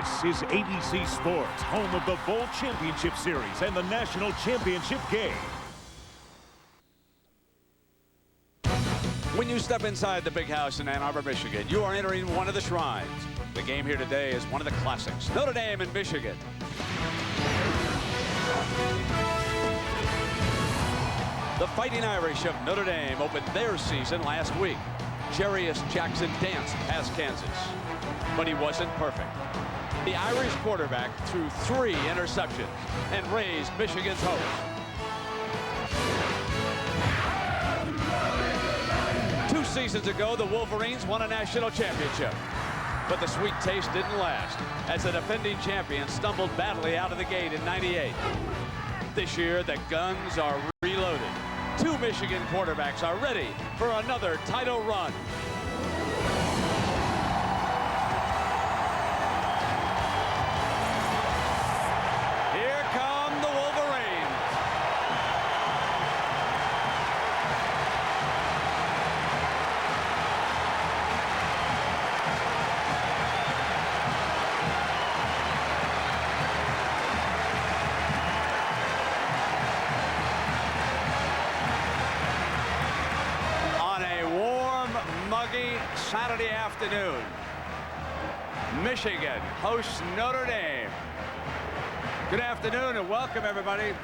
This is ABC Sports, home of the Bowl Championship Series and the National Championship Game. When you step inside the big house in Ann Arbor, Michigan, you are entering one of the shrines. The game here today is one of the classics, Notre Dame and Michigan. The Fighting Irish of Notre Dame opened their season last week. Jarius Jackson danced past Kansas, but he wasn't perfect. The Irish quarterback threw 3 interceptions and raised Michigan's hopes. 2 seasons ago, the Wolverines won a national championship. But the sweet taste didn't last as the defending champions stumbled badly out of the gate in '98. This year, the guns are reloaded. 2 Michigan quarterbacks are ready for another title run. Here come the Wolverines. Muggy Saturday afternoon. Michigan hosts Notre Dame. Good afternoon and welcome everybody.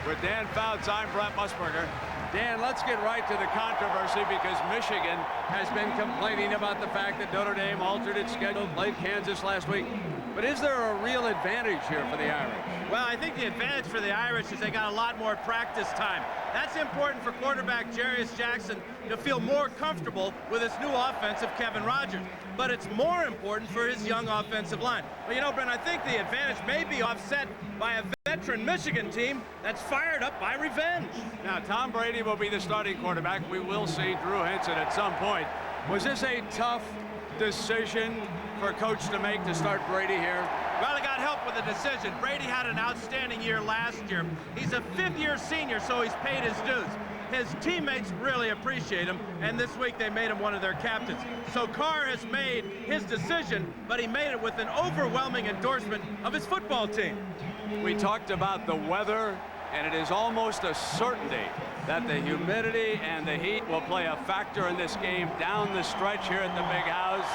With Dan Fouts, I'm Brent Musburger. Dan, let's get right to the controversy because Michigan has been complaining about the fact that Notre Dame altered its schedule, played Kansas last week. But is there a real advantage here for the Irish? Well, I think the advantage for the Irish is they got a lot more practice time. That's important for quarterback Jarius Jackson to feel more comfortable with his new offense of Kevin Rogers. But it's more important for his young offensive line. But you know, Brent, I think the advantage may be offset by a veteran Michigan team that's fired up by revenge. Now, Tom Brady will be the starting quarterback. We will see Drew Henson at some point. Was this a tough decision for a coach to make to start Brady here? Well, he got help with the decision. Brady had an outstanding year last year. He's a 5th-year senior, so he's paid his dues. His teammates really appreciate him, and this week they made him one of their captains. So Carr has made his decision, but he made it with an overwhelming endorsement of his football team. We talked about the weather, and it is almost a certainty that the humidity and the heat will play a factor in this game down the stretch here at the big house.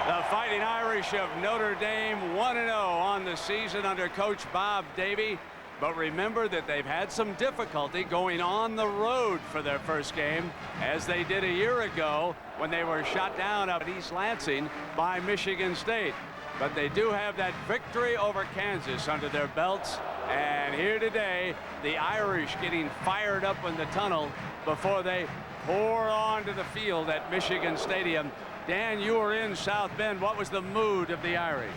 The Fighting Irish of Notre Dame 1-0 on the season under Coach Bob Davie. But remember that they've had some difficulty going on the road for their first game, as they did a year ago when they were shot down up at East Lansing by Michigan State. But they do have that victory over Kansas under their belts. And here today, the Irish getting fired up in the tunnel before they pour onto the field at Michigan Stadium. Dan, you were in South Bend. What was the mood of the Irish?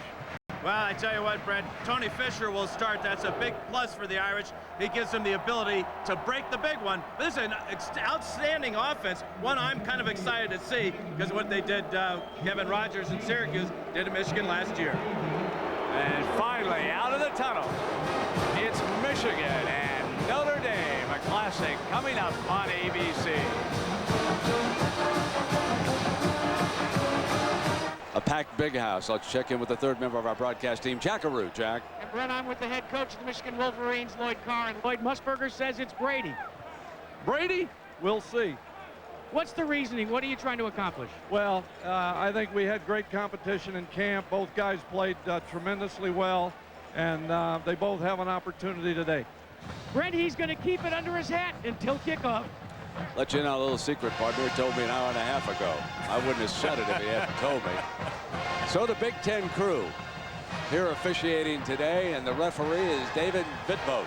Well, I tell you what, Brent, Tony Fisher will start. That's a big plus for the Irish. He gives them the ability to break the big one. This is an outstanding offense, one I'm kind of excited to see because of what they did, Kevin Rogers in Syracuse did to Michigan last year. And finally, out of the tunnel, it's Michigan and Notre Dame, a classic coming up on ABC. A packed big house. Let's check in with the third member of our broadcast team, Jack Arute. Jack. And Brent, I'm with the head coach of the Michigan Wolverines, Lloyd Carr, and Lloyd Musburger says it's Brady. Brady? We'll see. What's the reasoning? What are you trying to accomplish? Well, I think we had great competition in camp. Both guys played tremendously well, and they both have an opportunity today. Brent, he's going to keep it under his hat until kickoff. Let you in on a little secret, partner. He told me an hour and a half ago. I wouldn't have said it if he hadn't told me. So the Big Ten crew here officiating today, and the referee is David Bitvoet.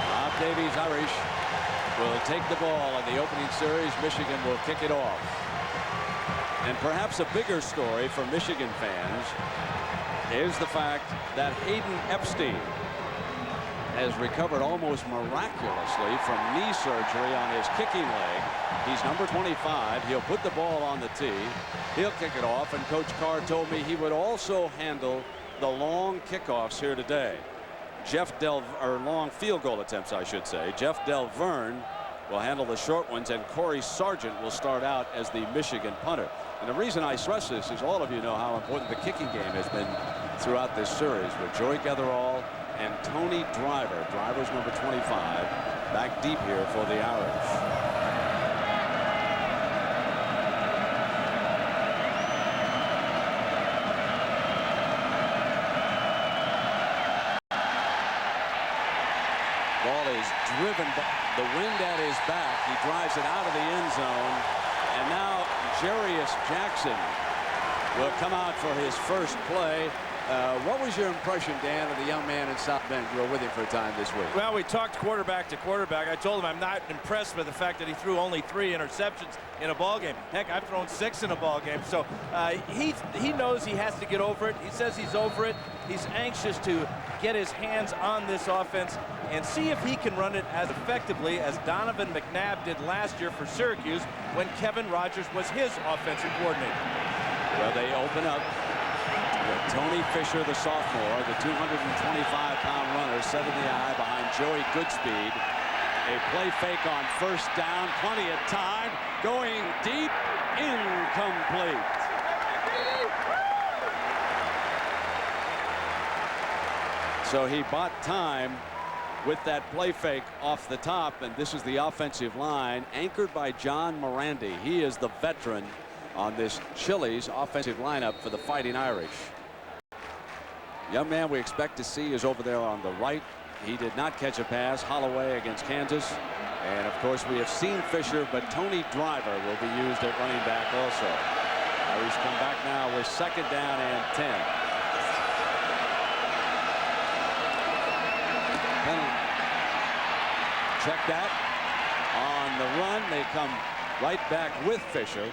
Bob Davie's Irish will take the ball in the opening series. Michigan will kick it off. And perhaps a bigger story for Michigan fans is the fact that Hayden Epstein has recovered almost miraculously from knee surgery on his kicking leg. He's number 25. He'll put the ball on the tee. He'll kick it off, and Coach Carr told me he would also handle the long kickoffs here today. Long field goal attempts, I should say. Jeff Delverne will handle the short ones, and Corey Sargent will start out as the Michigan punter. And the reason I stress this is all of you know how important the kicking game has been throughout this series with Joey Getherall and Tony Driver. Driver's number 25, back deep here for the Irish. Ball is driven by the wind at his back. He drives it out of the end zone. And now Jarius Jackson will come out for his first play. What was your impression, Dan, of the young man in South Bend? You were with him for a time this week. Well, we talked quarterback to quarterback. I told him I'm not impressed with the fact that he threw only 3 interceptions in a ball game. Heck, I've thrown 6 in a ball game. So he knows he has to get over it. He says he's over it. He's anxious to get his hands on this offense and see if he can run it as effectively as Donovan McNabb did last year for Syracuse when Kevin Rogers was his offensive coordinator. Well, they open up with Tony Fisher, the sophomore, the 225-pound runner, set in the eye behind Joey Goodspeed. A play fake on first down, plenty of time, going deep, incomplete. So he bought time with that play fake off the top, and this is the offensive line anchored by John Morandi. He is the veteran on this Chili's offensive lineup for the Fighting Irish. Young man we expect to see is over there on the right. He did not catch a pass. Holloway against Kansas. And of course we have seen Fisher, but Tony Driver will be used at running back also. Irish come back now with 2nd down and 10. Check that. On the run, they come right back with Fisher.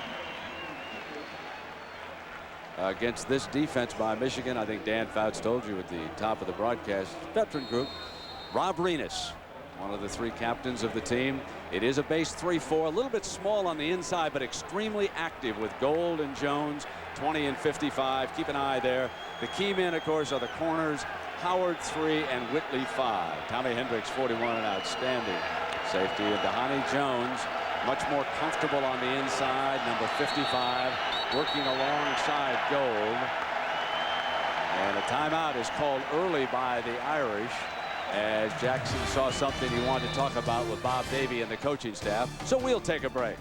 Against this defense by Michigan, I think Dan Fouts told you at the top of the broadcast, veteran group. Rob Renis, one of the 3 captains of the team. It is a base 3-4, a little bit small on the inside, but extremely active with Gold and Jones, 20 and 55. Keep an eye there. The key men, of course, are the corners, Howard 3 and Whitley 5. Tommy Hendricks, 41, an outstanding safety. And Dhani Jones, much more comfortable on the inside, number 55, working alongside Gold. And a timeout is called early by the Irish as Jackson saw something he wanted to talk about with Bob Davie and the coaching staff. So we'll take a break.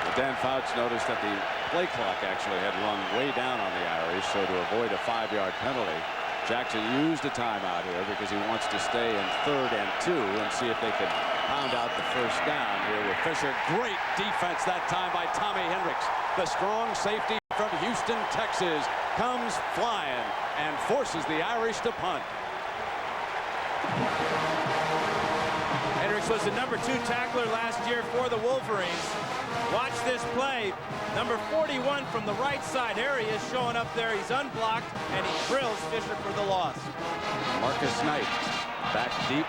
But Dan Fouts noticed that the play clock actually had run way down on the Irish, so to avoid a 5-yard penalty, Jackson used a timeout here because he wants to stay in 3rd and 2 and see if they can pound out the first down here with Fisher. Great defense that time by Tommy Hendricks. The strong safety from Houston, Texas, comes flying and forces the Irish to punt. Hendricks was the number 2 tackler last year for the Wolverines. Watch this play. Number 41 from the right side. There he is showing up there. He's unblocked, and he drills Fisher for the loss. Marcus Knight back deep.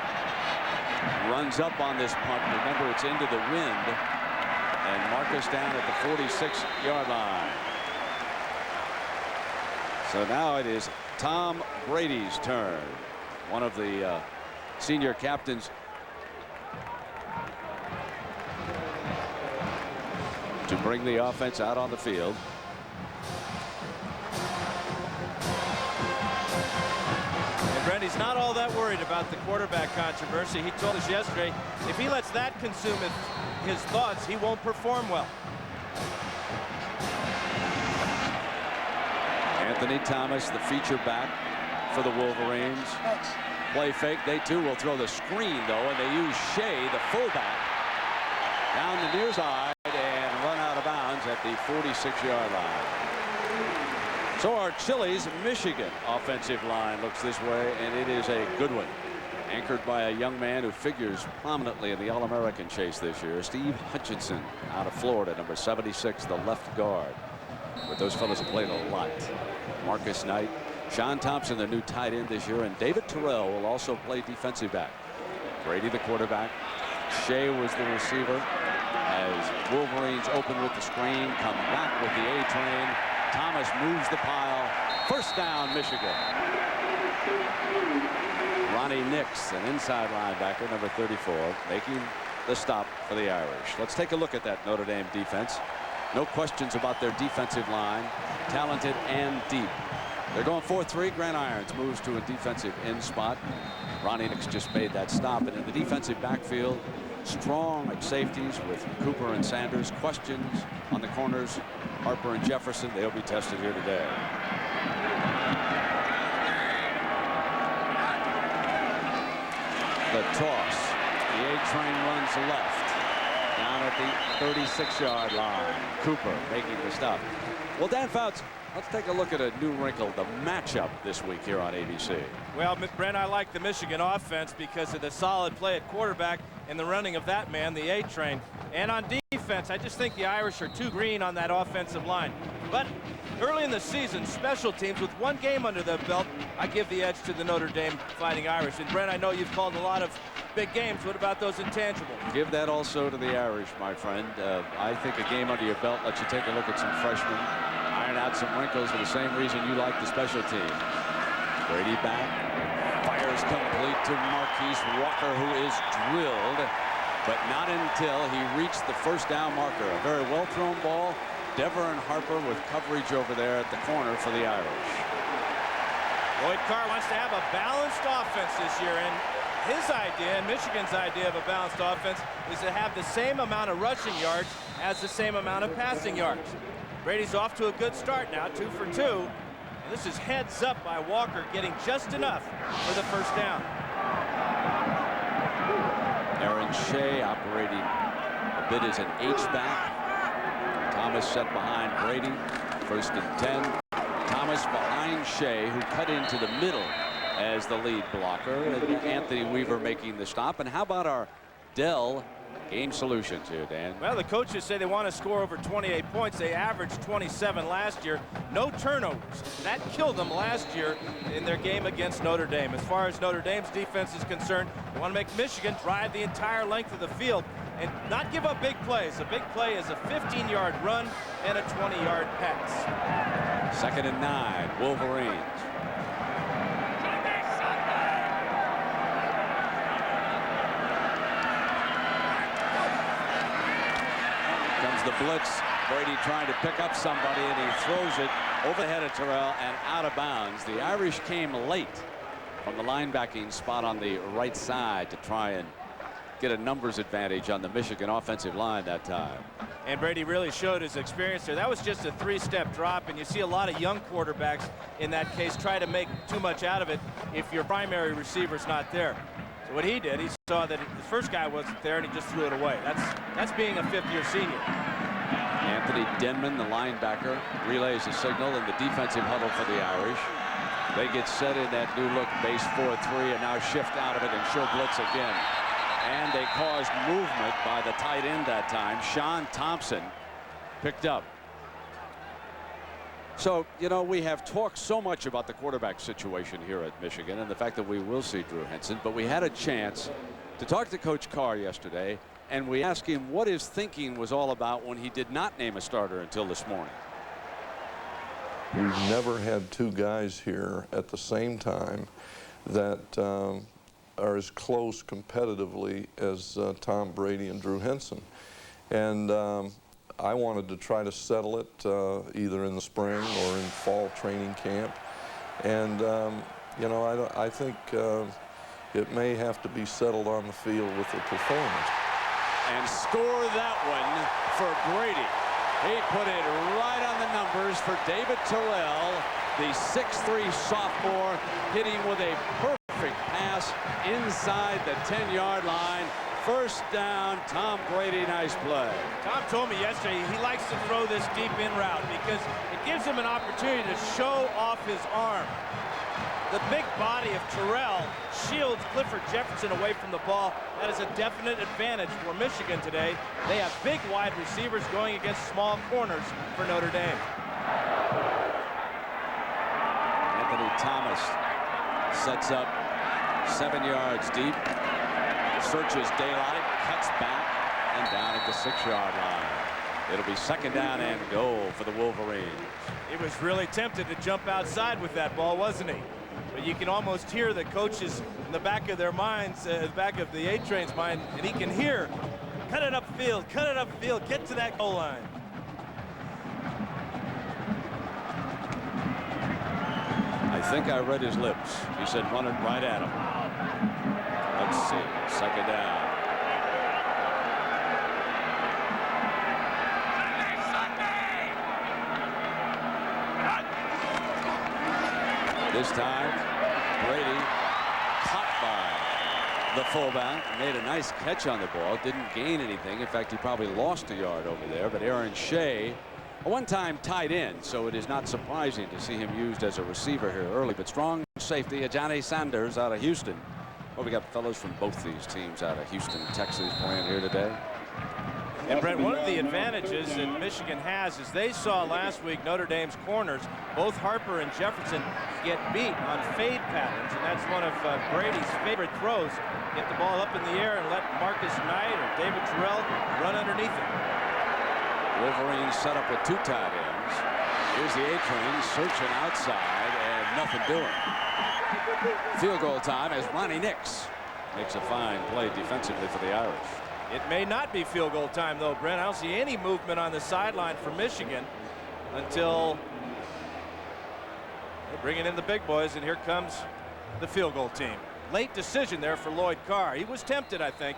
Runs up on this punt. Remember, it's into the wind. And Marcus down at the 46-yard line. So now it is Tom Brady's turn. One of the senior captains to bring the offense out on the field. And Brandy's not all that worried about the quarterback controversy. He told us yesterday if he lets that consume his thoughts, he won't perform well. Anthony Thomas, the feature back for the Wolverines. Play fake. They too will throw the screen though, and they use Shea, the fullback, down the near side and run out of bounds at the 46-yard line. So our Chili's Michigan offensive line looks this way, and it is a good one. Anchored by a young man who figures prominently in the All-American chase this year, Steve Hutchinson out of Florida, number 76, the left guard. But those fellows have played a lot. Marcus Knight, Sean Thompson, the new tight end this year, and David Terrell will also play defensive back. Brady, the quarterback. Shea was the receiver as Wolverines open with the screen, come back with the A-train. Thomas moves the pile. First down, Michigan. Ronnie Nix, an inside linebacker, number 34, making the stop for the Irish. Let's take a look at that Notre Dame defense. No questions about their defensive line, talented and deep. They're going 4-3. Grant Irons moves to a defensive end spot. Ronnie Nix just made that stop. And in the defensive backfield, strong at safeties with Cooper and Sanders. Questions on the corners, Harper and Jefferson. They'll be tested here today. The toss. The A train runs left. Down at the 36-yard line. Cooper making the stop. Well, Dan Fouts, let's take a look at a new wrinkle, the matchup this week here on ABC. Well, Brent, I like the Michigan offense because of the solid play at quarterback and the running of that man, the A train. And on defense, I just think the Irish are too green on that offensive line. But early in the season, special teams with one game under their belt, I give the edge to the Notre Dame Fighting Irish. And Brent, I know you've called a lot of big games. What about those intangibles? Give that also to the Irish, my friend. I think a game under your belt lets you take a look at some freshmen, iron out some wrinkles for the same reason you like the special team. Brady back, fires complete to Marquise Walker, who is drilled, but not until he reached the first down marker. A very well thrown ball. Dever and Harper with coverage over there at the corner for the Irish. Lloyd Carr wants to have a balanced offense this year, and his idea and Michigan's idea of a balanced offense is to have the same amount of rushing yards as the same amount of passing yards. Brady's off to a good start now, 2 for 2. And this is heads up by Walker, getting just enough for the first down. Aaron Shea operating a bit as an H-back. Thomas set behind Brady. 1st and 10. Thomas behind Shea, who cut into the middle as the lead blocker. And Anthony Weaver making the stop. And how about our Dell game solutions here, Dan? Well, the coaches say they want to score over 28 points. They averaged 27 last year. No turnovers. That killed them last year in their game against Notre Dame. As far as Notre Dame's defense is concerned, they want to make Michigan drive the entire length of the field and not give up big plays. A big play is a 15-yard run and a 20-yard pass. 2nd and 9, Wolverines. The blitz. Brady trying to pick up somebody, and he throws it over the head of Terrell and out of bounds. The Irish came late from the linebacking spot on the right side to try and get a numbers advantage on the Michigan offensive line that time. And Brady really showed his experience there. That was just a 3-step drop, and you see a lot of young quarterbacks in that case try to make too much out of it if your primary receiver's not there. So what he did, he saw that the first guy wasn't there, and he just threw it away. That's being a 5th-year senior. Anthony Denman, the linebacker, relays the signal in the defensive huddle for the Irish. They get set in that new look base 4-3 and now shift out of it and show blitz again. And they caused movement by the tight end that time. Sean Thompson picked up. So, you know, we have talked so much about the quarterback situation here at Michigan and the fact that we will see Drew Henson, but we had a chance to talk to Coach Carr yesterday, and we asked him what his thinking was all about when he did not name a starter until this morning. We've never had 2 guys here at the same time that are as close competitively as Tom Brady and Drew Henson. And I wanted to try to settle it either in the spring or in fall training camp. And, you know, I think it may have to be settled on the field with the performance. And score that one for Brady. He put it right on the numbers for David Terrell, the 6'3" sophomore, hitting with a perfect pass inside the 10-yard line. First down, Tom Brady, nice play. Tom told me yesterday he likes to throw this deep in route because it gives him an opportunity to show off his arm. The big body of Terrell shields Clifford Jefferson away from the ball. That is a definite advantage for Michigan today. They have big wide receivers going against small corners for Notre Dame. Anthony Thomas sets up 7 yards deep. Searches daylight, cuts back, and down at the 6-yard line. It'll be 2nd down and goal for the Wolverines. He was really tempted to jump outside with that ball, wasn't he? But you can almost hear the coaches in the back of their minds, back of the A-Train's mind, and he can hear, cut it upfield, get to that goal line. I think I read his lips. He said run it right at him. Let's see. Second down. This time, Brady caught by the fullback. Made a nice catch on the ball. Didn't gain anything. In fact, he probably lost a yard over there. But Aaron Shea, a one-time tight end, so it is not surprising to see him used as a receiver here early. But strong safety, Ajani Sanders out of Houston. Well, we got fellows from both these teams out of Houston, Texas, playing here today. And Brent, one of the advantages that Michigan has is they saw last week Notre Dame's corners, both Harper and Jefferson, get beat on fade patterns, and that's one of Brady's favorite throws. Get the ball up in the air and let Marcus Knight or David Terrell run underneath it. Wolverines set up with two tight ends. Here's the A-Train searching outside and nothing doing. Field goal time as Ronnie Nix makes a fine play defensively for the Irish. It may not be field goal time, though, Brent. I don't see any movement on the sideline for Michigan until they're bringing in the big boys, and here comes the field goal team. Late decision there for Lloyd Carr. He was tempted, I think.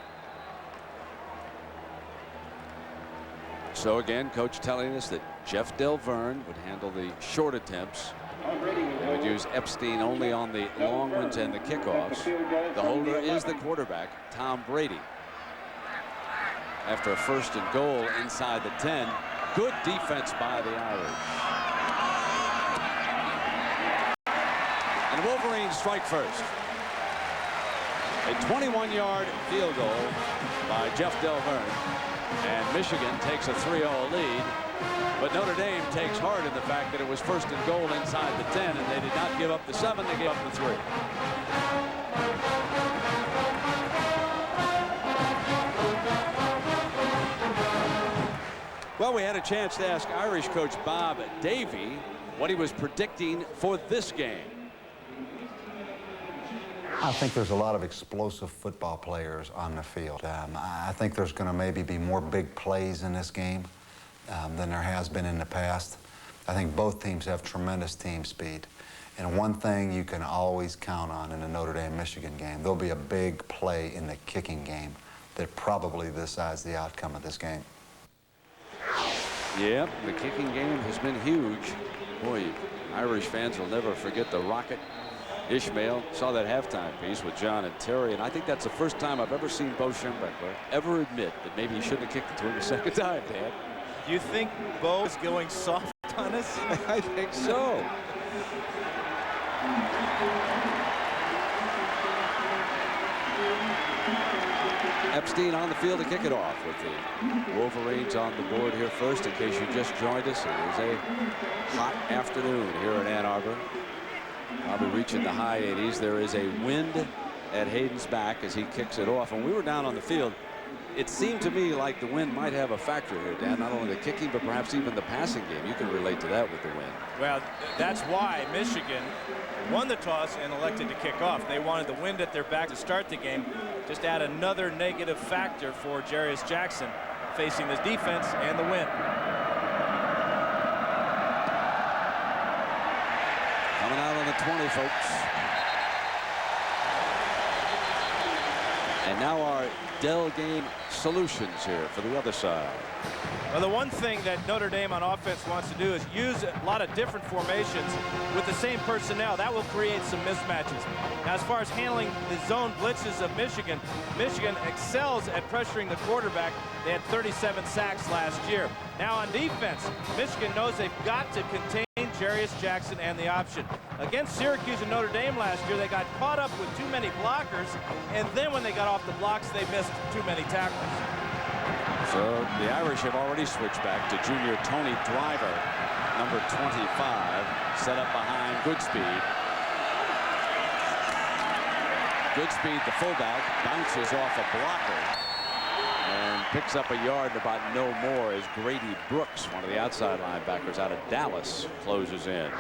So again, coach telling us that Jeff Delverne would handle the short attempts. They would use Epstein only on the long ones and the kickoffs. The holder is the quarterback, Tom Brady. After a first and goal inside the 10. Good defense by the Irish. And the Wolverines strike first. A 21-yard field goal by Jeff Delverne. And Michigan takes a 3-0 lead. But Notre Dame takes heart in the fact that it was first and goal inside the 10, and they did not give up the 7, they gave up the 3. Well, we had a chance to ask Irish coach Bob Davie what he was predicting for this game. I think there's a lot of explosive football players on the field. I think there's going to maybe be more big plays in this game than there has been in the past. I think both teams have tremendous team speed. And one thing you can always count on in the Notre Dame-Michigan game, there'll be a big play in the kicking game that probably decides the outcome of this game. Yep, the kicking game has been huge. Boy, Irish fans will never forget the rocket. Ishmael saw that halftime piece with John and Terry, and I think that's the first time I've ever seen Bo Schembechler ever admit that maybe he shouldn't have kicked it to him a second time, Dad. Do you think Bo is going soft on us? I think so. Epstein on the field to kick it off with the Wolverines on the board here first. In case you just joined us, it is a hot afternoon here in Ann Arbor. Probably reaching the high 80s. There is a wind at Hayden's back as he kicks it off. When we were down on the field, it seemed to me like the wind might have a factor here, Dan. Not only the kicking, but perhaps even the passing game. You can relate to that with the wind. Well, that's why Michigan won the toss and elected to kick off. They wanted the wind at their back to start the game. Just add another negative factor for Jarius Jackson facing this defense and the wind. Coming out on the 20, folks. And now our Dell Game solutions here for the other side. Well, the one thing that Notre Dame on offense wants to do is use a lot of different formations with the same personnel. That will create some mismatches. Now, as far as handling the zone blitzes of Michigan, Michigan excels at pressuring the quarterback. They had 37 sacks last year. Now on defense, Michigan knows they've got to contain Jarius Jackson and the option. Against Syracuse and Notre Dame last year, they got caught up with too many blockers, and then when they got off the blocks, they missed too many tackles. So the Irish have already switched back to junior Tony Driver, number 25, set up behind Goodspeed. Goodspeed, the fullback, bounces off a blocker and picks up a yard and about no more as Grady Brooks, one of the outside linebackers out of Dallas, closes in.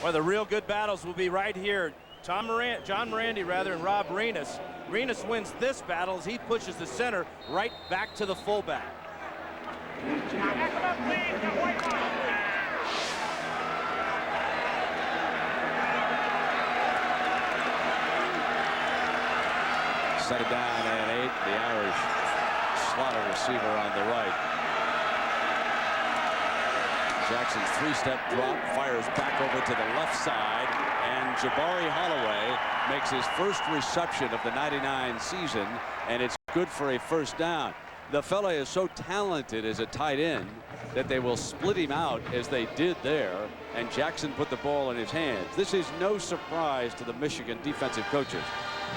One of the real good battles will be right here. John Morandi rather, and Rob Renas. Renas wins this battle as he pushes the center right back to the fullback. Second down and 8. The Irish slot a receiver on the right. Jackson's three-step drop fires back over to the left side, and Jabari Holloway makes his first reception of the '99 season, and it's good for a first down. The fella is so talented as a tight end that they will split him out as they did there, and Jackson put the ball in his hands. This is no surprise to the Michigan defensive coaches.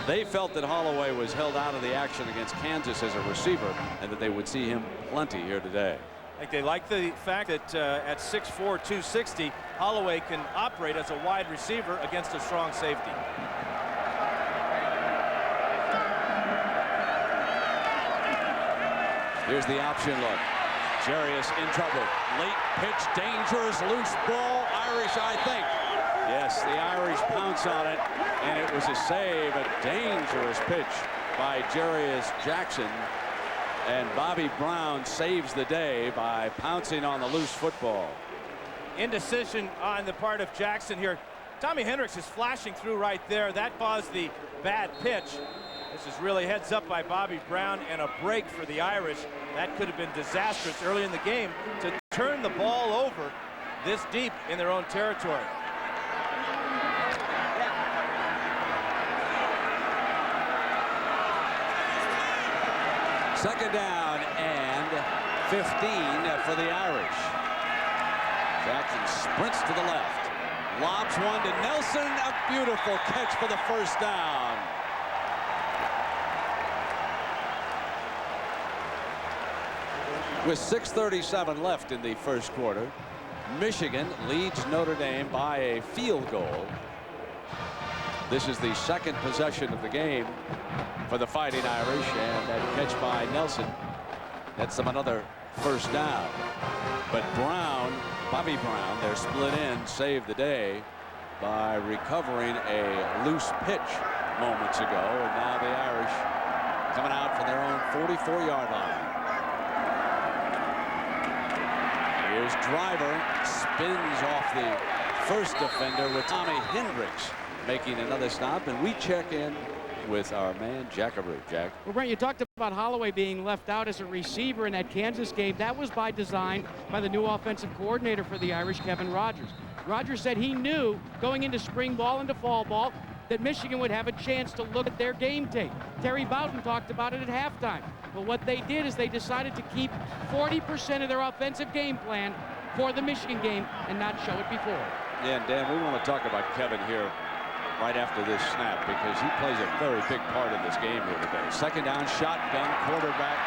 They felt that Holloway was held out of the action against Kansas as a receiver, and that they would see him plenty here today. I think they like the fact that at 6'4", 260, Holloway can operate as a wide receiver against a strong safety. Here's the option look. Jarius in trouble. Late pitch, dangerous, loose ball. Irish, I think. Yes, the Irish pounce on it, and it was a save, a dangerous pitch by Jarius Jackson. And Bobby Brown saves the day by pouncing on the loose football. Indecision on the part of Jackson here. Tommy Hendricks is flashing through right there. That caused the bad pitch. This is really heads up by Bobby Brown, and a break for the Irish. That could have been disastrous early in the game to turn the ball over this deep in their own territory. Second down and 15 for the Irish. Jackson sprints to the left. Lobs one to Nelson. A beautiful catch for the first down. With 6:37 left in the first quarter, Michigan leads Notre Dame by a field goal. This is the second possession of the game for the Fighting Irish, and that catch by Nelson gets them another first down. But Brown, Bobby Brown, they're split in, saved the day by recovering a loose pitch moments ago, and now the Irish coming out from their own 44-yard line. Here's Driver, spins off the first defender with Tommy Hendricks making another stop, and we check in with our man Jack Abreu. Jack. Well, Brent, you talked about Holloway being left out as a receiver in that Kansas game. That was by design by the new offensive coordinator for the Irish, Kevin Rogers. Rogers said he knew going into spring ball and to fall ball that Michigan would have a chance to look at their game tape. Terry Bowden talked about it at halftime. But what they did is they decided to keep 40% of their offensive game plan for the Michigan game and not show it before. Yeah, and Dan, we want to talk about Kevin here right after this snap, because he plays a very big part in this game here today. Second down, shotgun, quarterback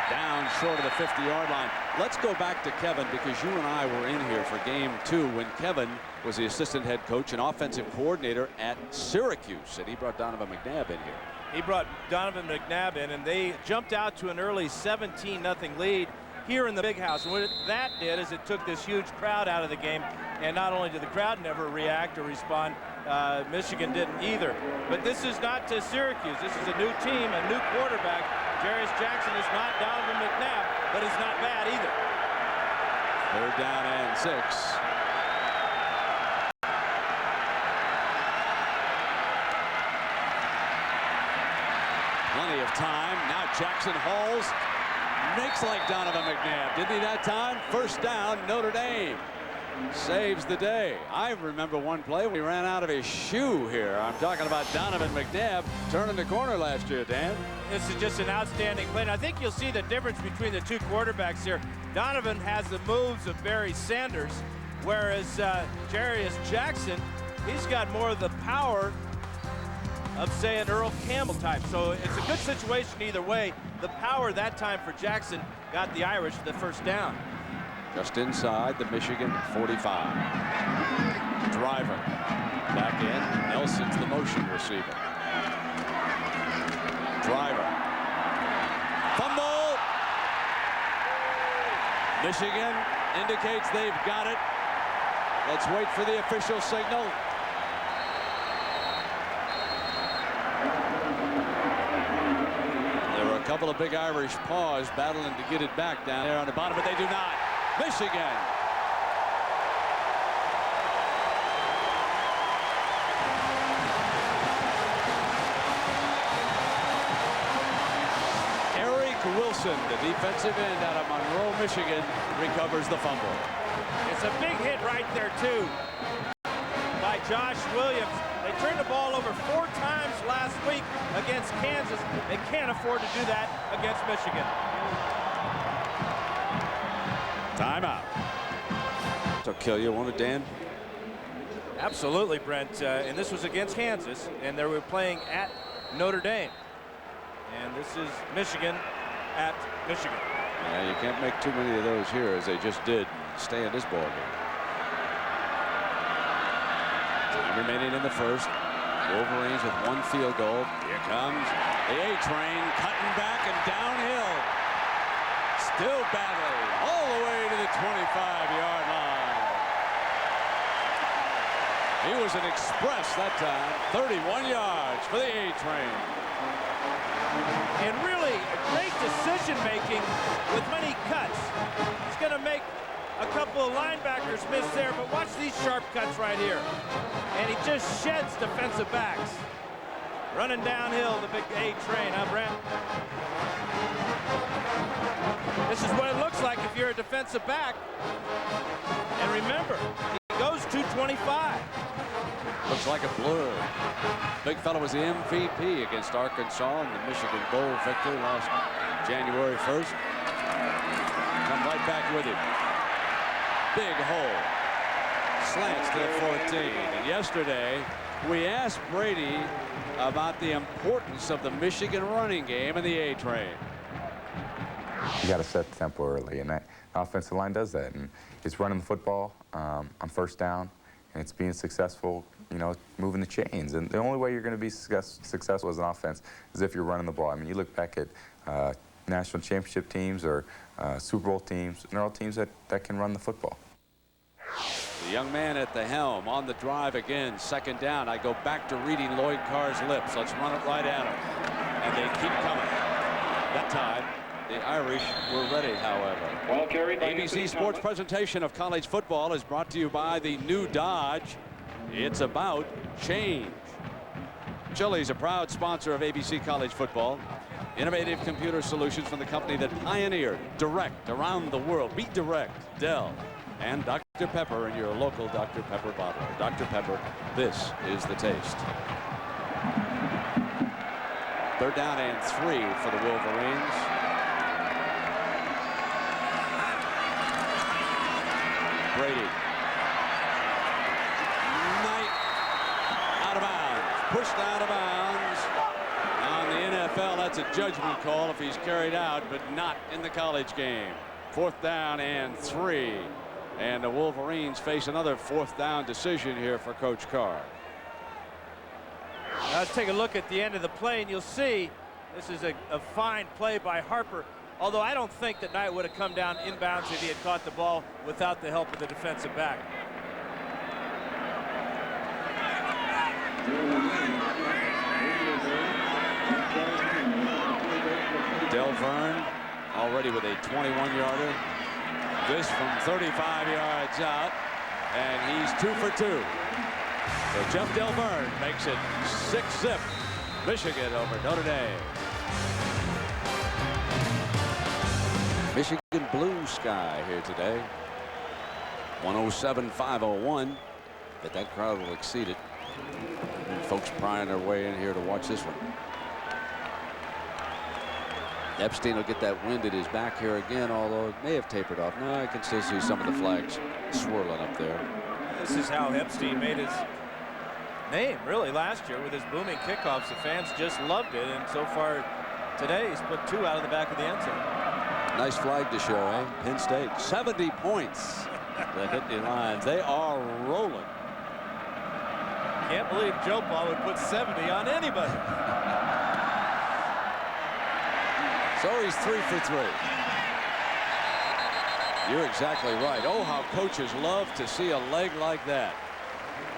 down short of the 50-yard line. Let's go back to Kevin, because you and I were in here for game 2 when Kevin was the assistant head coach and offensive coordinator at Syracuse, and he brought Donovan McNabb in here. He brought Donovan McNabb in, and they jumped out to an early 17-0 lead here in the Big House. And what that did is it took this huge crowd out of the game, and not only did the crowd never react or respond, Michigan didn't either. But this is not to Syracuse. This is a new team, a new quarterback. Jarius Jackson is not Donovan McNabb, but is not bad either. Third down and 6. Plenty of time. Now Jackson hauls. Makes like Donovan McNabb. Didn't he that time? First down, Notre Dame. Saves the day. I remember one play we ran out of his shoe here. I'm talking about Donovan McNabb turning the corner last year, Dan. This is just an outstanding play. And I think you'll see the difference between the two quarterbacks here. Donovan has the moves of Barry Sanders, whereas Jarius Jackson, he's got more of the power of, say, an Earl Campbell type. So it's a good situation either way. The power that time for Jackson got the Irish the first down. Just inside the Michigan 45. Driver back in. Nelson's the motion receiver. Driver. Fumble. Michigan indicates they've got it. Let's wait for the official signal. couple of big Irish paws battling to get it back down there on the bottom, but they do not. Michigan. Wilson, the defensive end out of Monroe, Michigan, recovers the fumble. It's a big hit right there, too, by Josh Williams. They turned the ball over 4 times last week against Kansas. They can't afford to do that against Michigan. Timeout. So kill you, won't it, Dan? Absolutely, Brent. And this was against Kansas, and they were playing at Notre Dame. And this is Michigan at Michigan. Yeah, you can't make too many of those here, as they just did. Stay in this ball game. Time remaining in the first. Wolverines with 1 field goal. Here comes the A-train, cutting back and downhill. Still battling all the way to the 25-yard line. He was an express that time. 31 yards for the A-train. And really great decision-making with many cuts. He's going to make a couple of linebackers miss there, but watch these sharp cuts right here. And he just sheds defensive backs. Running downhill, the big A-train, huh, Brent? This is what it looks like if you're a defensive back. And remember, he goes 225. Looks like a blur. Big fella was the MVP against Arkansas in the Michigan Bowl victory last January 1st. Come right back with him. Big hole. Slants to the 14. And yesterday, we asked Brady about the importance of the Michigan running game and the A-train. You got to set the tempo early, and that offensive line does that. And it's running the football on first down, and it's being successful, you know, moving the chains. And the only way you're going to be successful as an offense is if you're running the ball. I mean, you look back at national championship teams or Super Bowl teams, and they're all teams that can run the football. The young man at the helm on the drive again. Second down. I go back to reading Lloyd Carr's lips. Let's run it right at him. And they keep coming. That time, the Irish were ready, however. ABC Sports presentation of college football is brought to you by the new Dodge. It's about change. Chili's, a proud sponsor of ABC College Football. Innovative computer solutions from the company that pioneered direct around the world. Be direct, Dell. And Dr. Pepper in your local Dr. Pepper bottler. Dr. Pepper, this is the taste. 3rd down and 3 for the Wolverines. Brady. Knight out of bounds. Pushed out of bounds. On the NFL, that's a judgment call if he's carried out, but not in the college game. 4th down and 3. And the Wolverines face another 4th down decision here for Coach Carr. Now let's take a look at the end of the play, and you'll see this is a fine play by Harper. Although I don't think that Knight would have come down inbounds if he had caught the ball without the help of the defensive back. Delverne already with a 21-yarder. This from 35 yards out, and he's 2 for 2. So Jeff Delverne makes it 6-zip. Michigan over Notre Dame. Michigan blue sky here today. 107-501. But that crowd will exceed it. And folks prying their way in here to watch this one. Epstein will get that wind at his back here again, although it may have tapered off. No, I can still see some of the flags swirling up there. This is how Epstein made his name, really, last year with his booming kickoffs. The fans just loved it, and so far today he's put 2 out of the back of the end zone. Nice flag to show, eh? Penn State, 70 points. The Nittany Lions, they are rolling. Can't believe Joe Paul would put 70 on anybody. So he's 3 for 3. You're exactly right. Oh, how coaches love to see a leg like that.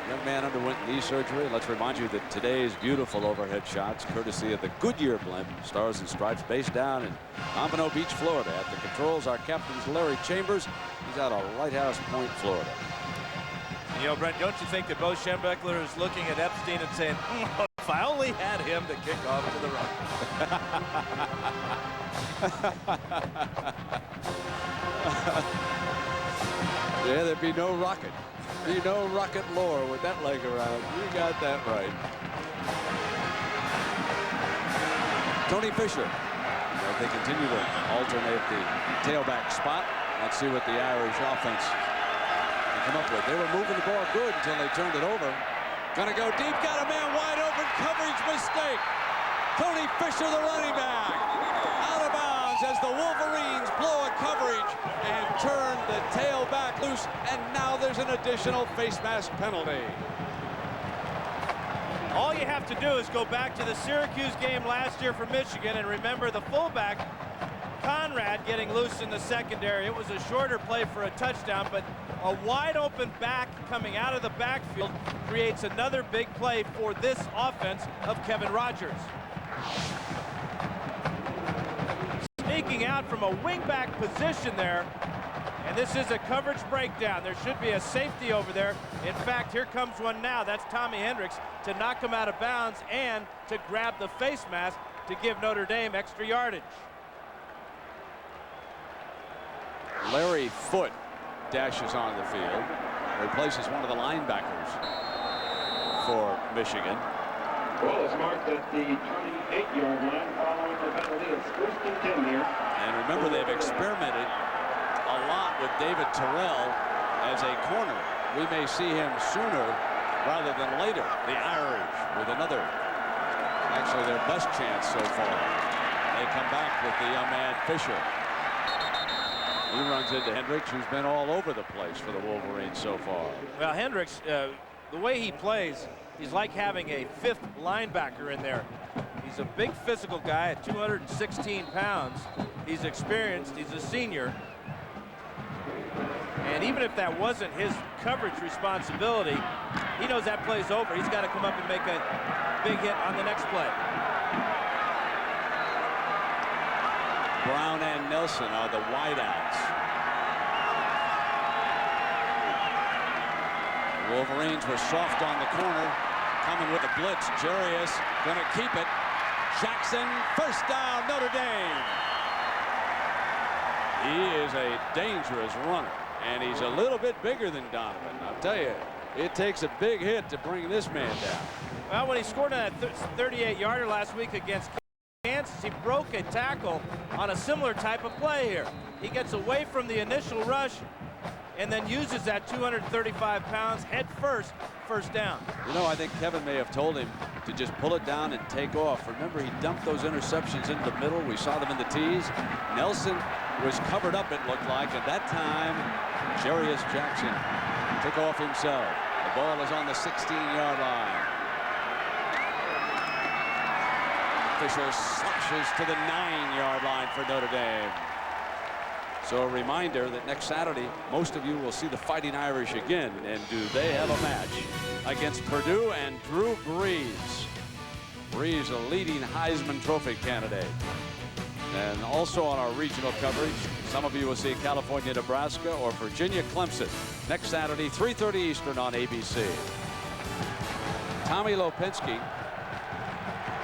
Young man underwent knee surgery. Let's remind you that today's beautiful overhead shots, courtesy of the Goodyear blimp, Stars and Stripes, based down in Pompano Beach, Florida. At the controls, our captain's Larry Chambers. He's out of Lighthouse Point, Florida. You know, Brent, don't you think that Bo Schembechler is looking at Epstein and saying, if I only had him to kick off to the right. Yeah, there'd be no rocket. Be no rocket lore with that leg around. You got that right. Tony Fisher, as they continue to alternate the tailback spot. Let's see what the Irish offense can come up with. They were moving the ball good until they turned it over. Gonna go deep, got a man wide open, coverage mistake. Tony Fisher, the running back, out of bounds as the Wolverines blow a coverage and turn the tailback loose, and now there's an additional face mask penalty. All you have to do is go back to the Syracuse game last year for Michigan and remember the fullback, Conrad, getting loose in the secondary. It was a shorter play for a touchdown, but a wide open back coming out of the backfield creates another big play for this offense of Kevin Rogers. Sneaking out from a wingback position there, and this is a coverage breakdown. There should be a safety over there. In fact, here comes one now. That's Tommy Hendricks to knock him out of bounds and to grab the face mask to give Notre Dame extra yardage. Larry Foote dashes on the field, replaces one of the linebackers for Michigan. Ball is marked at the 28-yard line following the penalty. It's 1st and 10 here. And remember, they've experimented a lot with David Terrell as a corner. We may see him sooner rather than later. The Irish with another, actually their best chance so far. They come back with the young man Fisher. He runs into Hendricks, who's been all over the place for the Wolverines so far. Well, Hendricks, the way he plays, he's like having a 5th linebacker in there. He's a big physical guy at 216 pounds. He's experienced. He's a senior. And even if that wasn't his coverage responsibility, he knows that play's over. He's got to come up and make a big hit on the next play. Brown and Nelson are the wideouts. Wolverines were soft on the corner, coming with a blitz. Jarius gonna keep it. Jackson, first down, Notre Dame. He is a dangerous runner, and he's a little bit bigger than Donovan. I'll tell you, it takes a big hit to bring this man down. Well, when he scored on that 38-yarder last week against Kansas, he broke a tackle on a similar type of play here. He gets away from the initial rush and then uses that 235 pounds head first down. You know, I think Kevin may have told him to just pull it down and take off. Remember, he dumped those interceptions into the middle. We saw them in the tees. Nelson was covered up, it looked like. At that time, Jarius Jackson took off himself. The ball is on the 16-yard line. Fisher slashes to the 9-yard line for Notre Dame. So a reminder that next Saturday, most of you will see the Fighting Irish again. And do they have a match against Purdue and Drew Brees. Brees, a leading Heisman Trophy candidate. And also on our regional coverage, some of you will see California, Nebraska, or Virginia, Clemson. Next Saturday, 3:30 Eastern on ABC. Tommy Lopinski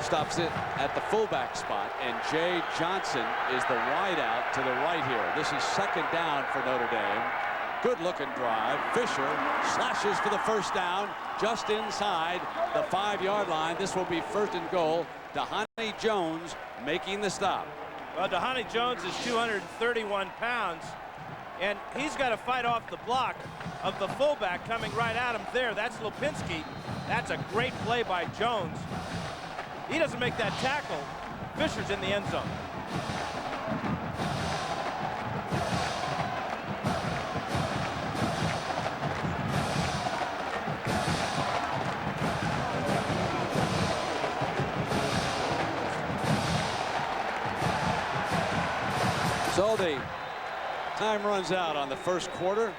stops it at the fullback spot, and Jay Johnson is the wideout to the right here. This is 2nd down for Notre Dame. Good looking drive. Fisher slashes for the first down just inside the 5-yard line. This will be 1st and goal. D'Hani Jones making the stop. Well, D'Hani Jones is 231 pounds, and he's got to fight off the block of the fullback coming right at him there. That's Lopinski. That's a great play by Jones. He doesn't make that tackle. Fisher's in the end zone. So the time runs out on the first quarter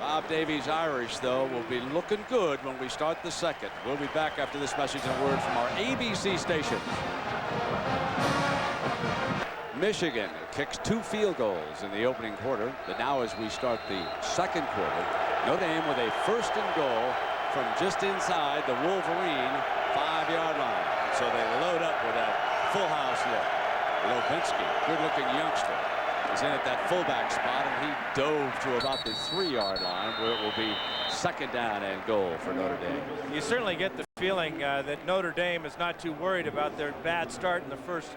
Bob Davies Irish, though, will be looking good when we start the second. We'll be back after this message and a word from our ABC stations. Michigan kicks 2 field goals in the opening quarter, but now as we start the second quarter, Notre Dame with a 1st and goal from just inside the Wolverine 5-yard line. So they load up with that full house look. Lopinski, good-looking youngster, is in at that fullback spot, and he dove to about the 3-yard line, where it will be 2nd down and goal for Notre Dame. You certainly get the feeling that Notre Dame is not too worried about their bad start in the first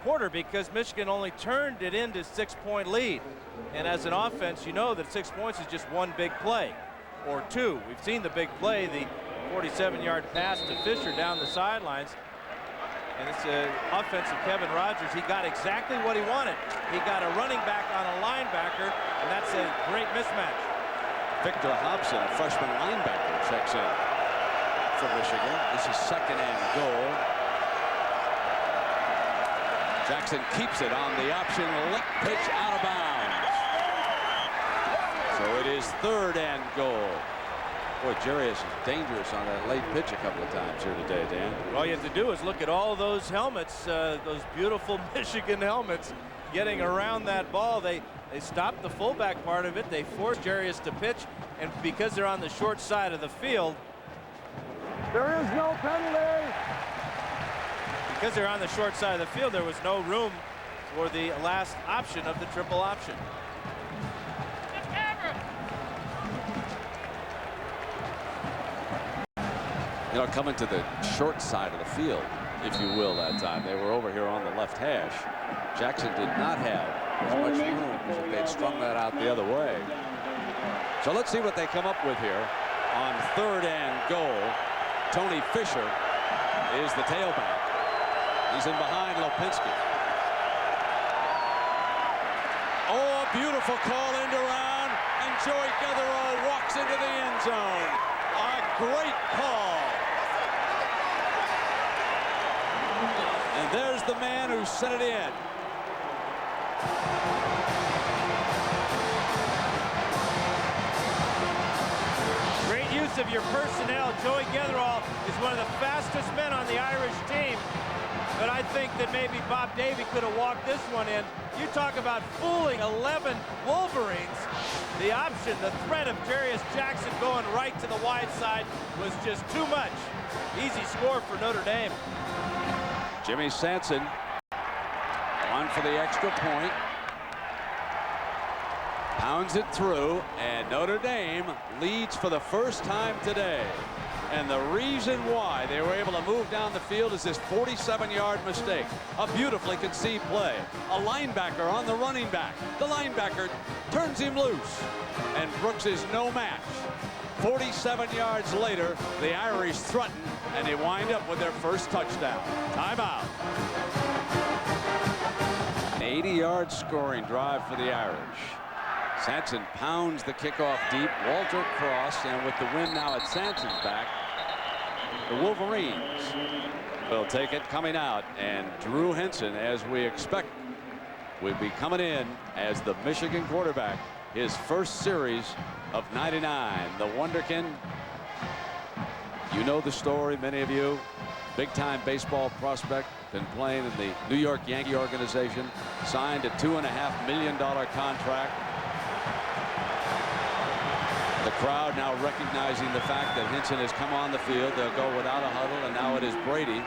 quarter, because Michigan only turned it into a 6-point lead. And as an offense, you know that 6 points is just one big play or two. We've seen the big play, the 47-yard pass to Fisher down the sidelines. And it's offensive Kevin Rogers. He got exactly what he wanted. He got a running back on a linebacker, and that's a great mismatch. Victor Hobson, a freshman linebacker, checks in for Michigan. This is 2nd and goal. Jackson keeps it on the option, late pitch out of bounds. So it is 3rd and goal. Boy, Jarius is dangerous on that late pitch a couple of times here today, Dan. All you have to do is look at all those helmets, those beautiful Michigan helmets, getting around that ball. They stopped the fullback part of it. They forced Jarius to pitch, and because they're on the short side of the field, There is no penalty. because they're on the short side of the field, there was no room for the last option of the triple option. You know, coming to the short side of the field, if you will, that time. They were over here on the left hash. Jackson did not have as much room as if they'd strung that out the other way. So let's see what they come up with here on 3rd and goal. Tony Fisher is the tailback. He's in behind Lopinski. Oh, a beautiful call end around, and Joey Devereaux walks into the end zone. A great call. And there's the man who set it in. Great use of your personnel. Joey Devereaux is one of the fastest men on the Irish team. But I think that maybe Bob Davie could have walked this one in. You talk about fooling 11 Wolverines. The option, the threat of Jarius Jackson going right to the wide side was just too much. Easy score for Notre Dame. Jimmy Sanson on for the extra point. Pounds it through, and Notre Dame leads for the first time today. And the reason why they were able to move down the field is this 47-yard mistake. A beautifully conceived play. A linebacker on the running back. The linebacker turns him loose, and Brooks is no match. 47 yards later, the Irish threaten, and they wind up with their first touchdown. Timeout. An 80-yard scoring drive for the Irish. Sanson pounds the kickoff deep. Walter Cross, and with the wind now at Sanson's back, the Wolverines will take it coming out, and Drew Henson, as we expect, will be coming in as the Michigan quarterback. His first series of 99. The Wonderkin, you know the story, many of you. Big-time baseball prospect, been playing in the New York Yankee organization, signed a $2.5 million contract. The crowd now recognizing the fact that Henson has come on the field. They'll go without a huddle, and now it is Brady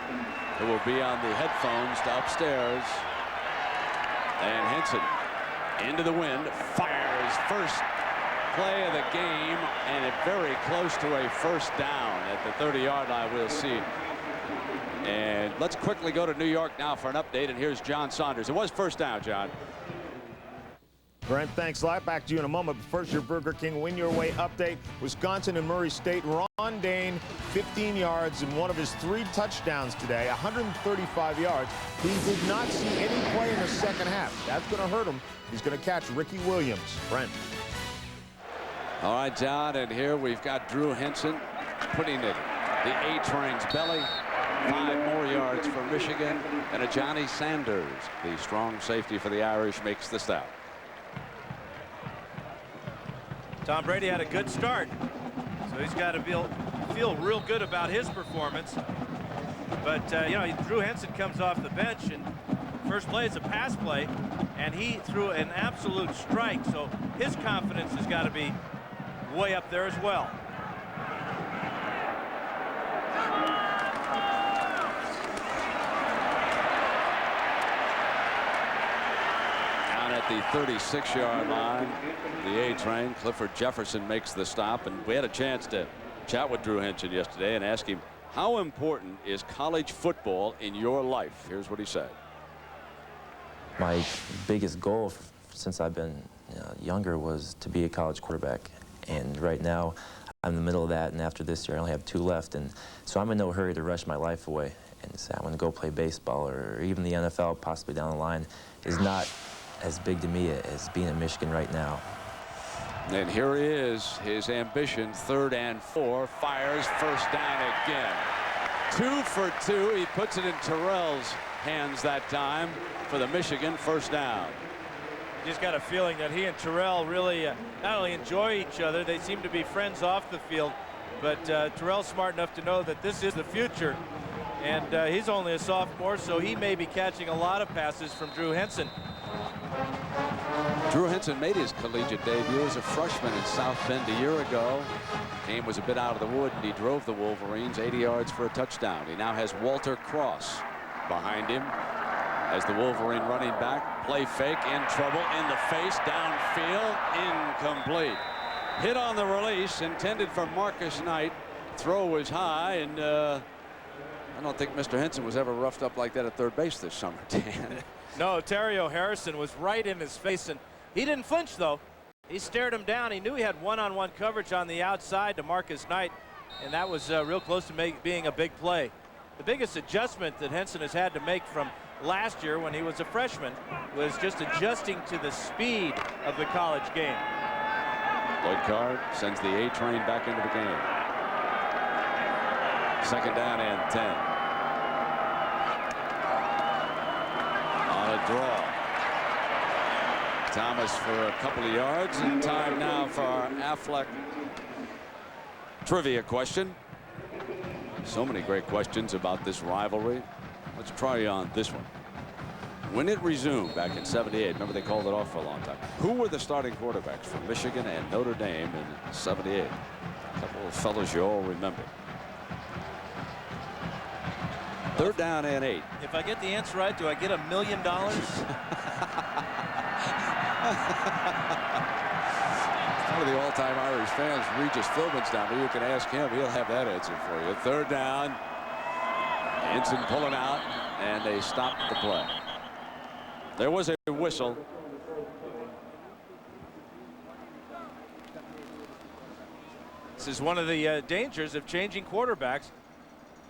who will be on the headphones to upstairs. And Henson into the wind, fires first play of the game, and it very close to a first down at the 30-yard line. We'll see. And let's quickly go to New York now for an update, and here's John Saunders. It was first down, John. Brent, thanks a lot. Back to you in a moment. But first, your Burger King Win Your Way update. Wisconsin and Murray State. Ron Dane, 15 yards in one of his 3 touchdowns today, 135 yards. He did not see any play in the second half. That's going to hurt him. He's going to catch Ricky Williams. Brent. All right, John, and here we've got Drew Henson putting it the A-train's belly. 5 more yards for Michigan, and a Johnny Sanders, the strong safety for the Irish, makes the stop. Tom Brady had a good start, so he's got to feel real good about his performance. But you know, Drew Henson comes off the bench, and first play is a pass play, and he threw an absolute strike, so his confidence has got to be way up there as well. Down at the 36-yard line, the A train, Clifford Jefferson makes the stop, and we had a chance to chat with Drew Henson yesterday and ask him, how important is college football in your life? Here's what he said. My biggest goal since I've been younger was to be a college quarterback. And right now, I'm in the middle of that, and after this year, I only have 2 left. And so I'm in no hurry to rush my life away and say I'm going to go play baseball, or even the NFL possibly down the line is not as big to me as being in Michigan right now. And here he is, his ambition, 3rd and 4, fires, first down again. 2 for 2. He puts it in Terrell's hands that time for the Michigan first down. Just got a feeling that he and Terrell really not only enjoy each other, they seem to be friends off the field, but Terrell's smart enough to know that this is the future, and he's only a sophomore, so he may be catching a lot of passes from Drew Henson. Drew Henson made his collegiate debut as a freshman in South Bend a year ago. Game was a bit out of the wood, and he drove the Wolverines 80 yards for a touchdown. He now has Walter Cross behind him as the Wolverine running back. Play fake, in trouble, in the face, downfield, incomplete. Hit on the release, intended for Marcus Knight. Throw was high, and I don't think Mr. Henson was ever roughed up like that at third base this summer, Dan. No, Terrio Harrison was right in his face, and he didn't flinch, though. He stared him down. He knew he had one-on-one coverage on the outside to Marcus Knight, and that was real close to being a big play. The biggest adjustment that Henson has had to make from last year when he was a freshman was just adjusting to the speed of the college game. Lloyd Card sends the A train back into the game. 2nd down and 10. On a draw. Thomas for a couple of yards, and time now for our Affleck trivia question. So many great questions about this rivalry. Let's try you on this one. When it resumed back in '78, remember they called it off for a long time. Who were the starting quarterbacks for Michigan and Notre Dame in '78? A couple of fellows you all remember. 3rd down and 8. If I get the answer right, do I get $1 million? One of the all-time Irish fans, Regis Philbin's down there. You can ask him. He'll have that answer for you. 3rd down. Henson pulling out, and they stopped the play. There was a whistle. This is one of the dangers of changing quarterbacks.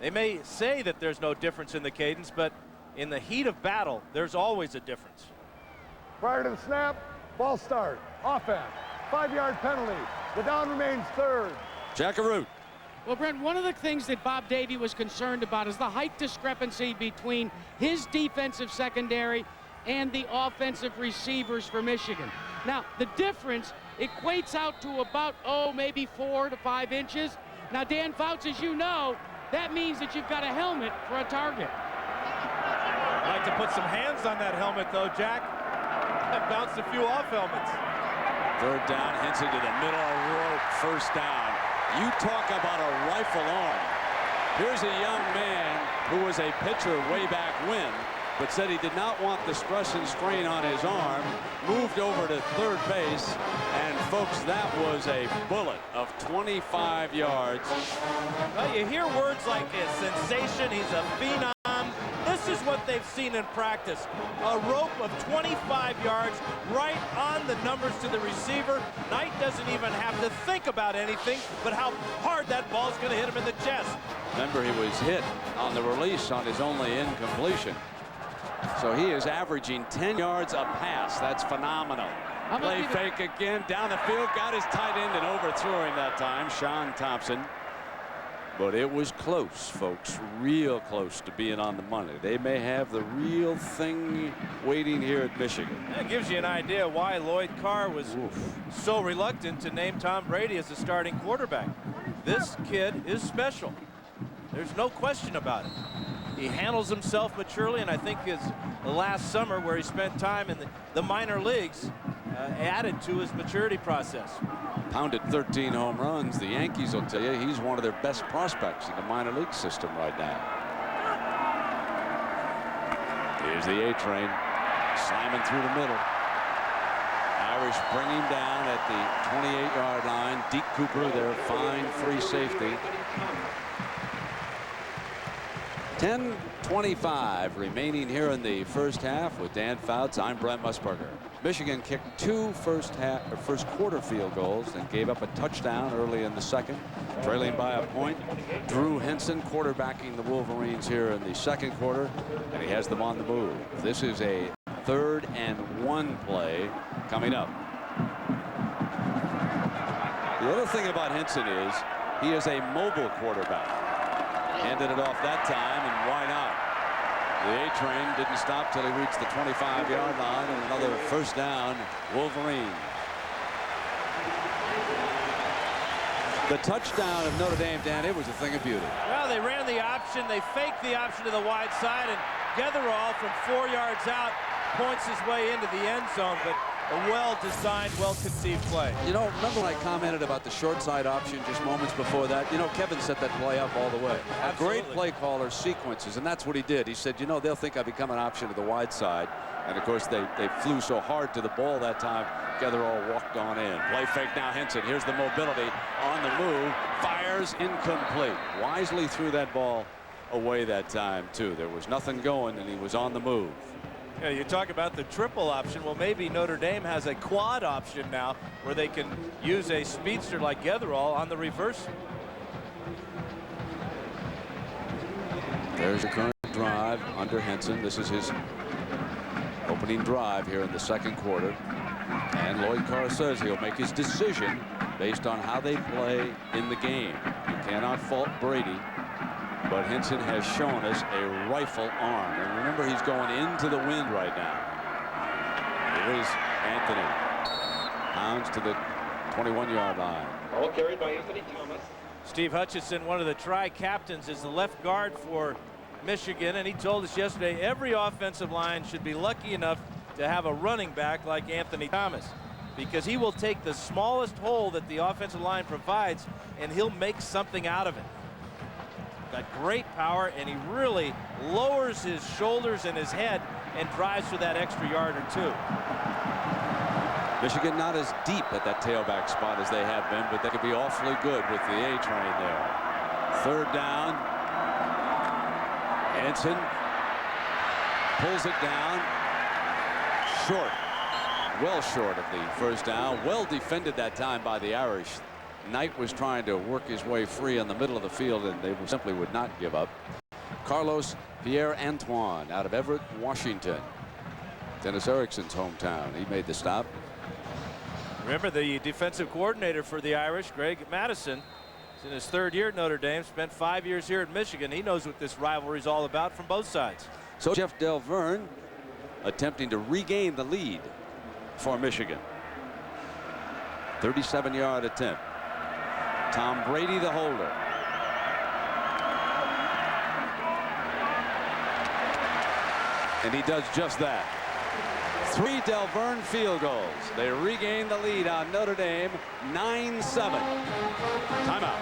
They may say that there's no difference in the cadence, but in the heat of battle, there's always a difference. Prior to the snap, ball start, offense, 5-yard penalty. The down remains 3rd. Jackaroo. Well, Brent, one of the things that Bob Davie was concerned about is the height discrepancy between his defensive secondary and the offensive receivers for Michigan. Now, the difference equates out to about, maybe 4 to 5 inches. Now, Dan Fouts, as you know, that means that you've got a helmet for a target. I'd like to put some hands on that helmet, though, Jack. I've bounced a few off helmets. 3rd down, Henson to the middle of the rope, first down. You talk about a rifle arm. Here's a young man who was a pitcher way back when, but said he did not want the stress and strain on his arm, moved over to 3rd base, and folks, that was a bullet of 25 yards. Well, you hear words like a sensation, he's a phenom. This is what they've seen in practice. A rope of 25 yards right on the numbers to the receiver. Knight doesn't even have to think about anything but how hard that ball's going to hit him in the chest. Remember, he was hit on the release on his only incompletion. So he is averaging 10 yards a pass. That's phenomenal. Play fake again, down the field, got his tight end and overthrew him that time, Sean Thompson. But it was close, folks, real close to being on the money. They may have the real thing waiting here at Michigan. That gives you an idea why Lloyd Carr was so reluctant to name Tom Brady as the starting quarterback. This kid is special. There's no question about it. He handles himself maturely, and I think his last summer where he spent time in the minor leagues added to his maturity process. Pounded 13 home runs. The Yankees will tell you he's one of their best prospects in the minor league system right now. Here's the A train slamming through the middle. Irish bring him down at the 28-yard line. Deke Cooper, their fine free safety. 10:25 remaining here in the first half with Dan Fouts. I'm Brent Musburger. Michigan kicked 2 first quarter field goals and gave up a touchdown early in the second, trailing by a point. Drew Henson quarterbacking the Wolverines here in the second quarter, and he has them on the move. This is a 3rd and 1 play coming up. The other thing about Henson is he is a mobile quarterback. Handed it off that time, and why not? The A train didn't stop till he reached the 25-yard line, and another first down, Wolverines. The touchdown of Notre Dame, Dan, it was a thing of beauty. Well, they ran the option. They faked the option to the wide side, and Getherall from 4 yards out points his way into the end zone, but a well-designed, well-conceived play. You know, remember when I commented about the short side option just moments before that? You know, Kevin set that play up all the way. Absolutely. A great play caller sequences, and that's what he did. He said, you know, they'll think I become an option to the wide side. And, of course, they flew so hard to the ball that time, Getherall walked on in. Play fake now, Henson. Here's the mobility on the move. Fires incomplete. Wisely threw that ball away that time, too. There was nothing going, and he was on the move. Yeah, you talk about the triple option. Well, maybe Notre Dame has a quad option now where they can use a speedster like Getherall on the reverse. There's the current drive under Henson. This is his opening drive here in the second quarter. And Lloyd Carr says he'll make his decision based on how they play in the game. You cannot fault Brady. But Henson has shown us a rifle arm. And remember, he's going into the wind right now. Here is Anthony. Pounds to the 21-yard line. Ball carried by Anthony Thomas. Steve Hutchinson, one of the tri-captains, is the left guard for Michigan. And he told us yesterday every offensive line should be lucky enough to have a running back like Anthony Thomas, because he will take the smallest hole that the offensive line provides and he'll make something out of it. Got great power, and he really lowers his shoulders and his head and drives for that extra yard or two. Michigan not as deep at that tailback spot as they have been, but they could be awfully good with the A train there. 3rd down. Henson pulls it down. Short. Well short of the first down. Well defended that time by the Irish. Knight was trying to work his way free in the middle of the field, and they simply would not give up. Carlos Pierre-Antoine out of Everett, Washington. Dennis Erickson's hometown. He made the stop. Remember, the defensive coordinator for the Irish, Greg Madison, is in his 3rd year at Notre Dame, spent 5 years here at Michigan. He knows what this rivalry is all about from both sides. So Jeff Delverne attempting to regain the lead for Michigan. 37-yard attempt. Tom Brady, the holder. And he does just that. 3 Delverne field goals. They regain the lead on Notre Dame, 9-7. Timeout.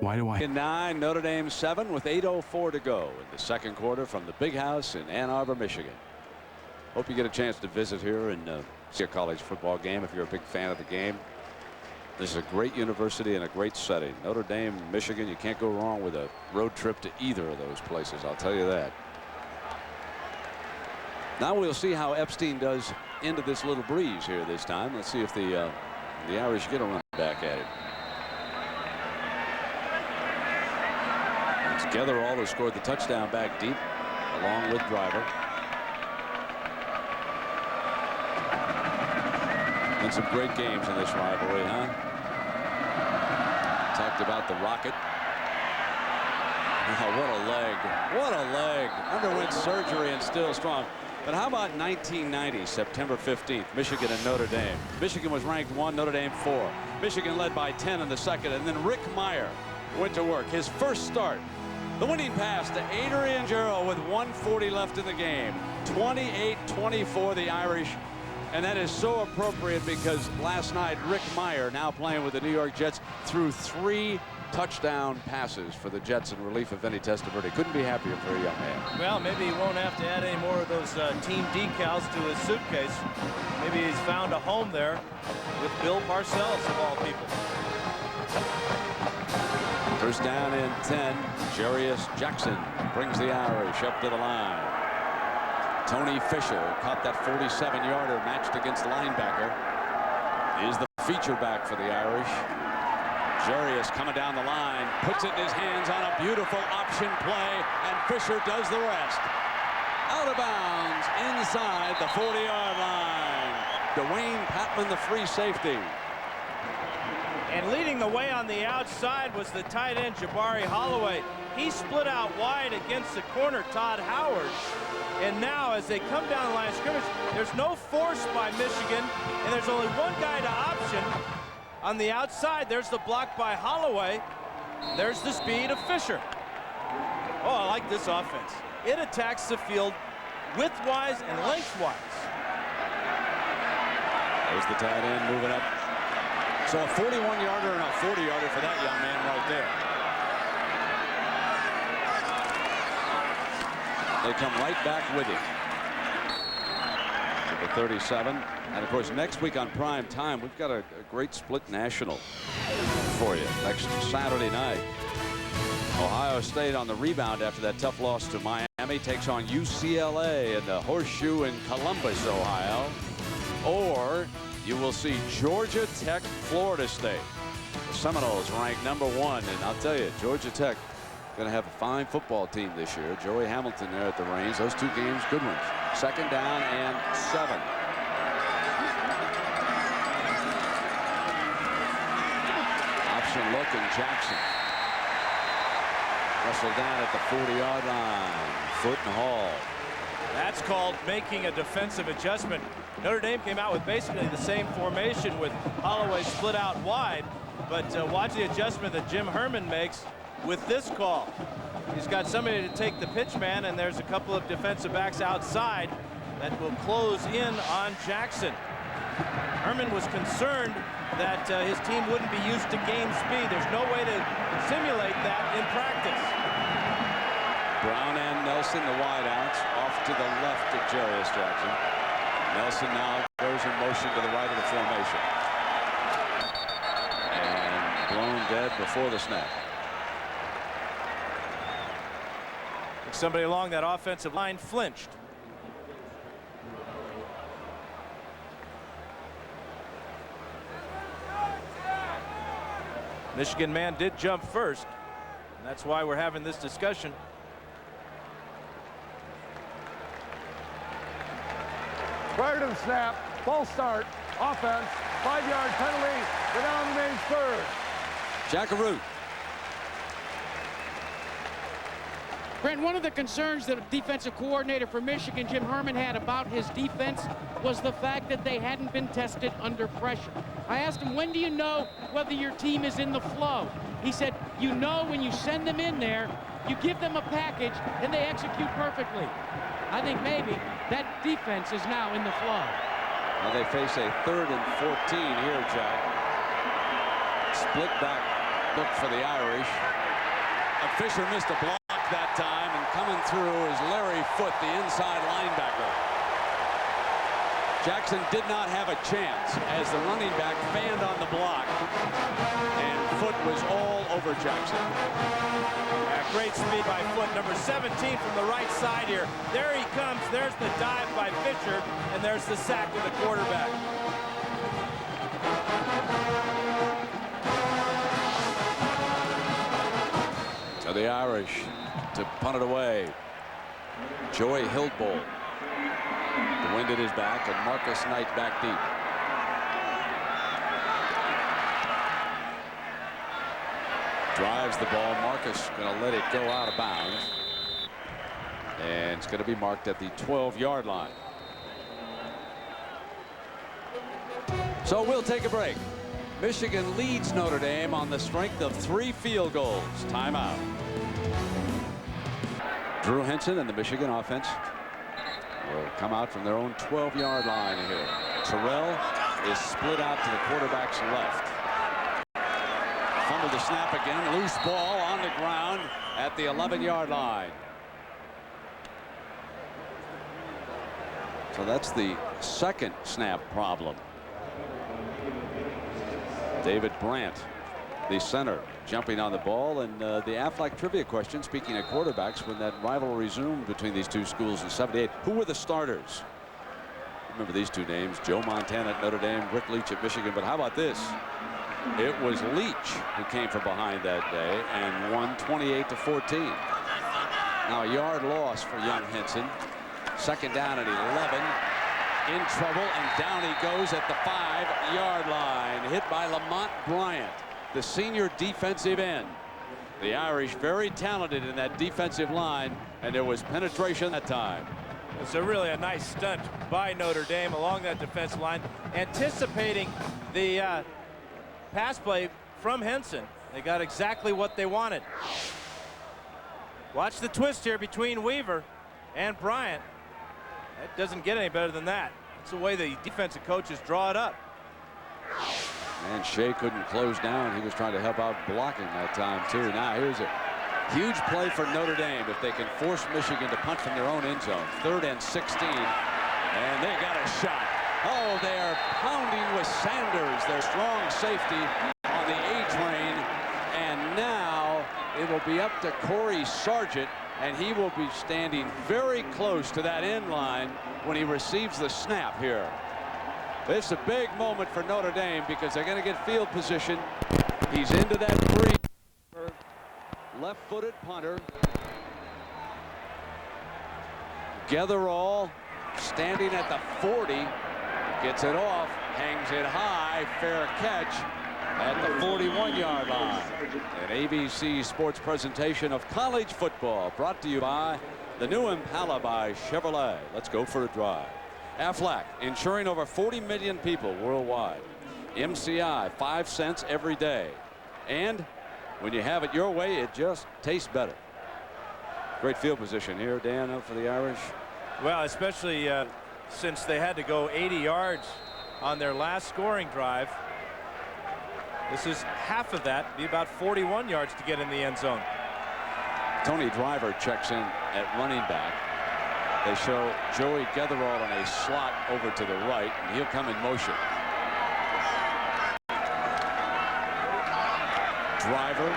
Why do I? 9, Notre Dame 7 with 8:04 to go in the second quarter from the Big House in Ann Arbor, Michigan. Hope you get a chance to visit here and see a college football game if you're a big fan of the game. This is a great university and a great setting. Notre Dame, Michigan, you can't go wrong with a road trip to either of those places, I'll tell you that. Now we'll see how Epstein does into this little breeze here this time. Let's see if the Irish get a run back at it. And Getherall has scored the touchdown back deep along with Driver. And some great games in this rivalry, huh? talked about the Rocket. Oh, what a leg. What a leg. Underwent surgery and still strong. But how about 1990, September 15th, Michigan and Notre Dame. Michigan was ranked 1, Notre Dame 4. Michigan led by 10 in the second, and then Rick Meyer went to work. His first start, the winning pass to Adrian Jarrell with 1:40 left in the game. 28-24 the Irish. And that is so appropriate because last night Rick Meyer, now playing with the New York Jets, threw 3 touchdown passes for the Jets in relief of Vinny Testaverde. Couldn't be happier for a young man. Well, maybe he won't have to add any more of those team decals to his suitcase. Maybe he's found a home there with Bill Parcells, of all people. First down and 10. Jarius Jackson brings the Irish up to the line. Tony Fisher caught that 47-yarder matched against the linebacker. Is the feature back for the Irish. Jarius coming down the line, puts it in his hands on a beautiful option play, and Fisher does the rest. Out of bounds inside the 40-yard line. Dwayne Patman, the free safety. And leading the way on the outside was the tight end Jabari Holloway. He split out wide against the corner Todd Howard. And now as they come down the line of scrimmage, there's no force by Michigan, and there's only one guy to option. On the outside, there's the block by Holloway. There's the speed of Fisher. Oh, I like this offense. It attacks the field widthwise and lengthwise. There's the tight end moving up. So a 41-yarder and a 40-yarder for that young man right there. They come right back with him. To the 37. And of course, next week on prime time, we've got a great split national for you next Saturday night. Ohio State on the rebound after that tough loss to Miami takes on UCLA in the Horseshoe in Columbus, Ohio. Or you will see Georgia Tech, Florida State. The Seminoles ranked #1, and I'll tell you, Georgia Tech going to have a fine football team this year. Joey Hamilton there at the reins. Those 2 games, good ones. Second down and 7. Option look, and Jackson wrestled down at the 40-yard line. Foot and haul. That's called making a defensive adjustment. Notre Dame came out with basically the same formation with Holloway split out wide, but watch the adjustment that Jim Herman makes with this call. He's got somebody to take the pitch man, and there's a couple of defensive backs outside that will close in on Jackson. Herman was concerned that his team wouldn't be used to game speed. There's no way to simulate that in practice. Brown and Nelson, the wideouts, off to the left of Jarius Jackson. Nelson now goes in motion to the right of the formation. And blown dead before the snap. Somebody along that offensive line flinched. Michigan man did jump first, and that's why we're having this discussion. Prior to the snap, false start, offense, 5-yard penalty, the down remains 3rd. Jackaroo. Brent, one of the concerns that defensive coordinator for Michigan, Jim Herman, had about his defense was the fact that they hadn't been tested under pressure. I asked him, when do you know whether your team is in the flow? He said, you know when you send them in there, you give them a package, and they execute perfectly. I think maybe that defense is now in the flow. Well, they face a 3rd and 14 here, Jack. Split back look for the Irish. Fisher missed a block that time, and coming through is Larry Foote, the inside linebacker. Jackson did not have a chance as the running back fanned on the block, and Foote was all over Jackson. Great speed by Foote, number 17 from the right side here. There he comes. There's the dive by Fisher, and there's the sack of the quarterback. To the Irish to punt it away. Joey Hildbold. The wind at his back, and Marcus Knight back deep. drives the ball. Marcus going to let it go out of bounds. And it's going to be marked at the 12-yard line. So we'll take a break. Michigan leads Notre Dame on the strength of 3 field goals. Timeout. Drew Henson and the Michigan offense will come out from their own 12-yard line here. Terrell is split out to the quarterback's left. Fumbled the snap again. Loose ball on the ground at the 11-yard line. So that's the second snap problem. David Brandt, the center, jumping on the ball. And the Aflac trivia question, speaking of quarterbacks, when that rivalry resumed between these two schools in '78, who were the starters? Remember these two names, Joe Montana at Notre Dame, Rick Leach at Michigan. But how about this? It was Leach who came from behind that day and won 28-14. Now a yard loss for young Henson. Second down at 11. In trouble, and down he goes at the 5-yard line, hit by Lamont Bryant, the senior defensive end. The Irish very talented in that defensive line, and there was penetration that time. It's really a nice stunt by Notre Dame along that defensive line, anticipating the pass play from Henson. They got exactly what they wanted. Watch the twist here between Weaver and Bryant. It doesn't get any better than that. It's the way the defensive coaches draw it up. And Shea couldn't close down. He was trying to help out blocking that time too. Now here's a huge play for Notre Dame if they can force Michigan to punt from their own end zone. 3rd and 16. And they got a shot. Oh, they're pounding with Sanders, their strong safety, on the A train. And now it will be up to Corey Sargent, and he will be standing very close to that end line when he receives the snap here. This is a big moment for Notre Dame because they're going to get field position. He's into that 3. Left-footed punter. Getherall standing at the 40. Gets it off. Hangs it high. Fair catch at the 41-yard line. An ABC Sports presentation of college football brought to you by the new Impala by Chevrolet. Let's go for a drive. Aflac, insuring over 40 million people worldwide. MCI, 5 cents every day. And when you have it your way, it just tastes better. Great field position here, Dan, up for the Irish. Well, especially since they had to go 80 yards on their last scoring drive. This is half of that, be about 41 yards to get in the end zone. Tony Driver checks in at running back. They show Joey Getherall in a slot over to the right, and he'll come in motion. Driver,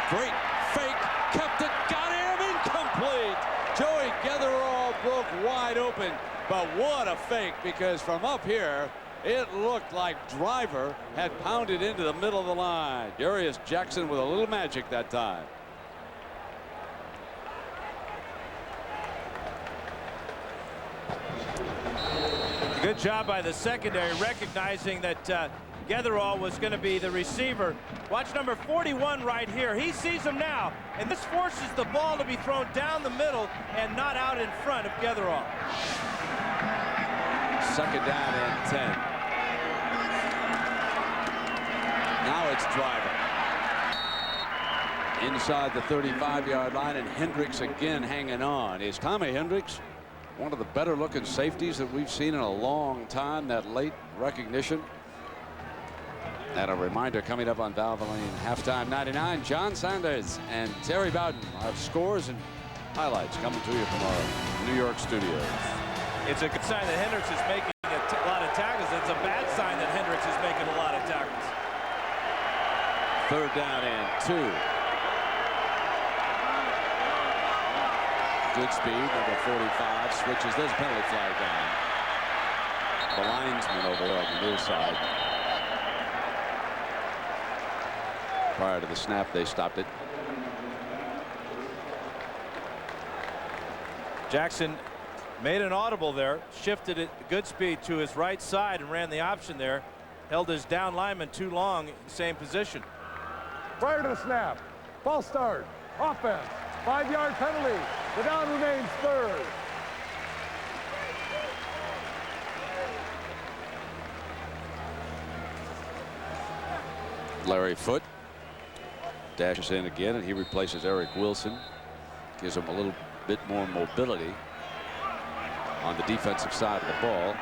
great fake, kept it, got him, incomplete. Joey Getherall broke wide open, but what a fake, because from up here, it looked like Driver had pounded into the middle of the line. Darius Jackson with a little magic that time. Good job by the secondary, recognizing that Getherall was going to be the receiver. Watch number 41 right here. He sees him now, and this forces the ball to be thrown down the middle and not out in front of Getherall. 2nd down and 10. Now it's Driver. Inside the 35-yard line, and Hendricks again hanging on. Is Tommy Hendricks one of the better looking safeties that we've seen in a long time? That late recognition. And a reminder coming up on Valvoline Halftime 99. John Sanders and Terry Bowden have scores and highlights coming to you from our New York studios. It's a good sign that Hendricks is making a lot of tackles. It's a bad sign that Hendricks is making a lot of tackles. 3rd down and 2. Good speed, number 45 switches. There's a penalty flag down. The linesman over there on the near side. Prior to the snap, they stopped it. Jackson made an audible there, shifted it good speed to his right side and ran the option there. Held his down lineman too long in the same position. prior to the snap. False start. Offense. 5-yard penalty. The down remains 3rd. Larry Foote dashes in again, and he replaces Eric Wilson. Gives him a little bit more mobility on the defensive side of the ball.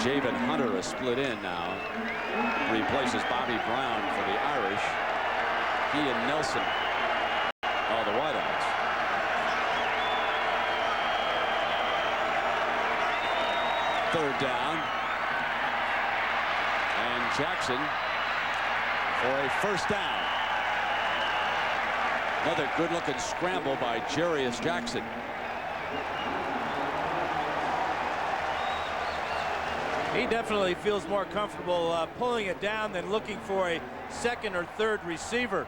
Javen Hunter is split in now. Replaces Bobby Brown for the Irish. He and Nelson are the wideouts. Third down. And Jackson for a first down. Another good-looking scramble by Jarius Jackson. He definitely feels more comfortable pulling it down than looking for a second or third receiver.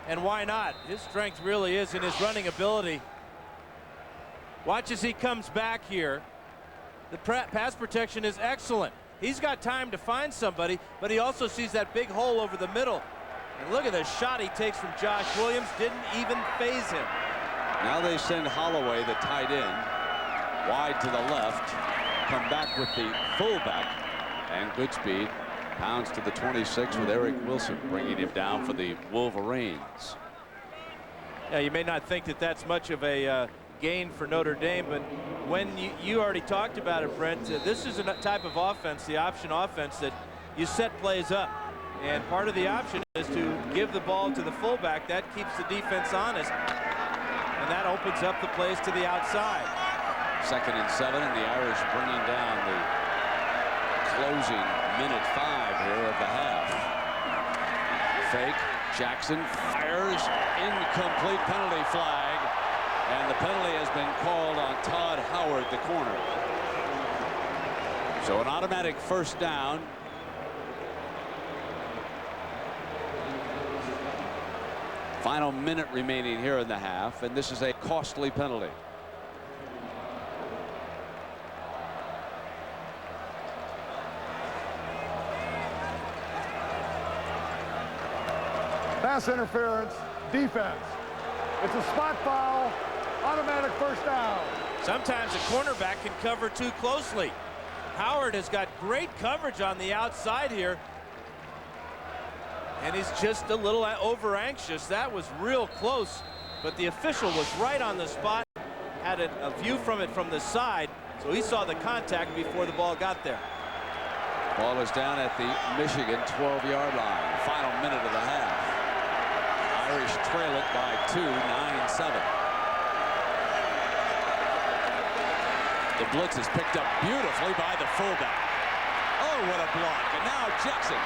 And why not? His strength really is in his running ability. Watch as he comes back here. The pass protection is excellent. He's got time to find somebody, but he also sees that big hole over the middle. And look at the shot he takes from Josh Williams. Didn't even phase him. Now they send Holloway, the tight end, wide to the left. Come back with the fullback, and Goodspeed pounds to the 26 with Eric Wilson bringing him down for the Wolverines. Yeah, you may not think that that's much of a gain for Notre Dame, but when you already talked about it, Brent, this is a type of offense, the option offense, that you set plays up. And part of the option is to give the ball to the fullback. That keeps the defense honest, and that opens up the plays to the outside. 2nd and 7, and the Irish bringing down the closing minute 5 here of the half. Fake. Jackson fires. Incomplete, penalty flag. And the penalty has been called on Todd Howard, the corner. So an automatic first down. Final minute remaining here in the half, and this is a costly penalty. Pass interference, defense. It's a spot foul, automatic first down. Sometimes a cornerback can cover too closely. Howard has got great coverage on the outside here, and he's just a little over anxious. That was real close, but the official was right on the spot, had a view from it from the side, so he saw the contact before the ball got there. Ball is down at the Michigan 12-yard line. Final minute of the half. Irish trail it by 2, 9-7. The blitz is picked up beautifully by the fullback. Oh, what a block. And now Jackson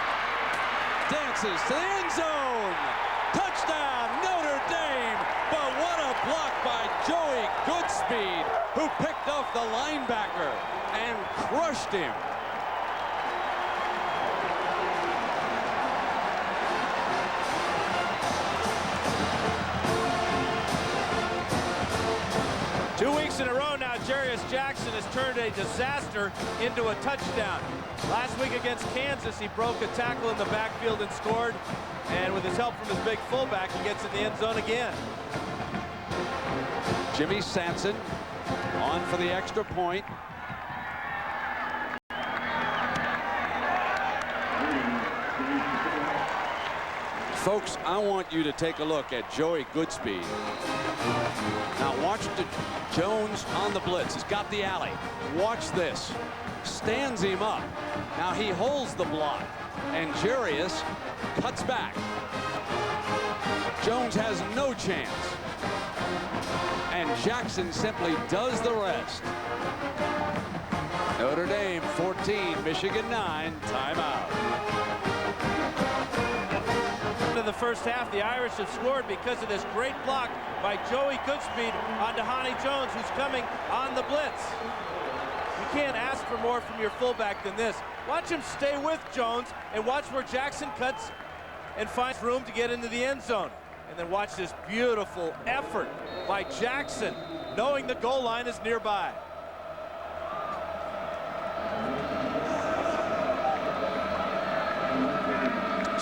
dances to the end zone. Touchdown, Notre Dame. But what a block by Joey Goodspeed, who picked off the linebacker and crushed him. In a row now, Jarius Jackson has turned a disaster into a touchdown. Last week against Kansas, he broke a tackle in the backfield and scored. And with his help from his big fullback, he gets in the end zone again. Jimmy Sampson on for the extra point. Folks, I want you to take a look at Joey Goodspeed. Now watch Jones on the blitz. He's got the alley. Watch this. Stands him up. Now he holds the block, and Jarius cuts back. Jones has no chance. And Jackson simply does the rest. Notre Dame 14, Michigan 9, timeout. In the first half, the Irish have scored because of this great block by Joey Goodspeed on Dhani Jones, who's coming on the blitz. You can't ask for more from your fullback than this. Watch him stay with Jones, and watch where Jackson cuts and finds room to get into the end zone. And then watch this beautiful effort by Jackson, knowing the goal line is nearby.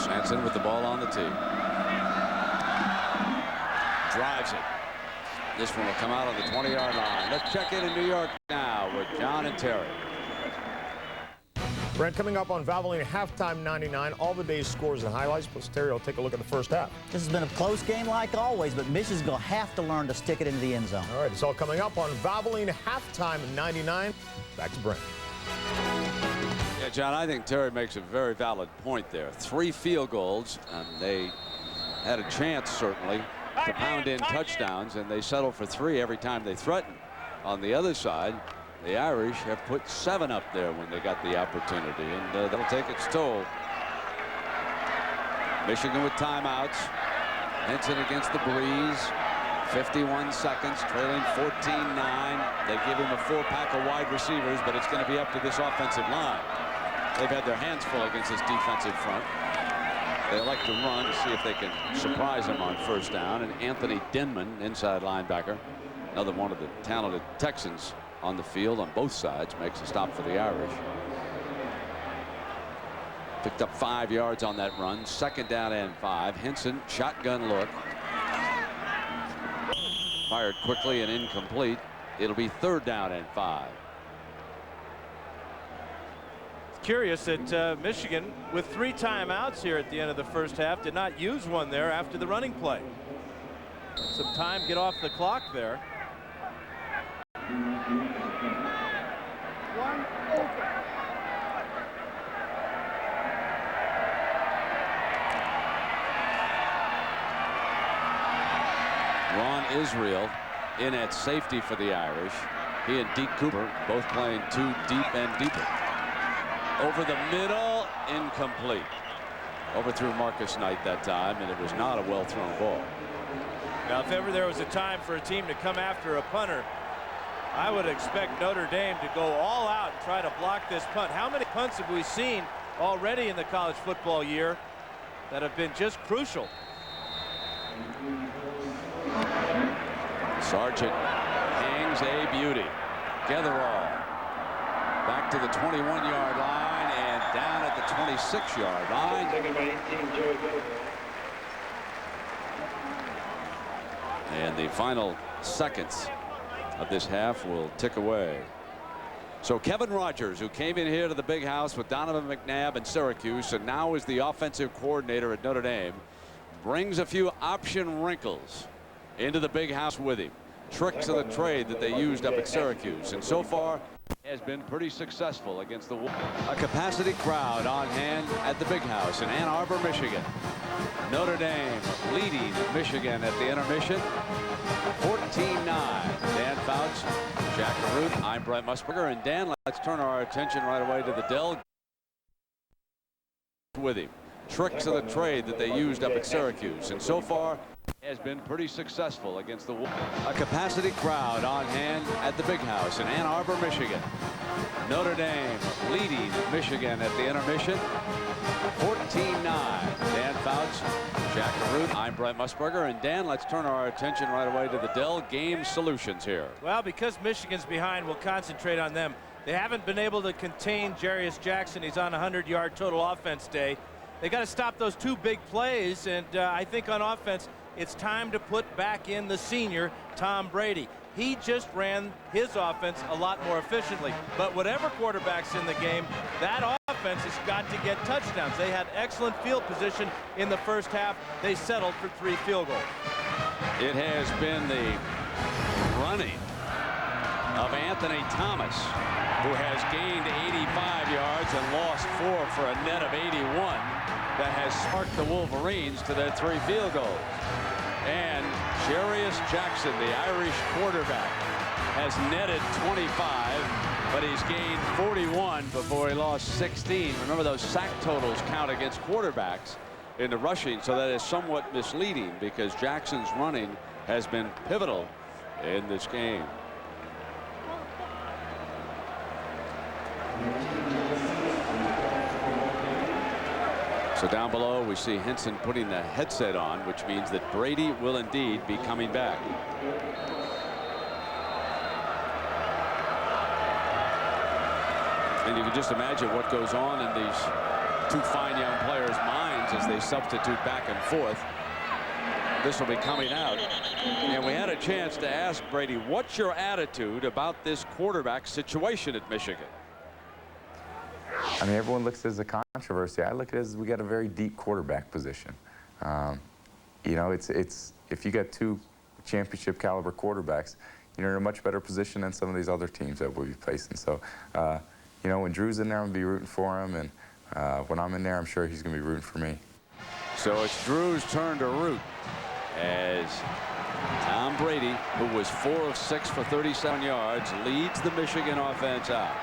Henson with the ball on the tee. Drives it. This one will come out on the 20-yard line. Let's check in New York now with John and Terry. Brent, coming up on Valvoline Halftime 99, all the day's scores and highlights, plus Terry will take a look at the first half. This has been a close game like always, but Michigan's going to have to learn to stick it into the end zone. All right, it's all coming up on Valvoline Halftime 99. Back to Brent. Yeah, John, I think Terry makes a very valid point there. 3 field goals, and they had a chance, certainly, to pound in touchdowns, and they settle for 3 every time they threaten. On the other side, the Irish have put 7 up there when they got the opportunity, and that'll take its toll. Michigan with timeouts. Henson against the breeze. 51 seconds, trailing 14-9. They give him a 4-pack of wide receivers, but it's going to be up to this offensive line. They've had their hands full against this defensive front. They like to run to see if they can surprise him on first down. And Anthony Denman, inside linebacker, another one of the talented Texans on the field on both sides, makes a stop for the Irish. Picked up 5 yards on that run. 2nd down and 5. Henson, shotgun look. Fired quickly and incomplete. It'll be 3rd down and 5. Curious that Michigan, with 3 timeouts here at the end of the first half, did not use one there after the running play. Some time get off the clock there. One open. Ron Israel in at safety for the Irish. He and Deke Cooper both playing 2 deep and deeper. Over the middle, incomplete. Overthrew Marcus Knight that time, and it was not a well-thrown ball. Now, if ever there was a time for a team to come after a punter, I would expect Notre Dame to go all out and try to block this punt. How many punts have we seen already in the college football year that have been just crucial? Sargent hangs a beauty. Getherall back to the 21-yard line and down at the 26-yard line. And the final seconds of this half will tick away. So Kevin Rogers, who came in here to the big house with Donovan McNabb and Syracuse and now is the offensive coordinator at Notre Dame, brings a few option wrinkles into the big house with him. Tricks of the trade that they used up at Syracuse, and so far has been pretty successful against the a capacity crowd on hand at the big house in Ann Arbor, Michigan. Notre Dame leading Michigan at the intermission 14-9. Dan Fouts, Jack Caruth, I'm Brent Musburger, and Dan, let's turn our attention right away to the Dell with him. Tricks of the trade that they used up at Syracuse, and so far has been pretty successful against the a capacity crowd on hand at the big house in Ann Arbor, Michigan. Notre Dame leading Michigan at the intermission 14-9. Dan Fouts, Jack Caruth, I'm Brent Musburger, and Dan, let's turn our attention right away to the Dell Game Solutions here. Well, because Michigan's behind, we'll concentrate on them. They haven't been able to contain Jarius Jackson. He's on a 100-yard total offense day. They got to stop those 2 big plays, and I think on offense it's time to put back in the senior Tom Brady. He just ran his offense a lot more efficiently, but whatever quarterback's in the game, that offense has got to get touchdowns. They had excellent field position in the first half. They settled for 3 field goals. It has been the running of Anthony Thomas, who has gained 85 yards and lost 4 for a net of 81, that has sparked the Wolverines to their 3 field goals. And Jarius Jackson, the Irish quarterback, has netted 25, but he's gained 41 before he lost 16. Remember, those sack totals count against quarterbacks in the rushing, so that is somewhat misleading because Jackson's running has been pivotal in this game. So down below we see Henson putting the headset on, which means that Brady will indeed be coming back. And you can just imagine what goes on in these 2 fine young players' minds lines as they substitute back and forth. This will be coming out. And we had a chance to ask Brady, what's your attitude about this quarterback situation at Michigan? I mean, everyone looks at it as a controversy. I look at it as we got a very deep quarterback position. You know, it's if you got two championship caliber quarterbacks, you're in a much better position than some of these other teams that we'll be facing. So, you know, when Drew's in there, I'm going to be rooting for him, and when I'm in there, I'm sure he's going to be rooting for me. So it's Drew's turn to root as Tom Brady, who was 4 of 6 for 37 yards, leads the Michigan offense out.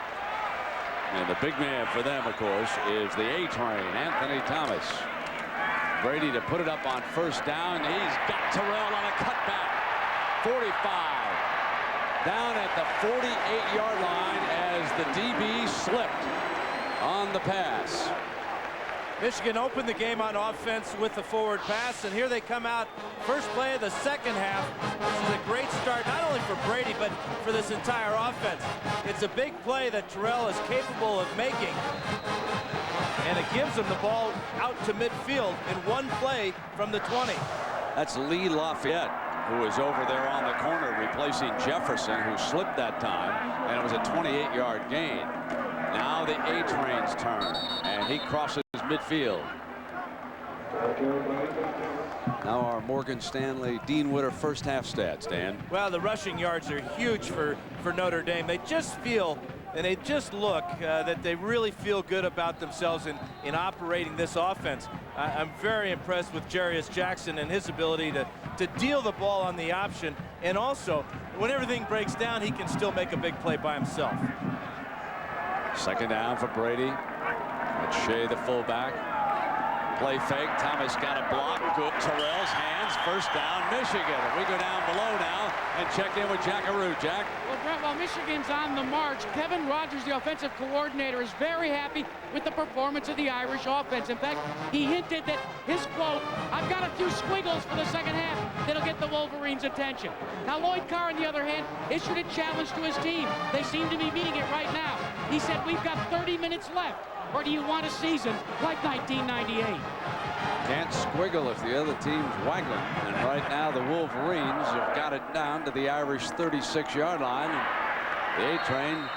And the big man for them, of course, is the A-train, Anthony Thomas. Brady to put it up on first down. He's got Terrell on a cutback. 45. Down at the 48-yard line as the DB slipped on the pass. Michigan opened the game on offense with the forward pass, and here they come out. First play of the second half. This is a great start, not only for Brady, but for this entire offense. It's a big play that Terrell is capable of making, and it gives him the ball out to midfield in one play from the 20. That's Lee Lafayette, who was over there on the corner replacing Jefferson, who slipped that time, and it was a 28-yard gain. Now the A-train's turn, and he crosses midfield. Now our Morgan Stanley Dean Witter first half stats, Dan. Well, the rushing yards are huge for Notre Dame. They just feel and they just look that they really feel good about themselves in operating this offense. I'm very impressed with Jarius Jackson and his ability to deal the ball on the option, and also when everything breaks down, he can still make a big play by himself. Second down for Brady. It's Shea, the fullback. Play fake. Thomas got a block. Good. Terrell's hands. First down, Michigan. We go down below now and check in with Jackaroo. Jack. Well, Brett, while Michigan's on the march, Kevin Rogers, the offensive coordinator, is very happy with the performance of the Irish offense. In fact, he hinted that his quote, "I've got a few squiggles for the second half that'll get the Wolverines' attention." Now, Lloyd Carr, on the other hand, issued a challenge to his team. They seem to be meeting it right now. He said, "We've got 30 minutes left. Or do you want a season like 1998? Can't squiggle if the other team's waggling. And right now the Wolverines have got it down to the Irish 36-yard line. And the A-train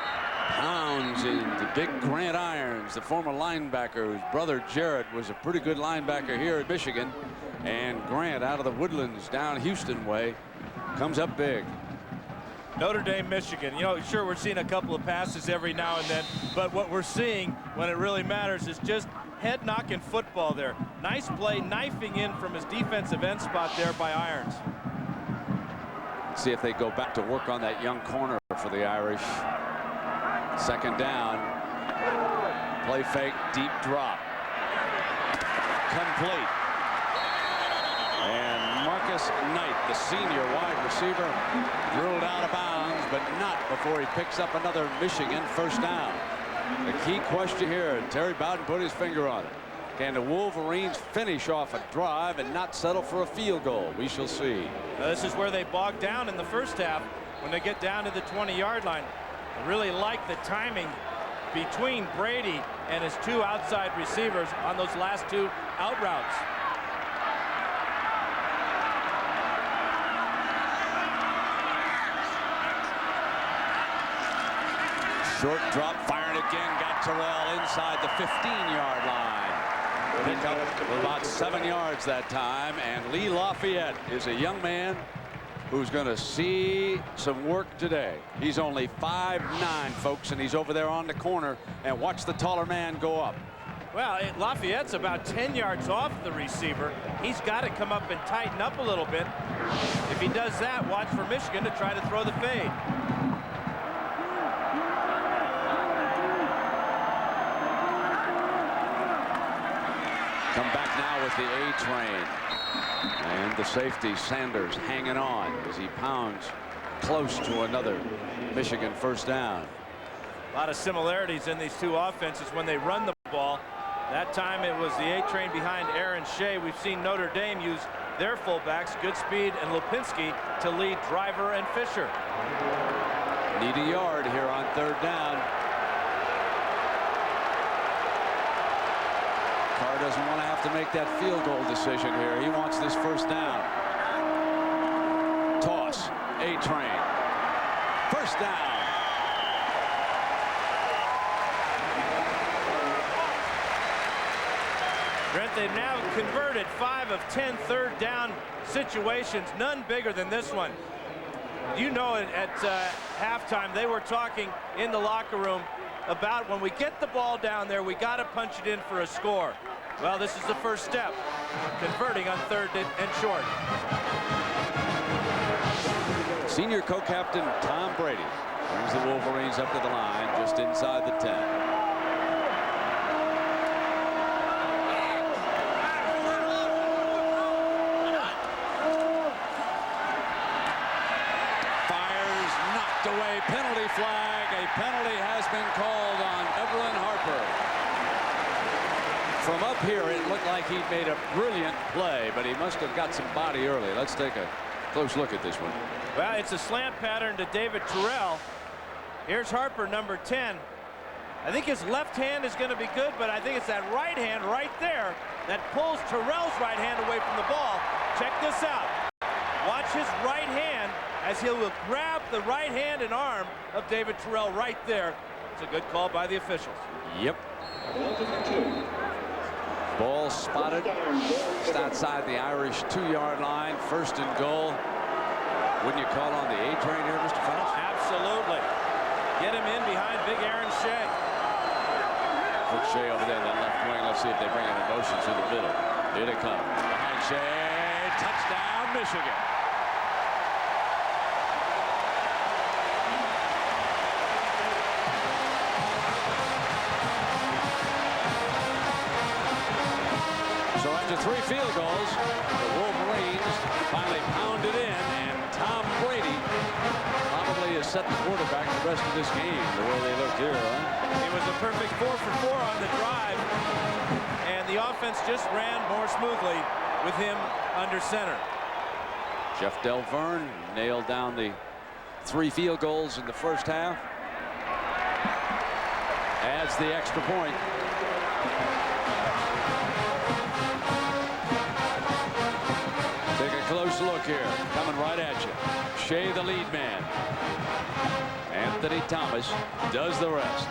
pounds into big Grant Irons, the former linebacker whose brother Jared was a pretty good linebacker here at Michigan. And Grant out of the Woodlands down Houston way comes up big. Notre Dame, Michigan. You know, sure, we're seeing a couple of passes every now and then, but what we're seeing when it really matters is just head-knocking football there. Nice play, knifing in from his defensive end spot there by Irons. See if they go back to work on that young corner for the Irish. Second down. Play fake, deep drop. Complete. And Marcus Knight, the senior wide receiver, drilled out of bounds, but not before he picks up another Michigan first down. The key question here, and Terry Bowden put his finger on it. Can the Wolverines finish off a drive and not settle for a field goal? We shall see. Now, this is where they bogged down in the first half when they get down to the 20-yard line. I really like the timing between Brady and his two outside receivers on those last two out routes. Short drop, firing again, got Terrell inside the 15-yard line. Pick up about 7 yards that time, and Lee Lafayette is a young man who's going to see some work today. He's only 5'9", folks, and he's over there on the corner, and watch the taller man go up. Well, Lafayette's about 10 yards off the receiver. He's got to come up and tighten up a little bit. If he does that, watch for Michigan to try to throw the fade. Come back now with the A-train. And the safety, Sanders, hanging on as he pounds close to another Michigan first down. A lot of similarities in these two offenses when they run the ball. That time it was the A-train behind Aaron Shea. We've seen Notre Dame use their fullbacks, Goodspeed and Lipinski, to lead Driver and Fisher. Need a yard here on third down. Carr doesn't want to have to make that field goal decision here. He wants this first down. Toss. A-Train. First down. Brent, they've now converted 5 of 10 third down situations, none bigger than this one. You know, at halftime, they were talking in the locker room about when we get the ball down there, we got to punch it in for a score. Well, this is the first step, converting on 3rd and short. Senior co-captain Tom Brady brings the Wolverines up to the line just inside the 10. Away, penalty flag. A penalty has been called on Evelyn Harper. From up here, it looked like he made a brilliant play, but he must have got some body early. Let's take a close look at this one. Well, it's a slant pattern to David Terrell. Here's Harper, number 10. I think his left hand is going to be good, but I think it's that right hand right there that pulls Terrell's right hand away from the ball. Check this out. Watch his right hand as he will grab the right hand and arm of David Terrell right there. It's a good call by the officials. Yep. Ball spotted just outside the Irish 2-yard line. 1st and goal. Wouldn't you call on the A-Train here, Mr. Fouts? Absolutely. Get him in behind big Aaron Shea. Put Shea over there in the left wing. Let's see if they bring in a motion through the middle. Here they come. Behind Shea. Touchdown, Michigan. So after 3 field goals, the Wolverines finally pounded in, and Tom Brady probably has set the quarterback the rest of this game the way they looked here, huh? It was a perfect 4 for 4 on the drive, and the offense just ran more smoothly with him under center. Jeff Delverne nailed down the 3 field goals in the first half. Adds the extra point. Take a close look here. Coming right at you. Shea, the lead man. Anthony Thomas does the rest.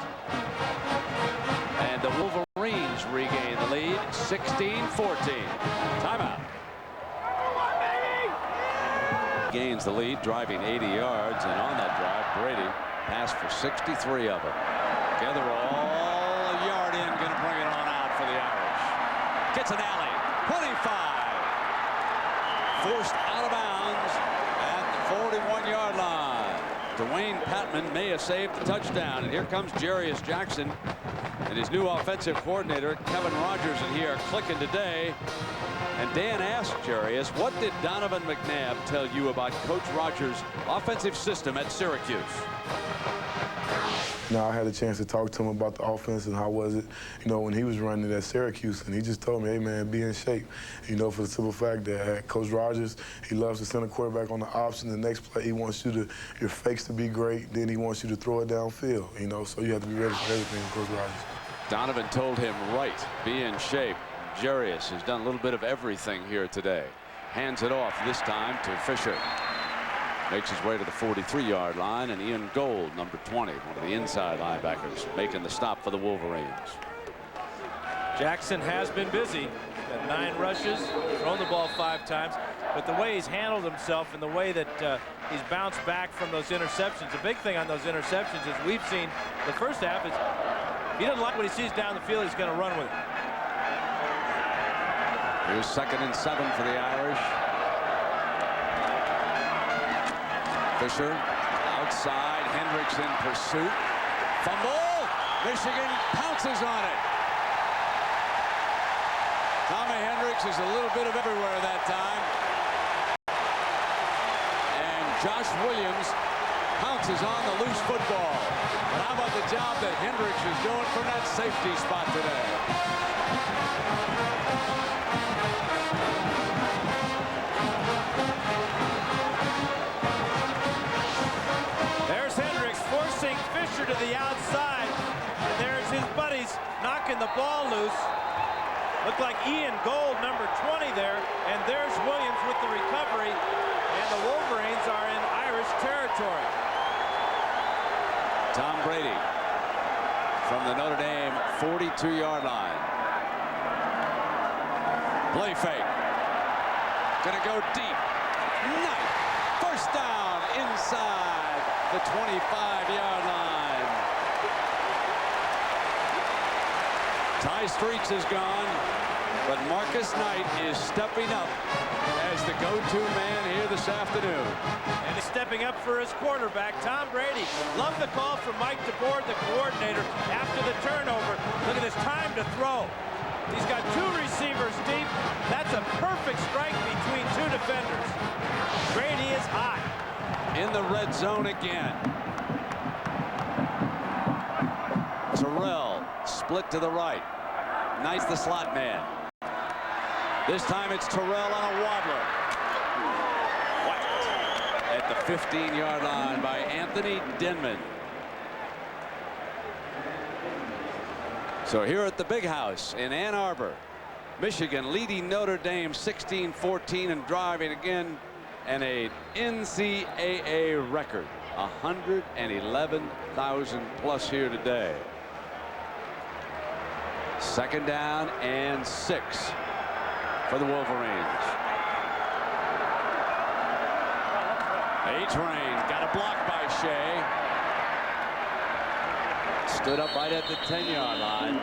And the Wolverines regain the lead, 16-14. Timeout. Gains the lead, driving 80 yards, and on that drive, Brady passed for 63 of them. Together all a yard in, going to bring it on out for the Irish. Gets an alley, 25. Forced out of bounds at the 41-yard line. Dwayne Patman may have saved the touchdown, and here comes Jarius Jackson and his new offensive coordinator, Kevin Rogers, and he are clicking today. And Dan asked Jarius, what did Donovan McNabb tell you about Coach Rogers' offensive system at Syracuse? Now, I had a chance to talk to him about the offense and how was it, you know, when he was running at Syracuse, and he just told me, hey, man, be in shape, you know, for the simple fact that Coach Rogers, he loves to send a quarterback on the option. The next play, he wants your fakes to be great, then he wants you to throw it downfield, you know, so you have to be ready for everything with Coach Rogers. Donovan told him, right, be in shape. Jarius has done a little bit of everything here today. Hands it off this time to Fisher. Makes his way to the 43-yard line, and Ian Gold, number 20, one of the inside linebackers, making the stop for the Wolverines. Jackson has been busy. Got 9 rushes, thrown the ball 5 times, but the way he's handled himself and the way that he's bounced back from those interceptions, the big thing on those interceptions is we've seen the first half is if he doesn't like what he sees down the field, he's going to run with it. Here's 2nd and 7 for the Irish. Fisher outside, Hendricks in pursuit. Fumble! Michigan pounces on it. Tommy Hendricks is a little bit of everywhere that time. And Josh Williams pounces on the loose football. But how about the job that Hendricks is doing from that safety spot today? There's Hendricks forcing Fisher to the outside. And there's his buddies knocking the ball loose. Looked like Ian Gold, number 20 there, and there's Williams with the recovery, and the Wolverines are in Irish territory. Tom Brady from the Notre Dame 42-yard line. Play fake. Gonna go deep. Knight. First down inside the 25-yard line. Ty Streets is gone, but Marcus Knight is stepping up as the go-to man here this afternoon. And he's stepping up for his quarterback, Tom Brady. Love the call from Mike DeBoer, the coordinator, after the turnover. Look at this time to throw. He's got 2 receivers deep. That's a perfect strike between 2 defenders. Brady is hot. In the red zone again. Terrell split to the right. Knight's the slot man. This time it's Terrell on a wobbler. Whacked at the 15-yard line by Anthony Denman. So here at the Big House in Ann Arbor, Michigan leading Notre Dame 16-14 and driving again, and a NCAA record 111,000 plus here today. Second down and 6 for the Wolverines. A-Train got a block by Shea. Stood up right at the 10-yard line.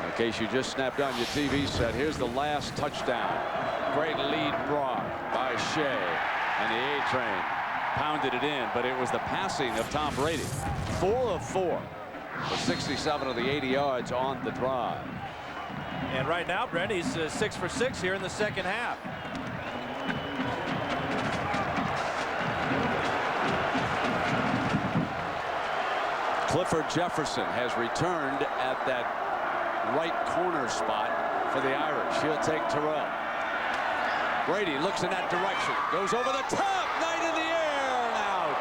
In case you just snapped on your TV set, here's the last touchdown. Great lead block by Shea, and the A-Train pounded it in, but it was the passing of Tom Brady. 4 of 4 for 67 of the 80 yards on the drive. And right now, Brady's 6 for 6 here in the second half. Clifford Jefferson has returned at that right corner spot for the Irish. He'll take Terrell. Brady looks in that direction, goes over the top, Knight in the air and out.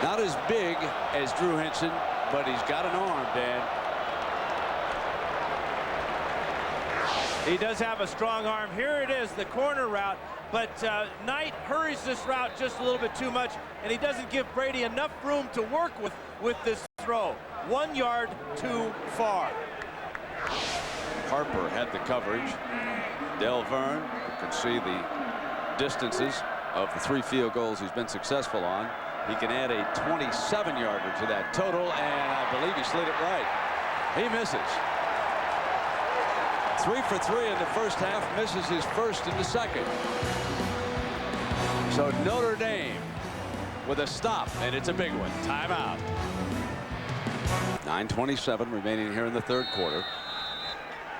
Not as big as Drew Henson, but he's got an arm, Dan. He does have a strong arm. Here it is, the corner route, but Knight hurries this route just a little bit too much, and he doesn't give Brady enough room to work with this throw. 1 yard too far. Harper had the coverage. Del Verne, you can see the distances of the 3 field goals he's been successful on. He can add a 27-yarder to that total, and I believe he slid it right. He misses. 3 for 3 in the first half, misses his first in the second. So Notre Dame with a stop, and it's a big one. Timeout. 9:27 remaining here in the third quarter.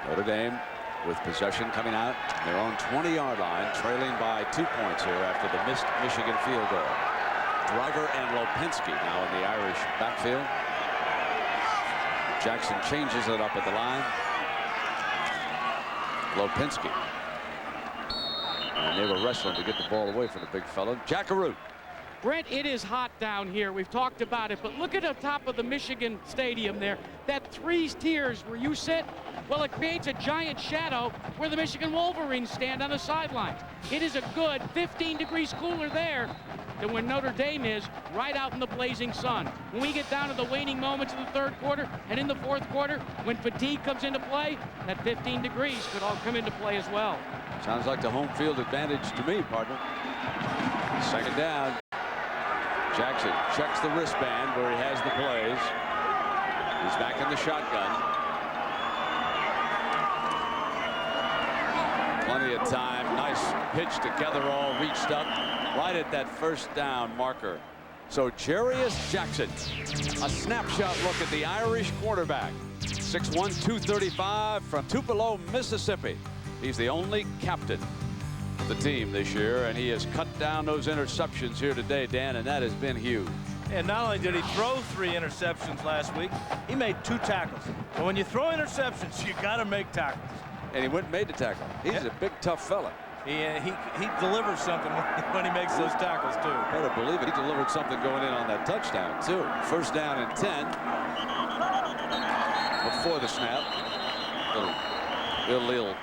Notre Dame with possession coming out their own 20-yard line, trailing by 2 points here after the missed Michigan field goal. Driver and Lopinski now in the Irish backfield. Jackson changes it up at the line. Lopinski. And they were wrestling to get the ball away from the big fellow. Jackaroo. Brent, it is hot down here. We've talked about it, but look at the top of the Michigan Stadium there. That 3 tiers where you sit, well, it creates a giant shadow where the Michigan Wolverines stand on the sidelines. It is a good 15 degrees cooler there than where Notre Dame is, right out in the blazing sun. When we get down to the waning moments of the third quarter and in the fourth quarter, when fatigue comes into play, that 15 degrees could all come into play as well. Sounds like the home field advantage to me, partner. Second down. Jackson checks the wristband where he has the plays. He's back in the shotgun. Plenty of time. Nice pitch together, all reached up right at that first down marker. So Jarius Jackson, a snapshot look at the Irish quarterback. 6'1", 235 from Tupelo, Mississippi. He's the only captain of the team this year, and he has cut down those interceptions here today, Dan, and that has been huge. And not only did he throw 3 interceptions last week, he made 2 tackles. And when you throw interceptions, you got to make tackles. And he went and made the tackle. He's a big, tough fella. he delivers something when he makes those tackles, too. Better believe it. He delivered something going in on that touchdown, too. First down and 10. Before the snap. Little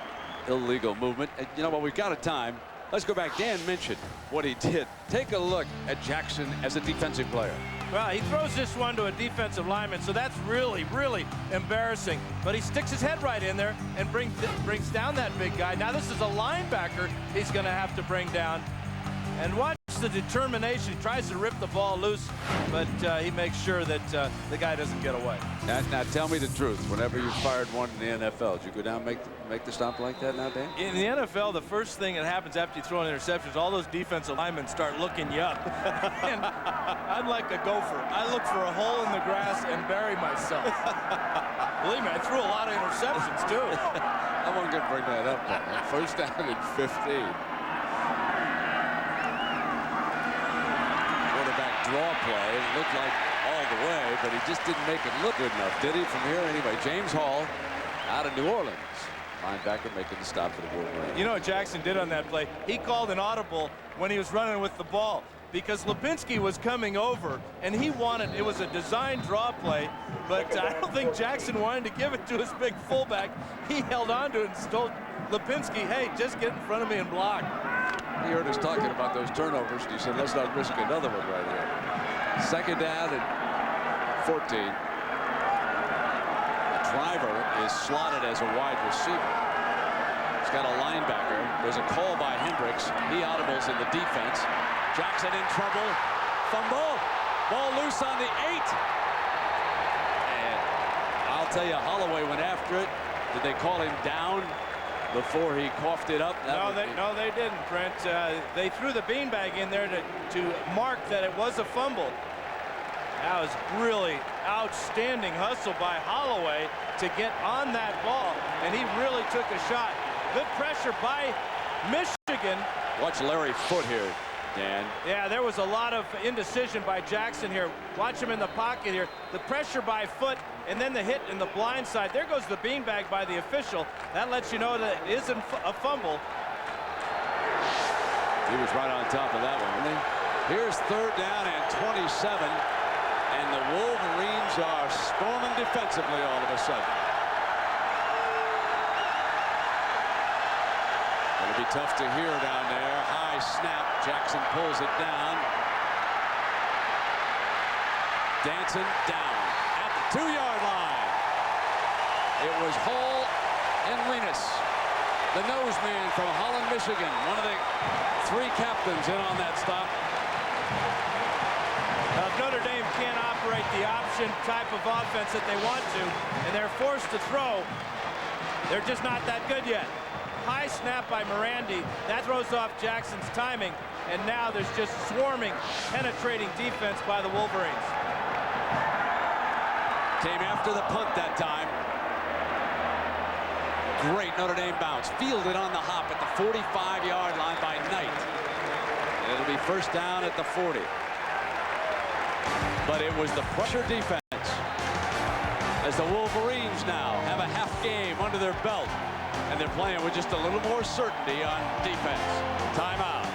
illegal movement. And you know what? We've got a time. Let's go back. Dan mentioned what he did. Take a look at Jackson as a defensive player. Well, he throws this one to a defensive lineman, so that's really, really embarrassing. But he sticks his head right in there and brings down that big guy. Now this is a linebacker he's going to have to bring down. And watch the determination. He tries to rip the ball loose, but he makes sure that the guy doesn't get away. Now tell me the truth. Whenever you fired one in the NFL, did you go down and make the stop like that now, Dan? In the NFL, the first thing that happens after you throw an interception is all those defensive linemen start looking you up. And I'm like a gopher. I look for a hole in the grass and bury myself. Believe me, I threw a lot of interceptions, too. I wasn't going to bring that up, man. First down and 15. Draw play. It looked like all the way, but he just didn't make it look good enough, did he, from here? Anyway, James Hall out of New Orleans. Linebacker making the stop for the Wolverines. You know what Jackson did on that play? He called an audible when he was running with the ball because Lipinski was coming over, and he wanted, it was a design draw play, but I don't think Jackson wanted to give it to his big fullback. He held on to it and told Lipinski, hey, just get in front of me and block. He heard us talking about those turnovers, and he said, let's not risk another one right here. Second down and 14. Driver is slotted as a wide receiver. He's got a linebacker. There's a call by Hendricks. He audibles in the defense. Jackson in trouble. Fumble. Ball loose on the 8. And I'll tell you, Holloway went after it. Did they call him down before he coughed it up? No, they didn't, Brent. They threw the beanbag in there to mark that it was a fumble. That was really outstanding hustle by Holloway to get on that ball, and he really took a shot. Good pressure by Michigan. Watch Larry Foote here, Dan. Yeah, there was a lot of indecision by Jackson here. Watch him in the pocket here. The pressure by Foote, and then the hit in the blind side. There goes the beanbag by the official. That lets you know that it isn't a fumble. He was right on top of that one, wasn't he? Here's third down and 27, and the Wolverines are storming defensively all of a sudden. It'll be tough to hear down there. High snap. Jackson pulls it down. Danson down at the 2-yard line. It was Hall and Linus, the nose man from Holland, Michigan, one of the 3 captains in on that stop. Now, if Notre Dame can't operate the option type of offense that they want to, and they're forced to throw, they're just not that good yet. High snap by Morandi. That throws off Jackson's timing, and now there's just swarming, penetrating defense by the Wolverines. Came after the punt that time. Great Notre Dame bounce. Fielded on the hop at the 45-yard line by Knight. And it'll be first down at the 40. But it was the pressure defense, as the Wolverines now have a half game under their belt, and they're playing with just a little more certainty on defense. Timeout.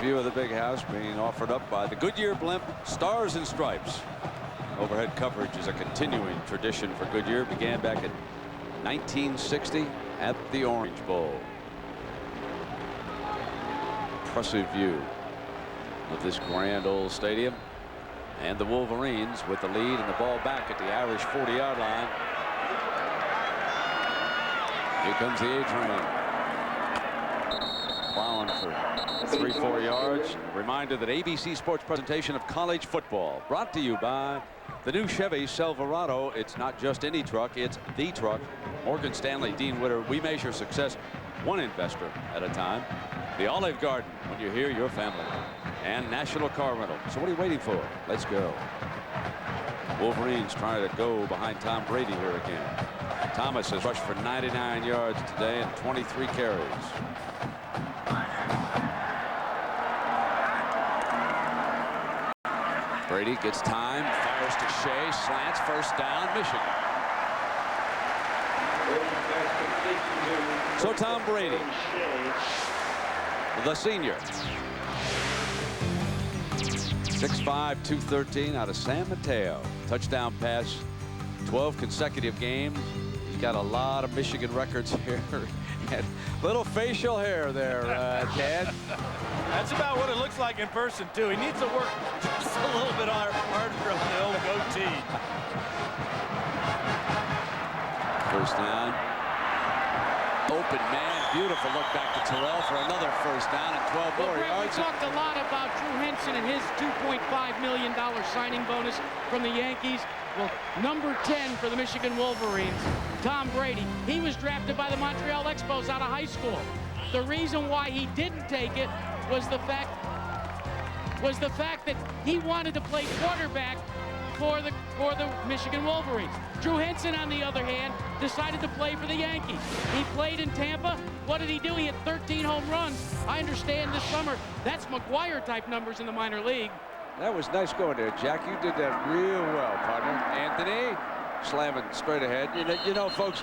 View of the big house being offered up by the Goodyear blimp, Stars and Stripes. Overhead coverage is a continuing tradition for Goodyear. Began back in 1960 at the Orange Bowl. Impressive view of this grand old stadium, and the Wolverines with the lead and the ball back at the Irish 40-yard line. Here comes the A-train, plowing for 3-4 yards. Reminder that ABC Sports presentation of college football brought to you by the new Chevy Silverado. It's not just any truck, it's the truck. Morgan Stanley, Dean Witter, we measure success one investor at a time. The Olive Garden, when you're here, your family. And National Car Rental. So what are you waiting for? Let's go. Wolverines trying to go behind Tom Brady here again. Thomas has rushed for 99 yards today and 23 carries. Brady gets time, fires to Shea, slants, first down, Michigan. So Tom Brady, the senior, 6'5", 213 out of San Mateo. Touchdown pass, 12 consecutive games. He's got a lot of Michigan records here. And little facial hair there, Ted. That's about what it looks like in person, too. He needs to work just a little bit harder on the old goatee. First down. Open man. Beautiful look back to Terrell for another first down and 12 more yards. We talked a lot about Drew Henson and his $2.5 million signing bonus from the Yankees. Well, number 10 for the Michigan Wolverines, Tom Brady. He was drafted by the Montreal Expos out of high school. The reason why he didn't take it was the fact that he wanted to play quarterback for the Michigan Wolverines. Drew Henson, on the other hand, decided to play for the Yankees. He played in Tampa. What did he do? He had 13 home runs. I understand this summer that's McGuire-type numbers in the minor league. That was nice going there, Jack. You did that real well, partner. Anthony slamming straight ahead. You know, folks,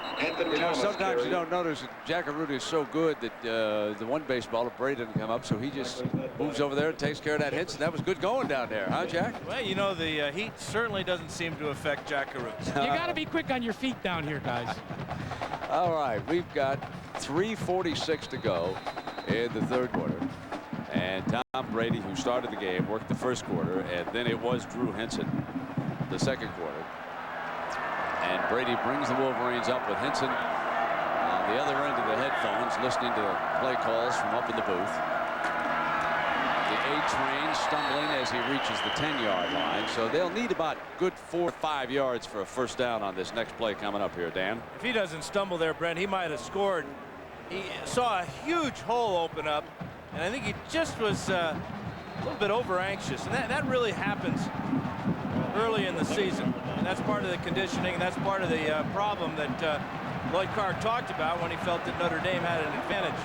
sometimes you don't notice that Jack Arruda is so good that the one baseballer, Brady, didn't come up, so he just moves over there and takes care of that hit. And that was good going down there, huh, Jack? Well, you know, the heat certainly doesn't seem to affect Jack Arruda. You got to be quick on your feet down here, guys. All right, we've got 3:46 to go in the third quarter. And Tom Brady, who started the game, worked the first quarter, and then it was Drew Henson the second quarter. And Brady brings the Wolverines up with Henson on the other end of the headphones, listening to the play calls from up in the booth. The A train stumbling as he reaches the 10-yard line, so they'll need about good 4 or 5 yards for a first down on this next play coming up here, Dan. If he doesn't stumble there, Brent, he might have scored. He saw a huge hole open up, and I think he just was a little bit over anxious, and that really happens early in the season. And that's part of the conditioning, and that's part of the problem that Lloyd Carr talked about when he felt that Notre Dame had an advantage.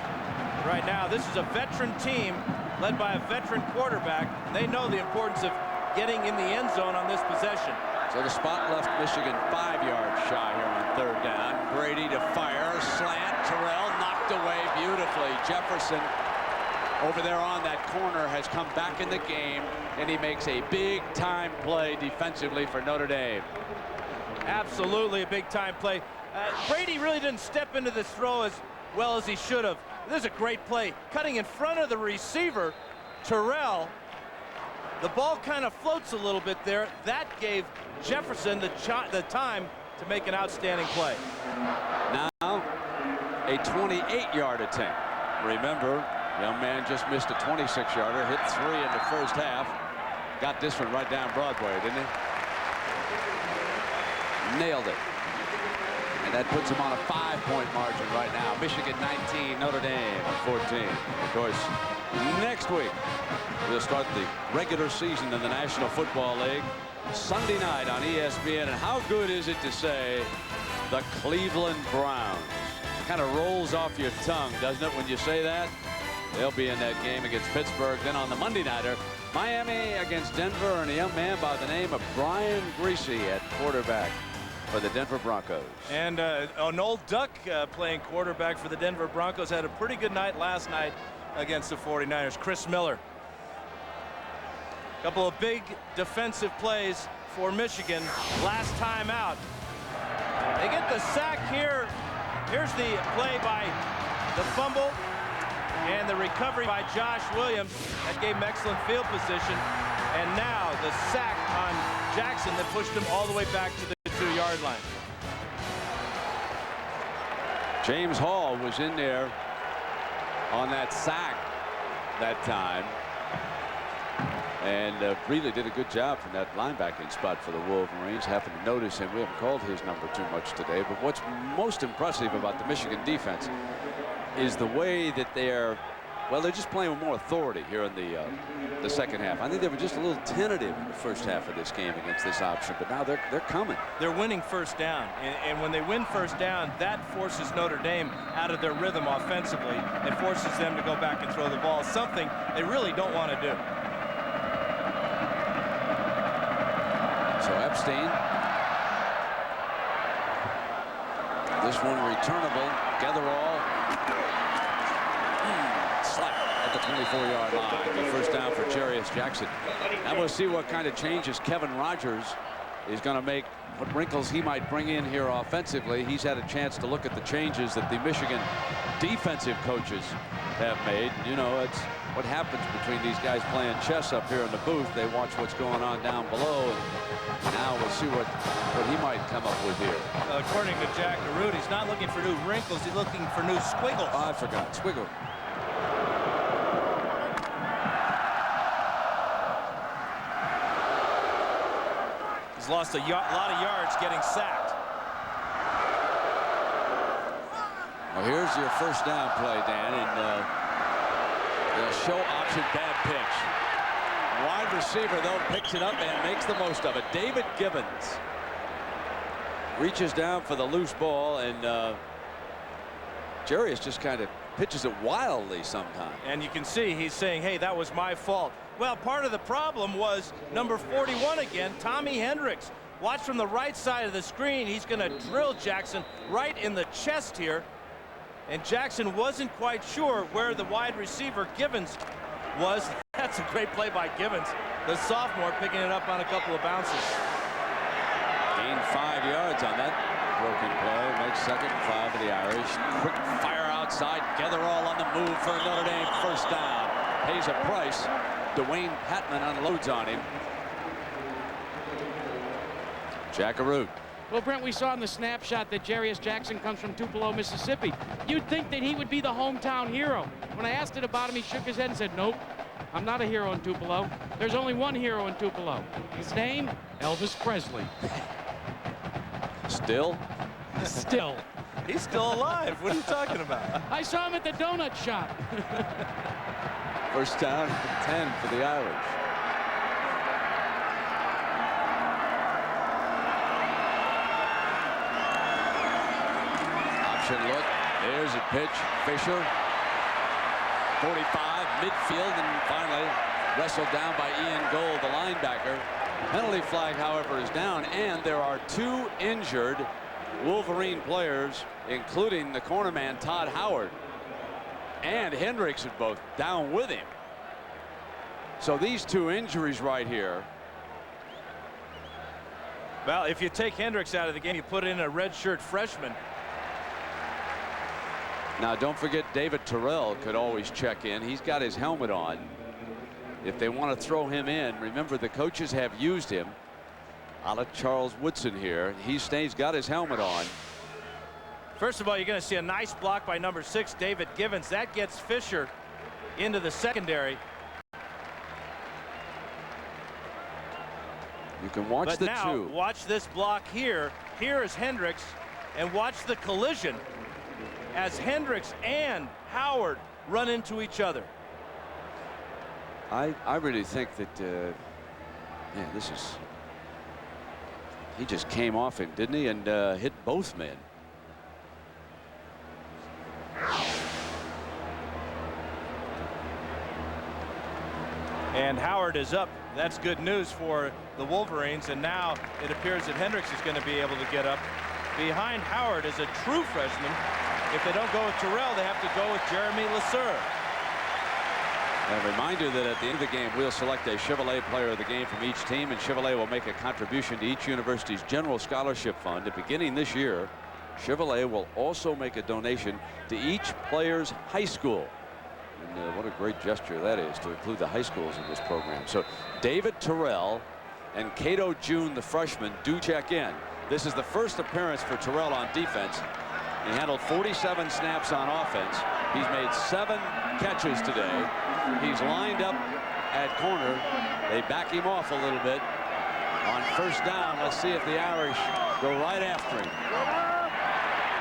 Right now, this is a veteran team led by a veteran quarterback. And they know the importance of getting in the end zone on this possession. So the spot left Michigan 5 yards shy here on third down. Brady to fire, slant, Terrell knocked away beautifully. Jefferson over there on that corner has come back in the game, and he makes a big-time play defensively for Notre Dame. Absolutely a big-time play. Brady really didn't step into this throw as well as he should have. This is a great play. Cutting in front of the receiver, Terrell. The ball kind of floats a little bit there. That gave Jefferson the time to make an outstanding play. Now, a 28-yard attempt. Remember, young man just missed a 26-yarder, hit 3 in the first half. Got this one right down Broadway, didn't he? Nailed it. And that puts him on a 5-point margin right now. Michigan 19, Notre Dame 14. Of course, next week, we'll start the regular season in the National Football League. Sunday night on ESPN. And how good is it to say the Cleveland Browns? Kind of rolls off your tongue, doesn't it, when you say that? They'll be in that game against Pittsburgh. Then on the Monday nighter, Miami against Denver, and a young man by the name of Brian Greasy at quarterback for the Denver Broncos. And an old Duck playing quarterback for the Denver Broncos had a pretty good night last night against the 49ers. Chris Miller. A couple of big defensive plays for Michigan last time out. They get the sack here. Here's the play by the fumble and the recovery by Josh Williams. That gave him excellent field position. And now the sack on Jackson that pushed him all the way back to the 2-yard line. James Hall was in there on that sack that time. And really did a good job from that linebacking spot for the Wolverines. Happened to notice him. We haven't called his number too much today. But what's most impressive about the Michigan defense is the way that they're just playing with more authority here in the second half. I think they were just a little tentative in the first half of this game against this option, but now they're coming. They're winning first down, and when they win first down, that forces Notre Dame out of their rhythm offensively. It forces them to go back and throw the ball, something they really don't want to do. So Epstein, This one returnable. Getherall. Slap at the 24-yard line. The first down for Jarius Jackson. And we'll see what kind of changes Kevin Rogers is going to make, what wrinkles he might bring in here offensively. He's had a chance to look at the changes that the Michigan defensive coaches have made. You know, it's what happens between these guys playing chess up here in the booth. They watch what's going on down below, and now we'll see what he might come up with here. According to Jack Arute, he's not looking for new wrinkles. He's looking for new squiggles. Oh, I forgot. Squiggle. He's lost a lot of yards getting sacked. Well, here's your first down play, Dan, and the show option bad pitch. Wide receiver, though, picks it up and makes the most of it. David Gibbons reaches down for the loose ball, and Jarius just kind of pitches it wildly sometimes. And you can see he's saying, hey, that was my fault. Well, part of the problem was number 41 again, Tommy Hendricks. Watch from the right side of the screen. He's going to drill Jackson right in the chest here. And Jackson wasn't quite sure where the wide receiver Givens was. That's a great play by Givens, the sophomore, picking it up on a couple of bounces. Gained 5 yards on that broken play. Makes 2nd and 5 for the Irish. Quick fire outside. Getherall on the move for a Notre Dame first down. Pays a price. Dwayne Patman unloads on him. Jack Arute. Well, Brent, we saw in the snapshot that Jarius Jackson comes from Tupelo, Mississippi. You'd think that he would be the hometown hero. When I asked it about him, he shook his head and said, nope, I'm not a hero in Tupelo. There's only one hero in Tupelo. His name, Elvis Presley. Still? Still. He's still alive. What are you talking about? I saw him at the donut shop. First down, 10 for the Irish. Look, there's a pitch. Fisher, 45, midfield, and finally wrestled down by Ian Gold, the linebacker. Penalty flag, however, is down, and there are 2 injured Wolverine players, including the cornerman Todd Howard and Hendricks, are both down with him. So these 2 injuries right here. Well, if you take Hendricks out of the game, you put in a redshirt freshman. Now, don't forget David Terrell could always check in. He's got his helmet on. If they want to throw him in, remember the coaches have used him. A la Charles Woodson here. He's got his helmet on. First of all, you're going to see a nice block by number 6, David Givens. That gets Fisher into the secondary. You can watch but the now, 2. Watch this block here. Here is Hendricks, and watch the collision as Hendricks and Howard run into each other. I really think that, man, this is, he just came off him, didn't he, and hit both men. And Howard is up. That's good news for the Wolverines, and now it appears that Hendricks is going to be able to get up. Behind Howard is a true freshman. If they don't go with Terrell, they have to go with Jeremy Lasser. And a reminder that at the end of the game, we'll select a Chevrolet player of the game from each team, and Chevrolet will make a contribution to each university's general scholarship fund. And beginning this year, Chevrolet will also make a donation to each player's high school. And what a great gesture that is to include the high schools in this program. So David Terrell and Cato June, the freshman, do check in. This is the first appearance for Terrell on defense. He handled 47 snaps on offense. He's made 7 catches today. He's lined up at corner. They back him off a little bit on first down. Let's see if the Irish go right after him.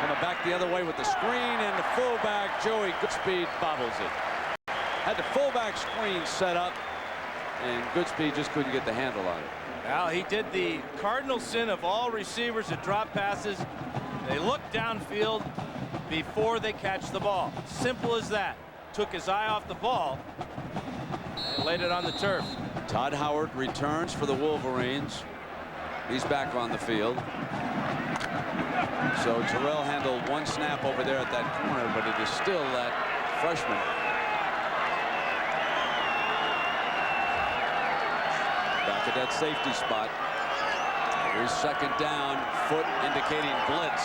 Coming back the other way with the screen, and the fullback Joey Goodspeed bobbles it. Had the fullback screen set up, and Goodspeed just couldn't get the handle on it. Well, he did the cardinal sin of all receivers that drop passes. They look downfield before they catch the ball. Simple as that. Took his eye off the ball and laid it on the turf. Todd Howard returns for the Wolverines. He's back on the field. So Terrell handled one snap over there at that corner, but it is still that freshman. Back at that safety spot. Here's second down, foot indicating blitz.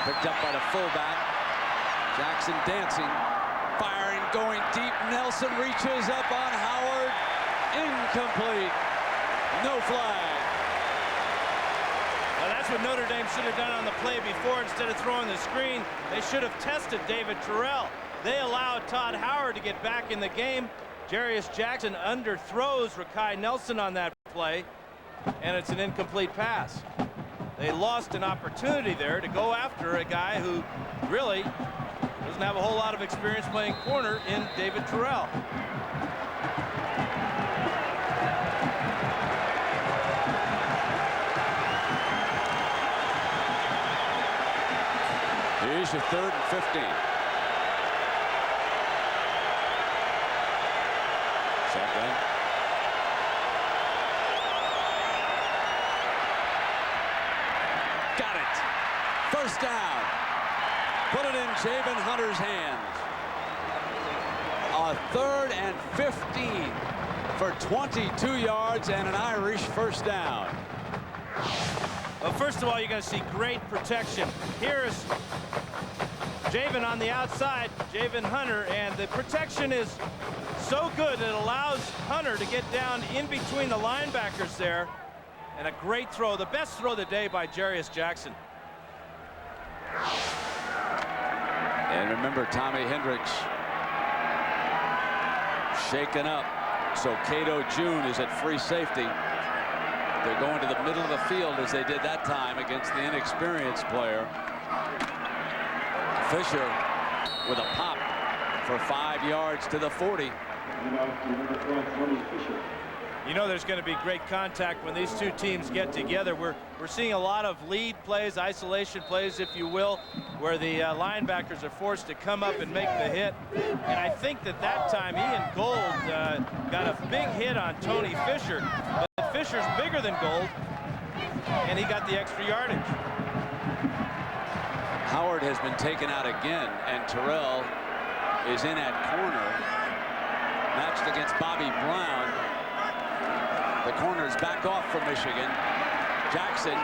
Picked up by the fullback. Jackson dancing, firing, going deep. Nelson reaches up on Howard. Incomplete. No flag. Well, that's what Notre Dame should have done on the play before. Instead of throwing the screen, they should have tested David Terrell. They allowed Todd Howard to get back in the game. Jarius Jackson underthrows Rakai Nelson on that play, and it's an incomplete pass. They lost an opportunity there to go after a guy who really doesn't have a whole lot of experience playing corner in David Terrell. Here's your 3rd and 15. Shotgun. Got it. First down. Put it in Javen Hunter's hands. A 3rd and 15 for 22 yards and an Irish first down. Well, first of all, you're going to see great protection. Here's Javen on the outside, Javen Hunter, and the protection is so good it allows Hunter to get down in between the linebackers there. And a great throw, the best throw of the day by Jarius Jackson. And remember, Tommy Hendricks shaken up. So Cato June is at free safety. They're going to the middle of the field as they did that time against the inexperienced player. Fisher with a pop for 5 yards to the 40. You know there's going to be great contact when these two teams get together. We're seeing a lot of lead plays, isolation plays, if you will, where the linebackers are forced to come up and make the hit. And I think that time Ian Gold got a big hit on Tony Fisher. But Fisher's bigger than Gold, and he got the extra yardage. Howard has been taken out again, and Terrell is in at corner, matched against Bobby Brown. The corner's back off for Michigan. Jackson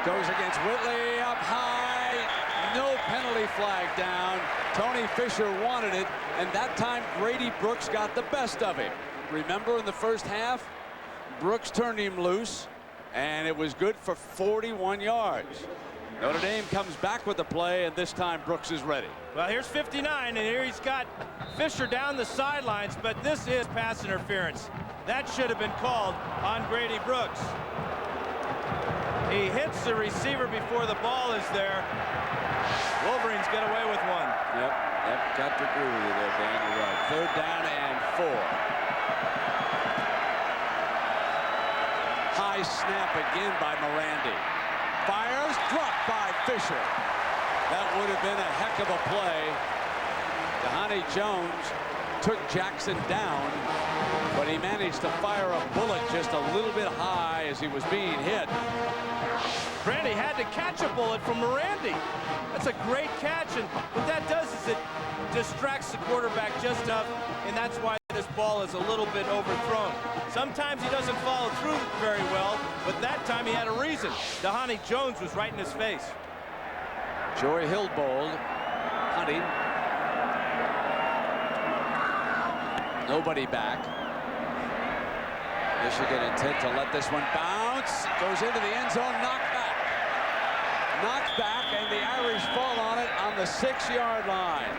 goes against Whitley up high. No penalty flag down. Tony Fisher wanted it, and that time Brady Brooks got the best of him. Remember in the first half, Brooks turned him loose, and it was good for 41 yards. Notre Dame comes back with the play, and this time Brooks is ready. Well, here's 59, and here he's got Fisher down the sidelines, but this is pass interference. That should have been called on Brady Brooks. He hits the receiver before the ball is there. Wolverines get away with one. Yep, got to agree with you there, Dan. You're right. 3rd down and 4. High snap again by Morandi. Fires, dropped by Fisher. That would have been a heck of a play. Dhani Jones took Jackson down, but he managed to fire a bullet just a little bit high as he was being hit. Brandy had to catch a bullet from Morandi. That's a great catch, and what that does is it distracts the quarterback just enough, and that's why this ball is a little bit overthrown. Sometimes he doesn't follow through very well, but that time he had a reason. Dhani Jones was right in his face. Joey Hillbold hunting. Nobody back. Michigan intent to let this one bounce. Goes into the end zone, knocked back. Knocked back, and the Irish fall on it on the 6-yard line.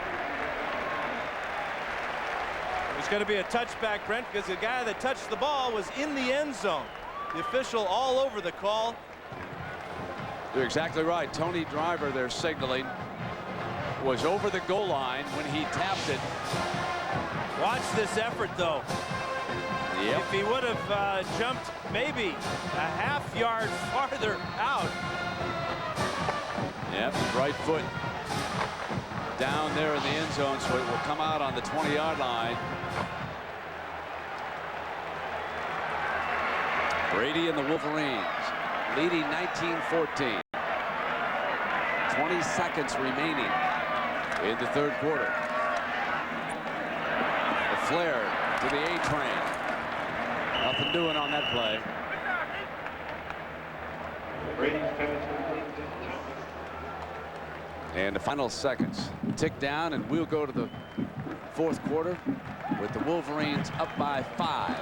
It's going to be a touchback, Brent, because the guy that touched the ball was in the end zone. The official all over the call. You're exactly right. Tony Driver, they're signaling, was over the goal line when he tapped it. Watch this effort, though. Yep. If he would have jumped maybe a half yard farther out. Yep, right foot down there in the end zone, so it will come out on the 20-yard line. Brady and the Wolverines leading 19-14. 20 seconds remaining in the third quarter. The flare to the A train. Nothing doing on that play. And the final seconds tick down, and we'll go to the fourth quarter with the Wolverines up by 5.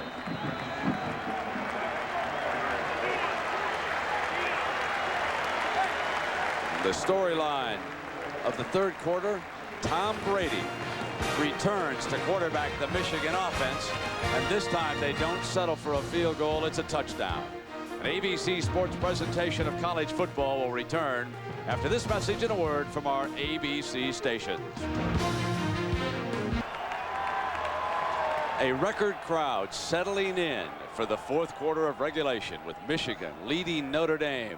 The storyline of the third quarter, Tom Brady returns to quarterback the Michigan offense, and this time they don't settle for a field goal. It's a touchdown. An ABC Sports presentation of college football will return after this message and a word from our ABC stations. A record crowd settling in for the fourth quarter of regulation with Michigan leading Notre Dame.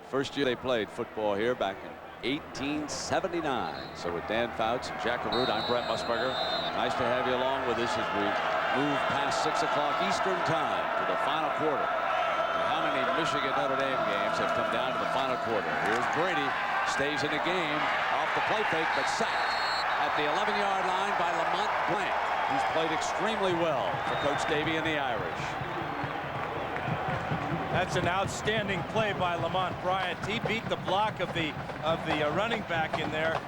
First year they played football here back in 1879. So with Dan Fouts and Jack Arute, I'm Brent Musburger. Nice to have you along with us as we move past 6 o'clock Eastern time to the final quarter. And how many Michigan Notre Dame games have come down to the final quarter? Here's Brady, stays in the game, off the play fake, but sacked at the 11-yard line by Lamont Blank, who's played extremely well for Coach Davey and the Irish. That's an outstanding play by Lamont Bryant. He beat the block of the running back in there,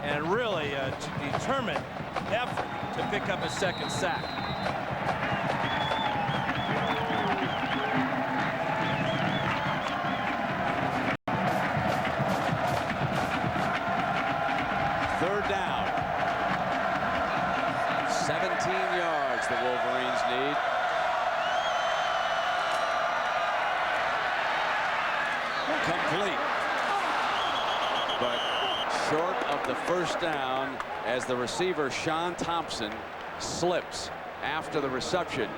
and really a determined effort to pick up a second sack. Third down. 17 yards the Wolverines need. Complete, but short of the first down as the receiver Sean Thompson slips after the reception,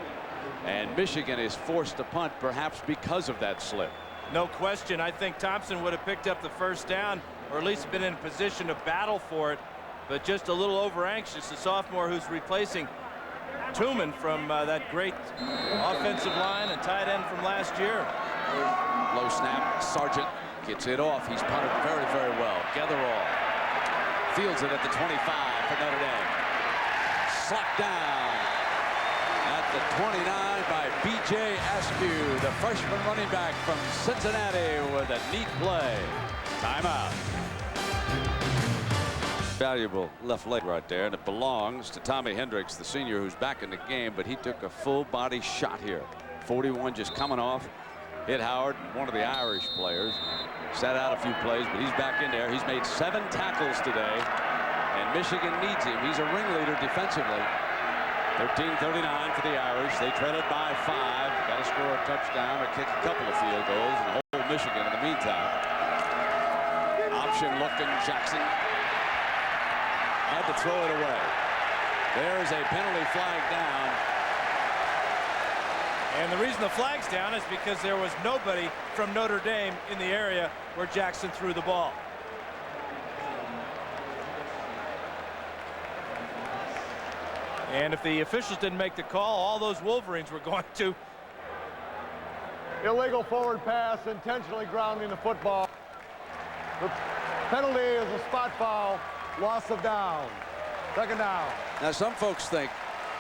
and Michigan is forced to punt, perhaps because of that slip. No question. I think Thompson would have picked up the first down, or at least been in a position to battle for it, but just a little over anxious. The sophomore who's replacing Tuman from that great offensive line and tight end from last year. Low snap. Sargent gets it off. He's punted very, very well. Getherall fields it at the 25 for Notre Dame. Slapped down at the 29 by B.J. Askew, the freshman running back from Cincinnati, with a neat play. Timeout. Valuable left leg right there, and it belongs to Tommy Hendricks, the senior, who's back in the game, but he took a full body shot here. 41 just coming off. Hit Howard, one of the Irish players. Sat out a few plays, but he's back in there. He's made 7 tackles today, and Michigan needs him. He's a ringleader defensively. 13-39 for the Irish. They trail it by 5. Got to score a touchdown or kick a couple of field goals and hold Michigan in the meantime. Option looking. Jackson had to throw it away. There's a penalty flag down. And the reason the flag's down is because there was nobody from Notre Dame in the area where Jackson threw the ball. And if the officials didn't make the call, all those Wolverines were going to. Illegal forward pass, intentionally grounding the football. The penalty is a spot foul, loss of down. Second down. Now, some folks think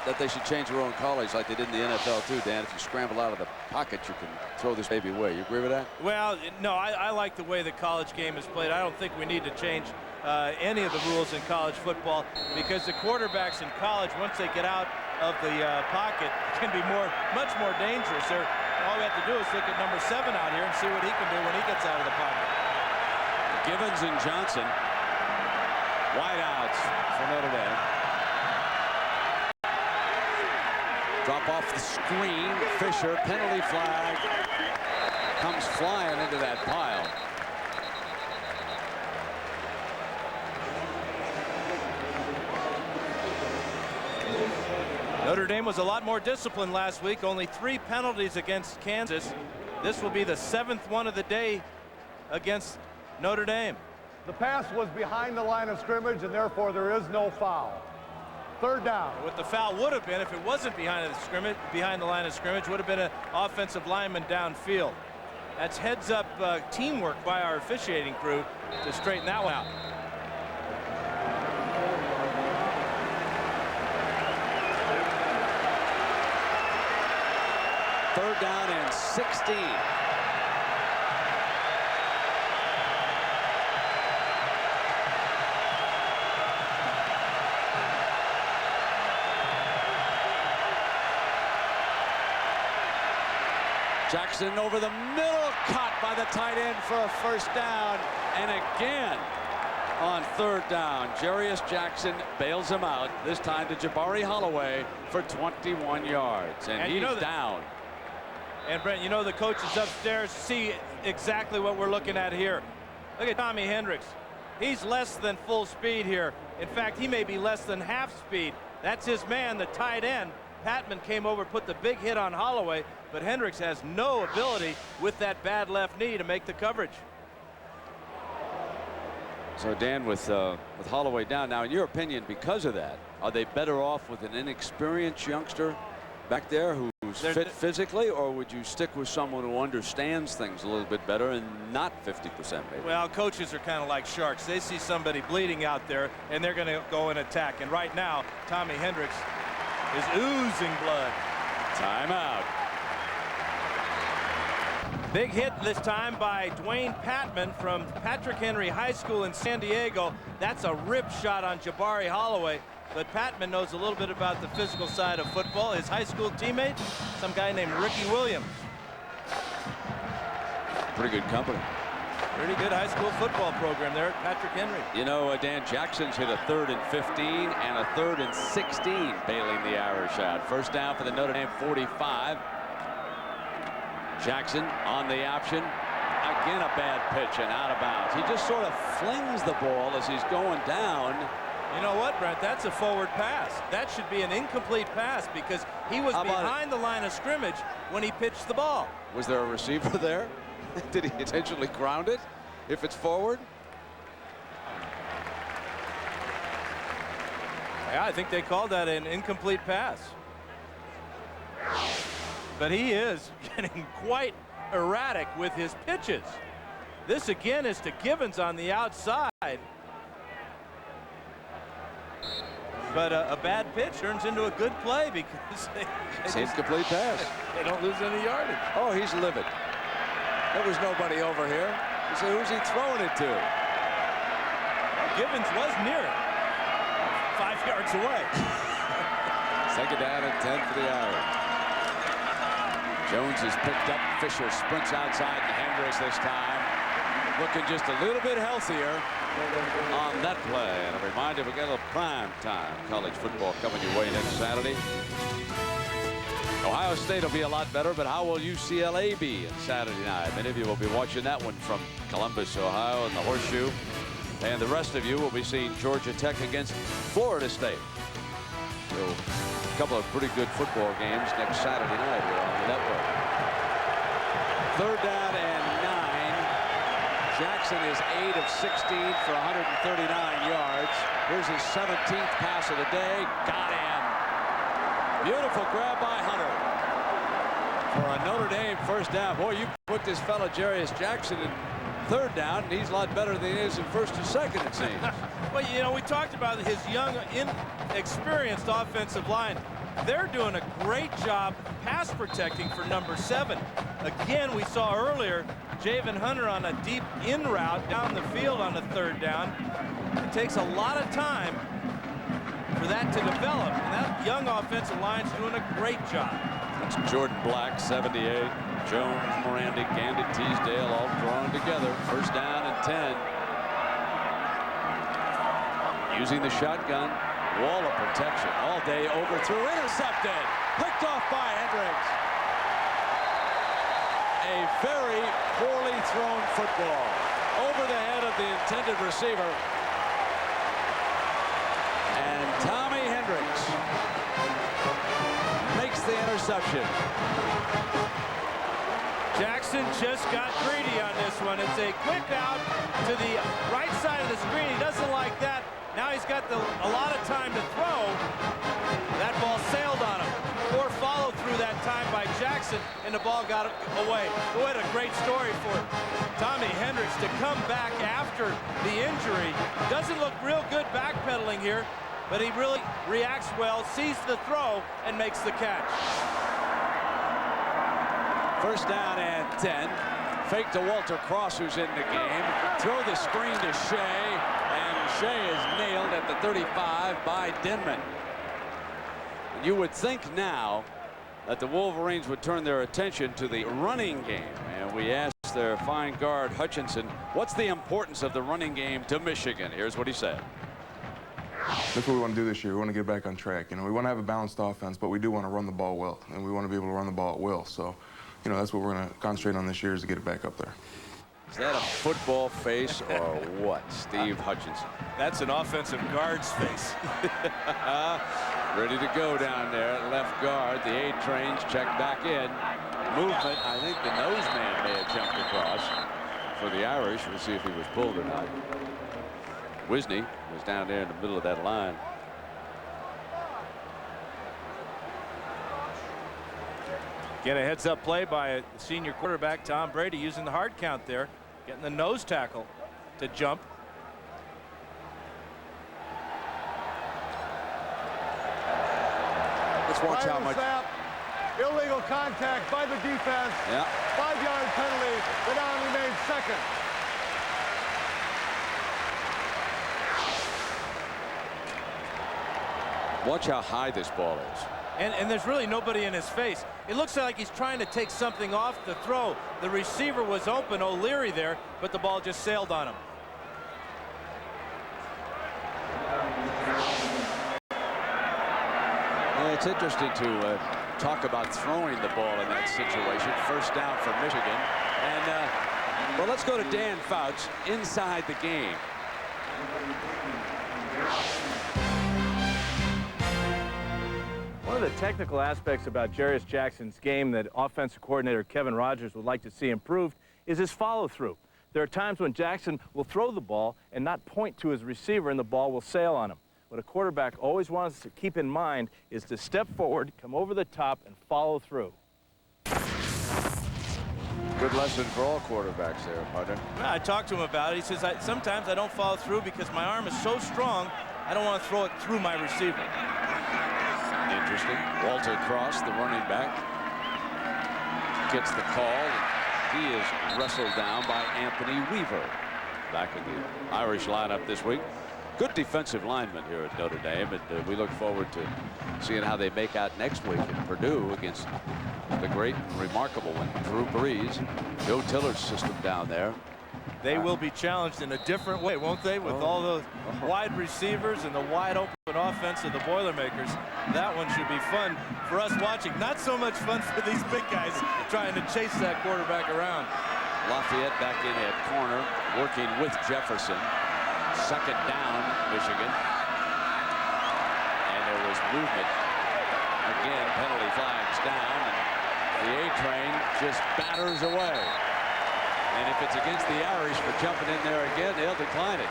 that they should change their own callings like they did in the NFL too, Dan. If you scramble out of the pocket, you can throw this baby away. You agree with that? Well, no, I like the way the college game is played. I don't think we need to change any of the rules in college football, because the quarterbacks in college, once they get out of the pocket, can be much more dangerous. All we have to do is look at number 7 out here and see what he can do when he gets out of the pocket. Gibbons and Johnson, wideouts for Notre Dame. Drop off the screen. Fisher, penalty flag, comes flying into that pile. Notre Dame was a lot more disciplined last week. Only 3 penalties against Kansas. This will be the 7th one of the day against Notre Dame. The pass was behind the line of scrimmage, and therefore there is no foul. Third down. What the foul would have been, if it wasn't behind the line of scrimmage, would have been an offensive lineman downfield. That's heads-up teamwork by our officiating crew to straighten that one out. Third down and 16. Jackson over the middle, caught by the tight end for a first down. And again on third down, Jarius Jackson bails him out, this time to Jabari Holloway for 21 yards. And he's down. And Brent, you know the coaches upstairs see exactly what we're looking at here. Look at Tommy Hendricks. He's less than full speed here. In fact, he may be less than half speed. That's his man, the tight end. Patman came over, put the big hit on Holloway, but Hendricks has no ability with that bad left knee to make the coverage. So Dan, with Holloway down now, in your opinion, because of that, are they better off with an inexperienced youngster back there who's fit physically, or would you stick with someone who understands things a little bit better and not 50% maybe? Well, coaches are kind of like sharks. They see somebody bleeding out there and they're going to go and attack. And right now, Tommy Hendricks is oozing blood. Timeout. Big hit this time by Dwayne Patman from Patrick Henry High School in San Diego. That's a rip shot on Jabari Holloway. But Patman knows a little bit about the physical side of football. His high school teammate, some guy named Ricky Williams. Pretty good company. Pretty good high school football program there at Patrick Henry. You know, Dan, Jackson's hit a 3rd and 15 and a 3rd and 16, bailing the Irish out. First down for the Notre Dame 45. Jackson on the option. Again, a bad pitch and out of bounds. He just sort of flings the ball as he's going down. You know what, Brent? That's a forward pass. That should be an incomplete pass because he was behind the line of scrimmage when he pitched the ball. Was there a receiver there? Did he intentionally ground it if it's forward? Yeah, I think they called that an incomplete pass. But he is getting quite erratic with his pitches. This again is to Givens on the outside. But a bad pitch turns into a good play because it's an incomplete pass. They don't lose any yardage. Oh, he's livid. There was nobody over here. You say, who's he throwing it to? Well, Givens was near it. 5 yards away. Second down and 10 for the Irish. Jones is picked up. Fisher sprints outside to Hendricks this time. Looking just a little bit healthier on that play. And a reminder, we got a prime time college football coming your way next Saturday. Ohio State will be a lot better, but how will UCLA be on Saturday night? Many of you will be watching that one from Columbus, Ohio, and the Horseshoe. And the rest of you will be seeing Georgia Tech against Florida State. So a couple of pretty good football games next Saturday night here on the network. Third down and 9. Jackson is 8 of 16 for 139 yards. Here's his 17th pass of the day. Got him. Beautiful grab by Hunter for a Notre Dame first down. Boy, you put this fella Jarius Jackson in third down, and he's a lot better than he is in first and second, it seems. Well, you know, we talked about his young, inexperienced offensive line. They're doing a great job pass protecting for number 7. Again, we saw earlier Javen Hunter on a deep in route down the field on a third down. It takes a lot of time for that to develop, and that young offensive line's doing a great job. That's Jordan Black, 78. Jones, Morandic, Gandy, Teasdale all thrown together. First down and 10. Using the shotgun. Wall of protection all day. Overthrew. Intercepted. Picked off by Hendricks. A very poorly thrown football. Over the head of the intended receiver. And Tommy Hendricks makes the interception. Jackson just got greedy on this one. It's a quick out to the right side of the screen. He doesn't like that. Now he's got a lot of time to throw. That ball sailed on him. Poor follow through that time by Jackson, and the ball got away. What a great story for Tommy Hendricks to come back after the injury. Doesn't look real good backpedaling here, but he really reacts well, sees the throw, and makes the catch. First down and 10. Fake to Walter Cross, who's in the game. Throw the screen to Shea, and Shea is nailed at the 35 by Denman. You would think now that the Wolverines would turn their attention to the running game, and we asked their fine guard Hutchinson, what's the importance of the running game to Michigan? Here's what he said. That's what we want to do this year. We want to get back on track. You know, we want to have a balanced offense, but we do want to run the ball well, and we want to be able to run the ball at will. So, you know, that's what we're going to concentrate on this year, is to get it back up there. Is that a football face or what, Steve Hutchinson? That's an offensive guard's face. Ready to go down there at left guard. The A trains check back in. Movement. I think the nose man may have jumped across for the Irish. We'll see if he was pulled or not. Wisney was down there in the middle of that line. Get a heads-up play by senior quarterback Tom Brady, using the hard count there, getting the nose tackle to jump. Let's watch how much. Snap. Illegal contact by the defense. Yeah. 5-yard penalty. The down remains second. Watch how high this ball is. And there's really nobody in his face. It looks like he's trying to take something off the throw. The receiver was open, O'Leary there, but the ball just sailed on him. Well, it's interesting to talk about throwing the ball in that situation. First down for Michigan. And, well, let's go to Dan Fouts inside the game. One of the technical aspects about Jarius Jackson's game that offensive coordinator Kevin Rogers would like to see improved is his follow-through. There are times when Jackson will throw the ball and not point to his receiver, and the ball will sail on him. What a quarterback always wants to keep in mind is to step forward, come over the top, and follow through. Good lesson for all quarterbacks there, partner. Well, I talked to him about it. He says, sometimes I don't follow through because my arm is so strong, I don't want to throw it through my receiver. Interesting. Walter Cross, the running back, gets the call. He is wrestled down by Anthony Weaver. Back in the Irish lineup this week. Good defensive lineman here at Notre Dame, and we look forward to seeing how they make out next week in Purdue against the great and remarkable one, Drew Brees. Joe Tiller's system down there. They will be challenged in a different way, won't they? With all those wide receivers and the wide open offense of the Boilermakers. That one should be fun for us watching. Not so much fun for these big guys trying to chase that quarterback around. Lafayette back in at corner, working with Jefferson. Second down, Michigan. And there was movement. Again, penalty flags down, and the A train just batters away. And if it's against the Irish for jumping in there again, they'll decline it.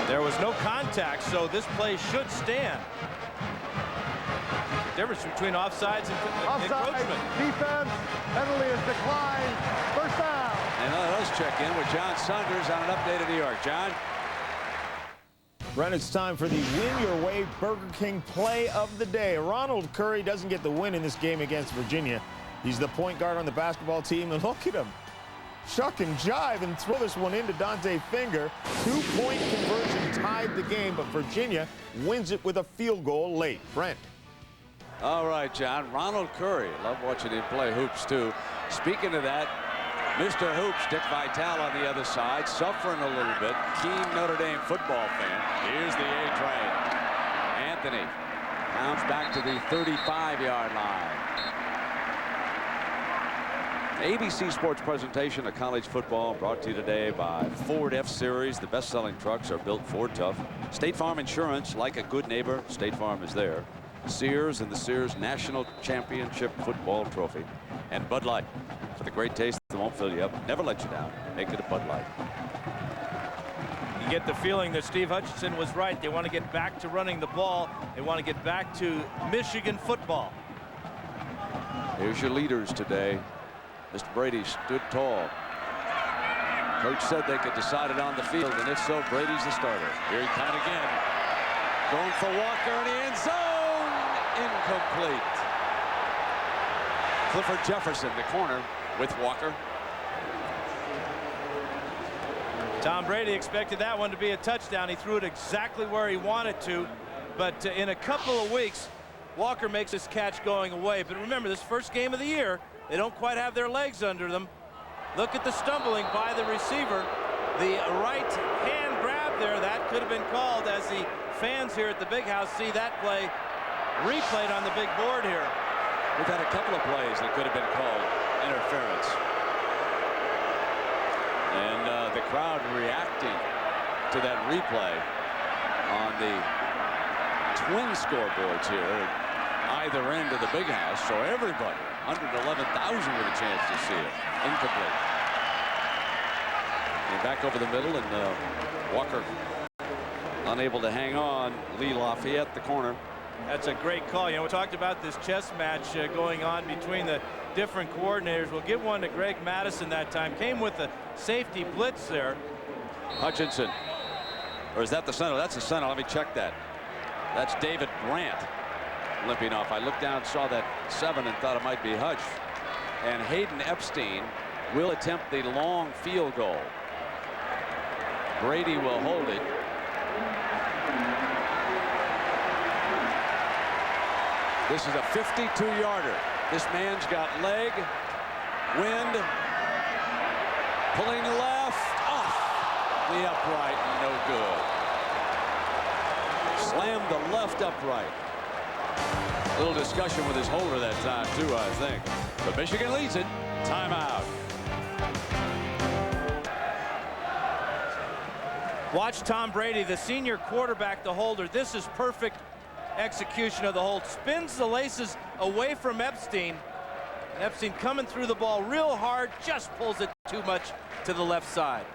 There was no contact, so this play should stand. The difference between offsides and encroachment. Defense, penalty is declined. First down. And let's check in with John Saunders on an update of New York. John? Brent, it's time for the Win Your Way Burger King play of the day. Ronald Curry doesn't get the win in this game against Virginia. He's the point guard on the basketball team, and look at him. Shuck and jive and throw this one into Dante Finger. 2-point conversion tied the game, but Virginia wins it with a field goal late. Brent. All right, John. Ronald Curry. Love watching him play hoops, too. Speaking of that, Mr. Hoops, Dick Vitale on the other side, suffering a little bit. Keen Notre Dame football fan. Here's the A train. Anthony pounds back to the 35-yard line. ABC Sports presentation of college football brought to you today by Ford F-Series. The best-selling trucks are built Ford tough. State Farm Insurance, like a good neighbor, State Farm is there. Sears and the Sears National Championship Football Trophy. And Bud Light. with a great taste that won't fill you up. Never let you down. Make it a Bud Light. You get the feeling that Steve Hutchinson was right. They want to get back to running the ball. They want to get back to Michigan football. Here's your leaders today. Mr. Brady stood tall. Coach said they could decide it on the field, and if so, Brady's the starter. Here he comes again. Going for Walker in the end zone. Incomplete. Clifford Jefferson, the corner, with Walker. Tom Brady expected that one to be a touchdown. He threw it exactly where he wanted to, but in a couple of weeks, Walker makes his catch going away. But remember, this first game of the year, they don't quite have their legs under them. Look at the stumbling by the receiver. The right hand grab there, that could have been called, as the fans here at the Big House see that play replayed on the big board here. We've had a couple of plays that could have been called interference. And the crowd reacting to that replay on the twin scoreboards here at either end of the Big House. So everybody, 111,000 with a chance to see it. Incomplete. And back over the middle, and Walker unable to hang on. Lee Lafayette, the corner. That's a great call. You know, we talked about this chess match going on between the different coordinators. We'll give one to Greg Madison that time. Came with the safety blitz there. Hutchinson. Or is that the center? That's the center. Let me check that. That's David Brandt limping off. I looked down, saw that 7, and thought it might be Hutch. And Hayden Epstein will attempt the long field goal. Brady will hold it. This is a 52-yarder. This man's got leg, wind, pulling left, off the upright, no good. Slammed the left upright. A little discussion with his holder that time, too, I think. But Michigan leads it. Timeout. Watch Tom Brady, the senior quarterback, the holder. This is perfect execution of the hold. Spins the laces away from Epstein. And Epstein coming through the ball real hard, just pulls it too much to the left side.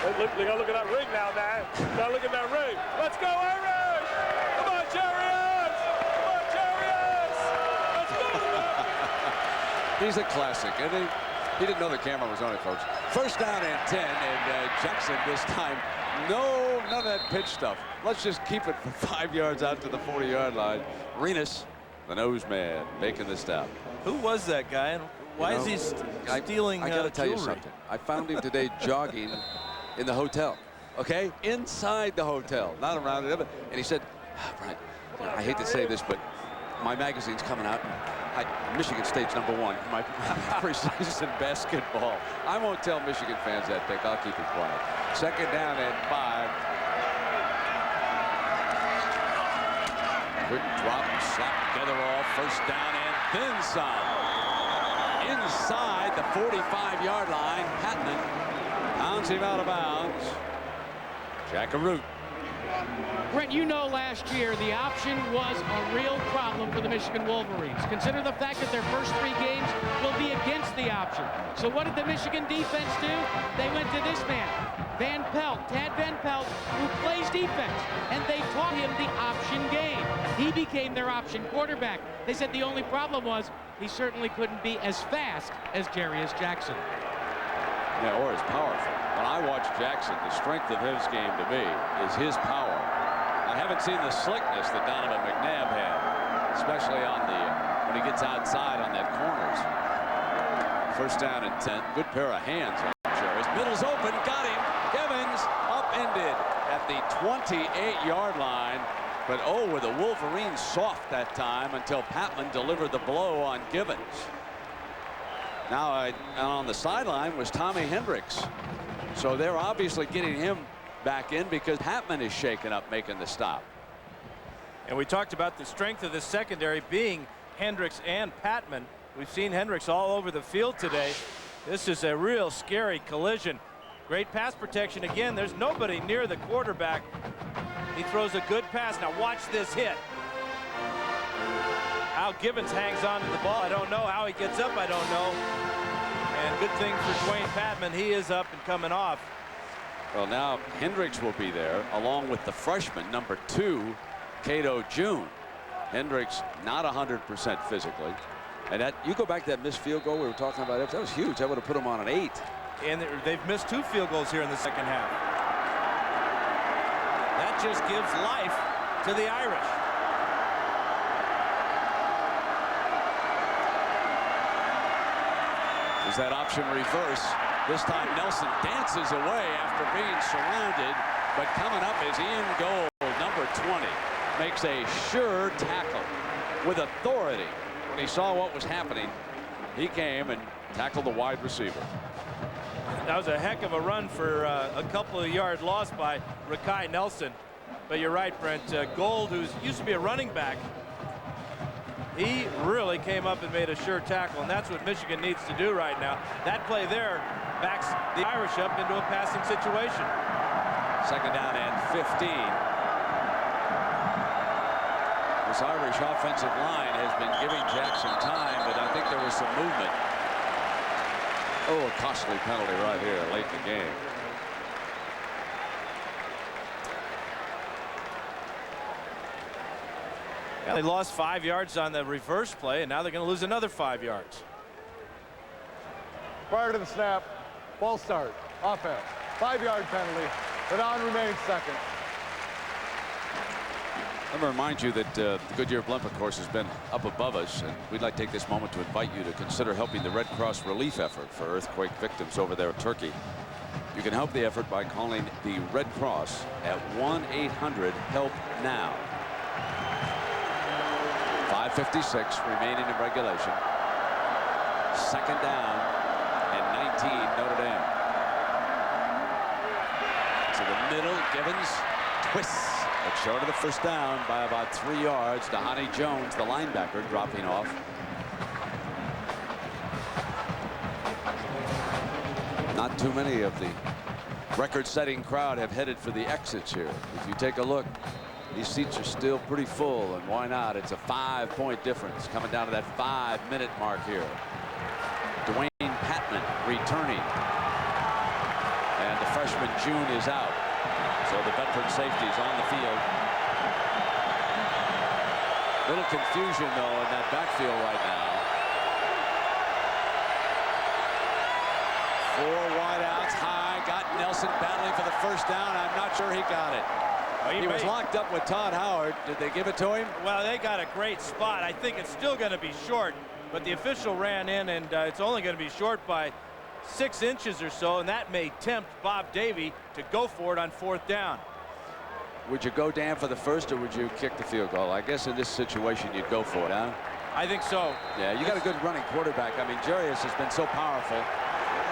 Hey, look at that ring now, man. Now look at that ring. Let's go, Irish! Come on, Chariots! Come on, Chariots! Let's go! He's a classic, and he didn't know the camera was on it, folks. First down and 10, and Jackson this time. No, none of that pitch stuff. Let's just keep it for 5 yards out to the 40-yard line. Renas, the nose man, making the stop. Who was that guy? And why is he stealing I got to tell you jewelry? something. I found him today jogging in the hotel. Okay, inside the hotel, not around it. And he said, Brian, I hate to say this, but my magazine's coming out. Michigan State's #1 in my preseason basketball. I won't tell Michigan fans that pick. I'll keep it quiet. Second down and 5. Quick drop, slap together all. First down and then some. Inside the 45-yard line, Patman pounds him out of bounds. Jackaroo. Brent, you know last year the option was a real problem for the Michigan Wolverines. Consider the fact that their first 3 games will be against the option. So what did the Michigan defense do? They went to this man, Van Pelt, Tad Van Pelt, who plays defense, and they taught him the option game. He became their option quarterback. They said the only problem was he certainly couldn't be as fast as Jarius Jackson. Yeah, or as powerful. When I watch Jackson, the strength of his game to me is his power. I haven't seen the slickness that Donovan McNabb had, especially on the when he gets outside on that corners. First down and 10. Good pair of hands on Jarius. Middle's open, got him. Evans upended at the 28-yard line. But were the Wolverines soft that time until Patman delivered the blow on Givens. Now on the sideline was Tommy Hendricks. So they're obviously getting him back in because Patman is shaken up making the stop. And we talked about the strength of the secondary being Hendricks and Patman. We've seen Hendricks all over the field today. This is a real scary collision. Great pass protection again. There's nobody near the quarterback. He throws a good pass. Now watch this hit. How Gibbons hangs on to the ball, I don't know. How he gets up, I don't know. And good thing for Dwayne Patman, he is up and coming off. Well, now Hendricks will be there along with the freshman, number 2, Cato June. Hendricks not 100% physically. And that, you go back to that missed field goal we were talking about, that was huge. That would have put him on an 8. And they've missed 2 field goals here in the second half. That just gives life to the Irish. There's that option reverse. This time Nelson dances away after being surrounded, but coming up is in goal. Number 20 makes a sure tackle with authority. When he saw what was happening, he came and tackled the wide receiver. That was a heck of a run for a couple of yard loss by Rakai Nelson. But you're right, Brent. Gold, who used to be a running back, he really came up and made a sure tackle, and that's what Michigan needs to do right now. That play there backs the Irish up into a passing situation. Second down and 15. This Irish offensive line has been giving Jackson time, but I think there was some movement. Oh, a costly penalty right here late in the game. Yeah, they lost 5 yards on the reverse play, and now they're going to lose another 5 yards. Prior to the snap, ball start, offense, 5-yard penalty. The down remains second. Let me remind you that the Goodyear Blimp course has been up above us, and we'd like to take this moment to invite you to consider helping the Red Cross relief effort for earthquake victims over there in Turkey. You can help the effort by calling the Red Cross at 1-800-HELP-NOW. 5:56 remaining in regulation. Second down and 19, Notre Dame. To the middle, Gibbons twists, but short of the first down by about 3 yards. Dhani Jones, the linebacker, dropping off. Not too many of the record-setting crowd have headed for the exits here. If you take a look, these seats are still pretty full, and why not? It's a 5-point difference coming down to that 5-minute mark here. Dwayne Patman returning, and the freshman June is out, so the veteran safety is on the field. Little confusion though in that backfield right now. 4 wideouts high, got Nelson battling for the first down. I'm not sure he got it. He was locked up with Todd Howard. Did they give it to him? Well, they got a great spot. I think it's still going to be short, but the official ran in, and it's only going to be short by 6 inches or so, and that may tempt Bob Davie to go for it on 4th down. Would you go down for the first, or would you kick the field goal? I guess in this situation you'd go for it, huh? I think so. Yeah, you got a good running quarterback. I mean, Jarius has been so powerful.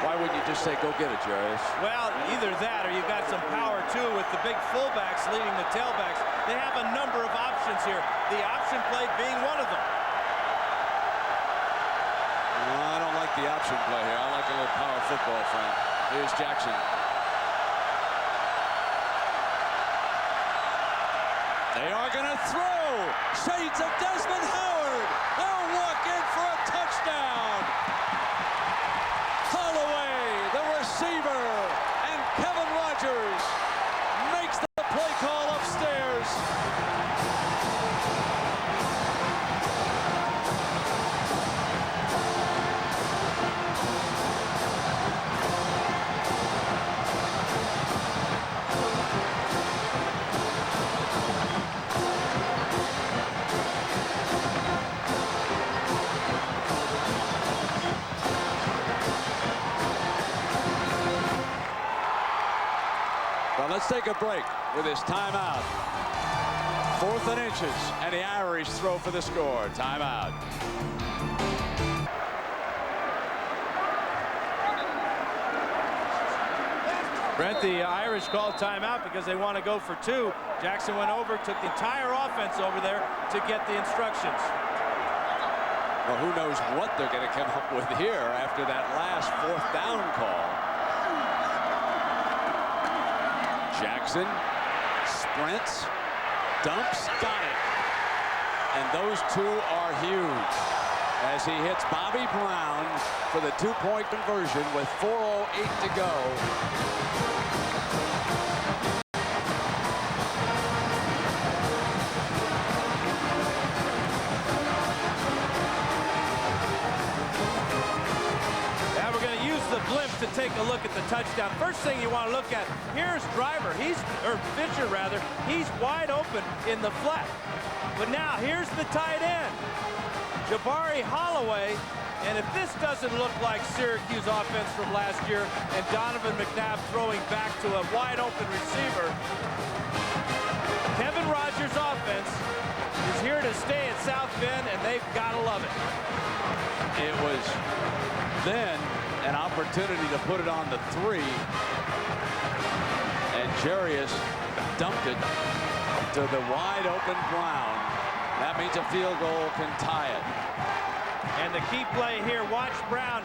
Why wouldn't you just say, go get it, Jarius? Well, either that or you've got some power, too, with the big fullbacks leading the tailbacks. They have a number of options here, the option play being one of them. Well, I don't like the option play here. I like a little power football, friend. Here's Jackson. They are going to throw. Shades of Desmond Howard. They'll walk in for a touchdown. Holloway, the receiver, and Kevin Rogers makes the play call upstairs. Well, let's take a break with this timeout. 4th and inches, and the Irish throw for the score. Timeout. Brent, the Irish called timeout because they want to go for 2. Jackson went over, took the entire offense over there to get the instructions. Well, who knows what they're going to come up with here after that last 4th down call. Jackson sprints, dumps, got it. and those two are huge. As he hits Bobby Brown for the two-point conversion with 4:08 to go. Now we're going to use the blimp to take a look at the touchdown. First thing you want to look at, here's Driver. Fisher rather. He's wide open in the flat. But now here's the tight end, Jabari Holloway. And if this doesn't look like Syracuse offense from last year and Donovan McNabb throwing back to a wide open receiver, Kevin Rogers' offense is here to stay at South Bend, and they've got to love it. It was then an opportunity to put it on the 3. And Jarius dumped it to the wide open Brown. That means a field goal can tie it. And the key play here, watch Brown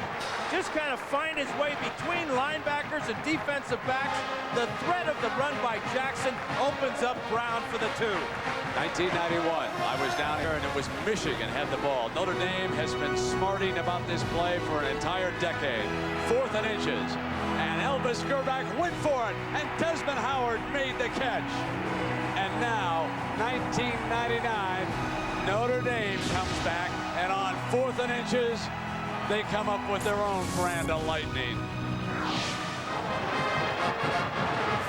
just kind of find his way between linebackers and defensive backs. The threat of the run by Jackson opens up Brown for the 2. 1991, I was down here, and it was Michigan had the ball. Notre Dame has been smarting about this play for an entire decade. 4th and inches, and Elvis Gerback went for it, and Desmond Howard made the catch. And now, 1999, Notre Dame comes back, and on 4th and inches, they come up with their own brand of lightning.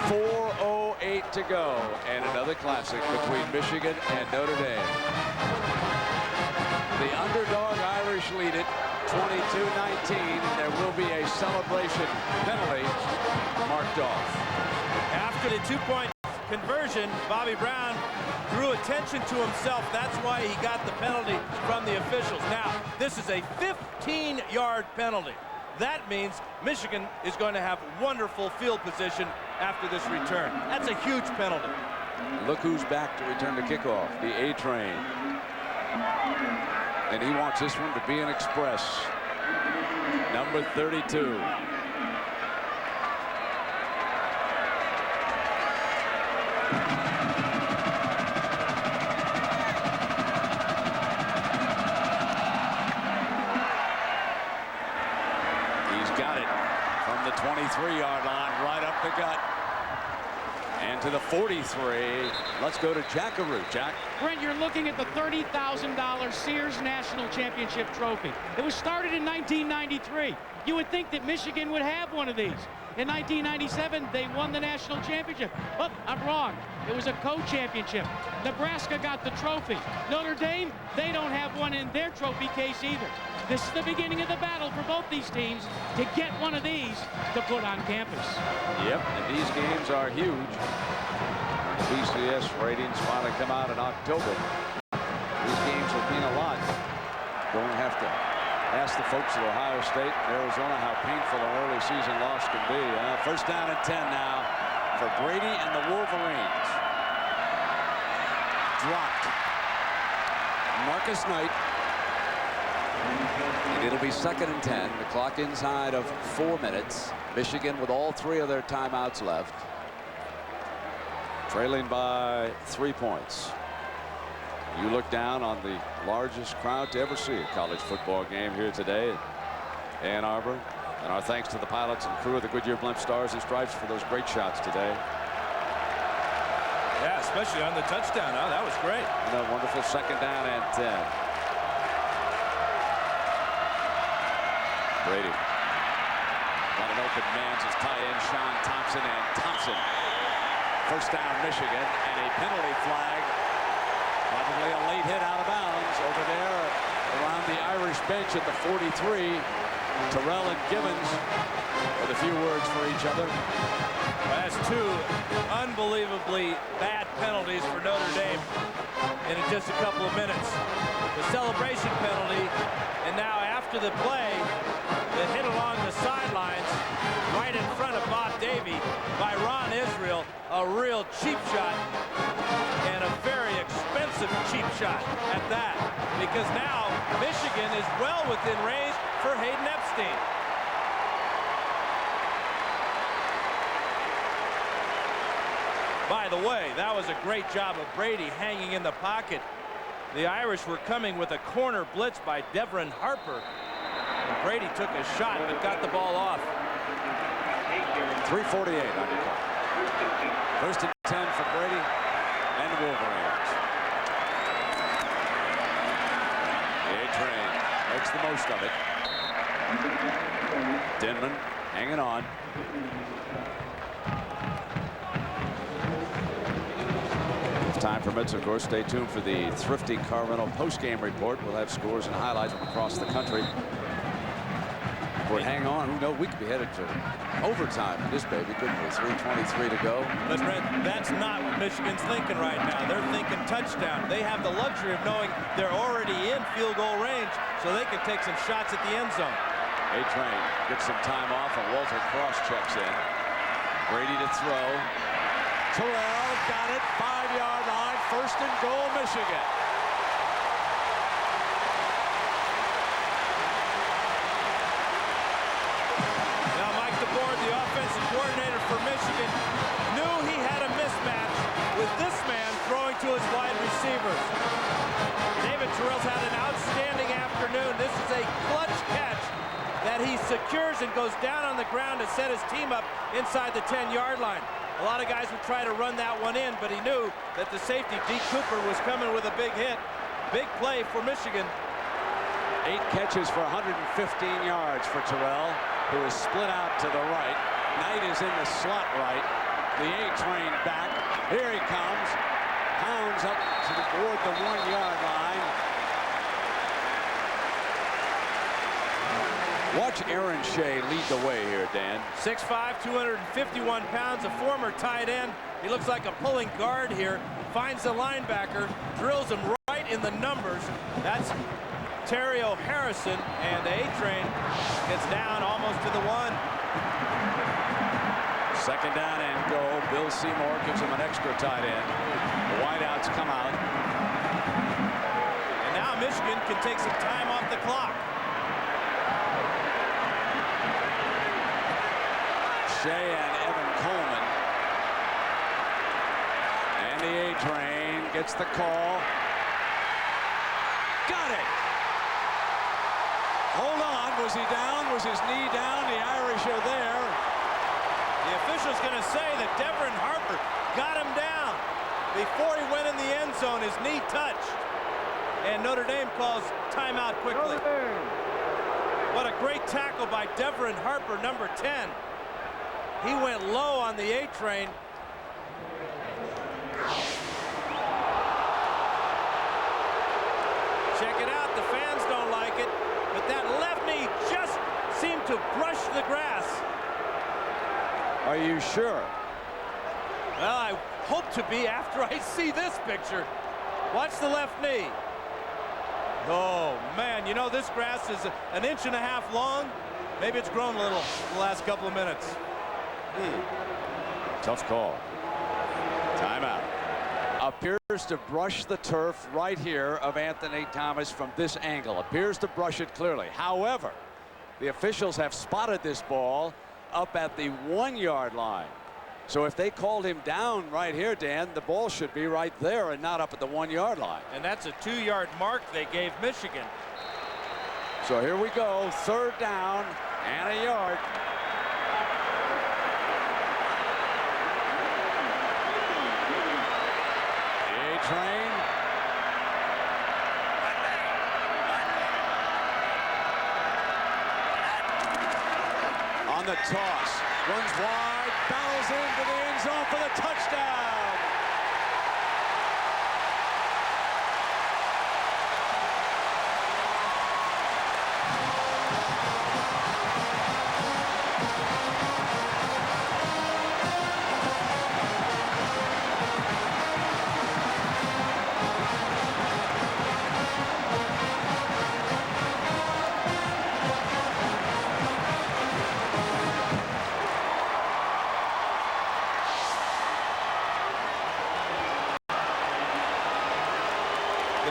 4:08 to go, and another classic between Michigan and Notre Dame. The underdog Irish lead it 22-19, and there will be a celebration penalty marked off. After the 2-point conversion, Bobby Brown drew attention to himself. That's why he got the penalty from the officials. Now, this is a 15-yard penalty. That means Michigan is going to have wonderful field position after this return. That's a huge penalty. Look who's back to return the kickoff, the A-Train. And he wants this one to be an express. Number 32. Got it from the 23-yard line, right up the gut. And to the 43. Let's go to Jackaroo. Jack. Brent, you're looking at the $30,000 Sears National Championship trophy. It was started in 1993. You would think that Michigan would have one of these. In 1997, they won the national championship. Oh, I'm wrong. It was a co-championship. Nebraska got the trophy. Notre Dame, they don't have one in their trophy case either. This is the beginning of the battle for both these teams to get one of these to put on campus. Yep, and these games are huge. BCS ratings finally come out in October. These games will mean a lot. Don't have to ask the folks at Ohio State and Arizona how painful an early season loss can be. First down and 10 now for Brady and the Wolverines. Dropped. Marcus Knight. And it'll be 2nd and 10. The clock inside of 4 minutes. Michigan with all 3 of their timeouts left. Trailing by 3 points. You look down on the largest crowd to ever see a college football game here today at Ann Arbor. And our thanks to the pilots and crew of the Goodyear Blimp Stars and Stripes for those great shots today. Yeah, especially on the touchdown. Oh, that was great. And a wonderful 2nd down and 10. Brady. Got an open man, just tie in Sean Thompson, and Thompson. First down Michigan, and a penalty flag. Probably a late hit out of bounds over there around the Irish bench at the 43. Terrell and Gibbons with a few words for each other. That's 2 unbelievably bad penalties for Notre Dame in just a couple of minutes. The celebration penalty, and now after the play, that hit along the sidelines right in front of Bob Davie by Ron Israel, a real cheap shot, and a very expensive cheap shot at that, because now Michigan is well within range for Hayden Epstein. By the way, that was a great job of Brady hanging in the pocket The Irish were coming with a corner blitz by Devin Harper. And Brady took a shot but got the ball off. 3:48 on the clock. 1st and 10 for Brady and the Wolverines. The A-Train makes the most of it. Denman hanging on. If time permits, of course, stay tuned for the Thrifty Car Rental post-game report. We'll have scores and highlights from across the country. If we hang on, who knows, we could be headed to overtime in this baby, couldn't we? 3:23 to go. But Brett, that's not what Michigan's thinking right now. They're thinking touchdown. They have the luxury of knowing they're already in field goal range, so they can take some shots at the end zone. A-Train gets some time off, and Walter Cross checks in. Brady to throw. Terrell got it, 5-yard line, 1st and goal, Michigan. The offensive coordinator for Michigan knew he had a mismatch with this man throwing to his wide receivers. David Terrell's had an outstanding afternoon. This is a clutch catch that he secures and goes down on the ground to set his team up inside the 10-yard line. A lot of guys would try to run that one in, but he knew that the safety, Deke Cooper, was coming with a big hit. Big play for Michigan. 8 catches for 115 yards for Terrell, who is split out to the right. Knight is in the slot right. The A-Train back. Here he comes. Pounds up toward the 1-yard line. Watch Aaron Shea lead the way here, Dan. 6'5", 251 pounds, a former tight end. He looks like a pulling guard here. Finds the linebacker, drills him right in the numbers. That's Terrio Harrison, and the A-Train gets down almost to the 1. 2nd down and go. Bill Seymour gives him an extra tight end. The wideouts come out. And now Michigan can take some time off the clock. Shea and Evan Coleman. And the A-Train gets the call. Got it! Hold on, was he down? Was his knee down? The Irish are there. The official's going to say that Devin Harper got him down. Before he went in the end zone, his knee touched. And Notre Dame calls timeout quickly. What a great tackle by Devin Harper, number 10. He went low on the A-Train. Check it out, the fans don't like it, but that left knee just seemed to brush the grass. Are you sure? Well, I hope to be after I see this picture. Watch the left knee. Oh, man, you know, this grass is 1.5 inches long. Maybe it's grown a little the last couple of minutes. Tough call. Timeout. Appears to brush the turf right here of Anthony Thomas from this angle. Appears to brush it clearly. However, the officials have spotted this ball up at the 1-yard line. So if they called him down right here, Dan, the ball should be right there and not up at the 1-yard line. And that's a 2-yard mark they gave Michigan. So here we go, 3rd down and a yard. A-Train. On the toss, runs wide, barrels into the end zone for the touchdown.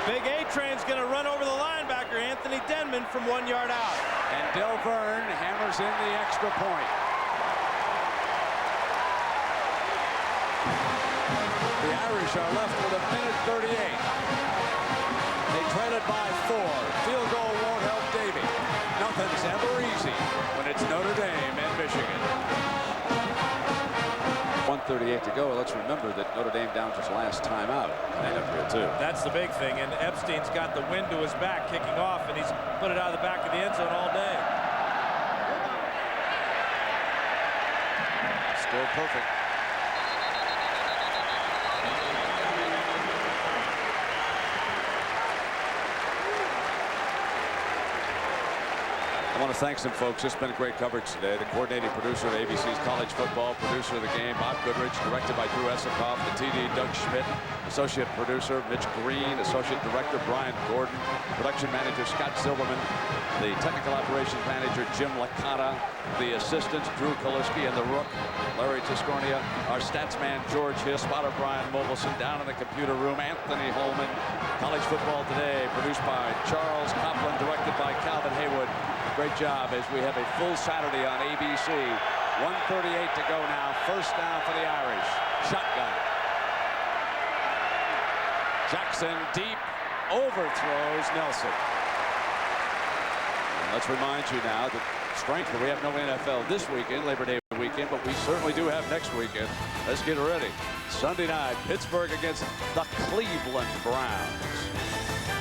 Big A-Train's going to run over the linebacker, Anthony Denman, from 1 yard out. And Del Verne hammers in the extra point. The Irish are left with 1:38. trailing by 4. Field goal won't help Davy. Nothing's ever easy when it's Notre Dame and Michigan. 1:38 to go. Let's remember that Notre Dame down just last time out. And up here too. That's the big thing, and Epstein's got the wind to his back kicking off, and he's put it out of the back of the end zone all day. Still perfect. I want to thank some folks. It's been great coverage today. The coordinating producer of ABC's College Football, producer of the game, Bob Goodrich, directed by Drew Esikoff, the TD, Doug Schmidt, associate producer, Mitch Green, associate director, Brian Gordon, production manager, Scott Silverman, the technical operations manager, Jim Licata, the assistants, Drew Kaliski, and the rook, Larry Tiscornia, our stats man, George Hiss, spotter Brian Mobilson, down in the computer room, Anthony Holman. College Football Today, produced by Charles Copeland, directed by Calvin Haywood. Great job as we have a full Saturday on ABC. 1:38 to go now. First down for the Irish. Shotgun. Jackson deep. Overthrows Nelson. And let's remind you now that strength, we have no NFL this weekend, Labor Day weekend, but we certainly do have next weekend. Let's get ready. Sunday night, Pittsburgh against the Cleveland Browns.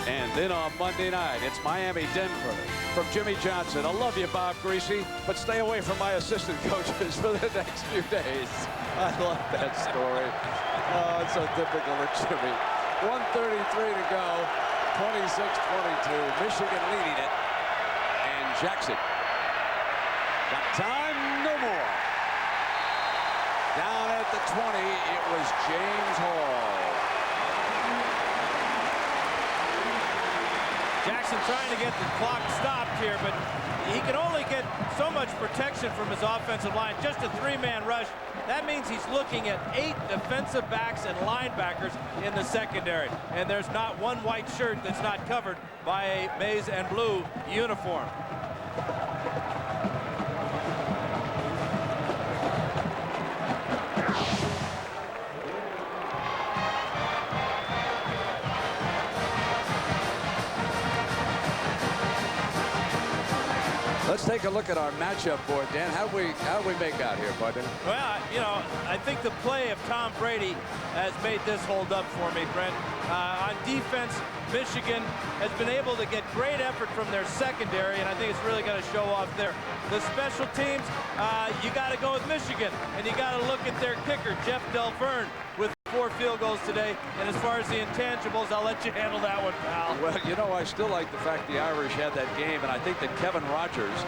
And then on Monday night, it's Miami-Denver. From Jimmy Johnson, I love you, Bob Greasy, but stay away from my assistant coaches for the next few days. I love that story. Oh, it's so typical of Jimmy. 1:33 to go, 26-22, Michigan leading it, and Jackson. Got time, no more. Down at the 20, it was James Hall. Jackson trying to get the clock stopped here, but he can only get so much protection from his offensive line. Just a three-man rush. That means he's looking at 8 defensive backs and linebackers in the secondary. And there's not one white shirt that's not covered by a maize and blue uniform. Let's take a look at our matchup board, Dan. How do we make out here, partner? Well, you know, I think the play of Tom Brady has made this hold up for me, Brent. On defense, Michigan has been able to get great effort from their secondary, and I think it's really going to show off there. The special teams, you got to go with Michigan, and you got to look at their kicker, Jeff Delverne, with 4 field goals today. And as far as the intangibles, I'll let you handle that one, pal. Well, you know, I still like the fact the Irish had that game, and I think that Kevin Rogers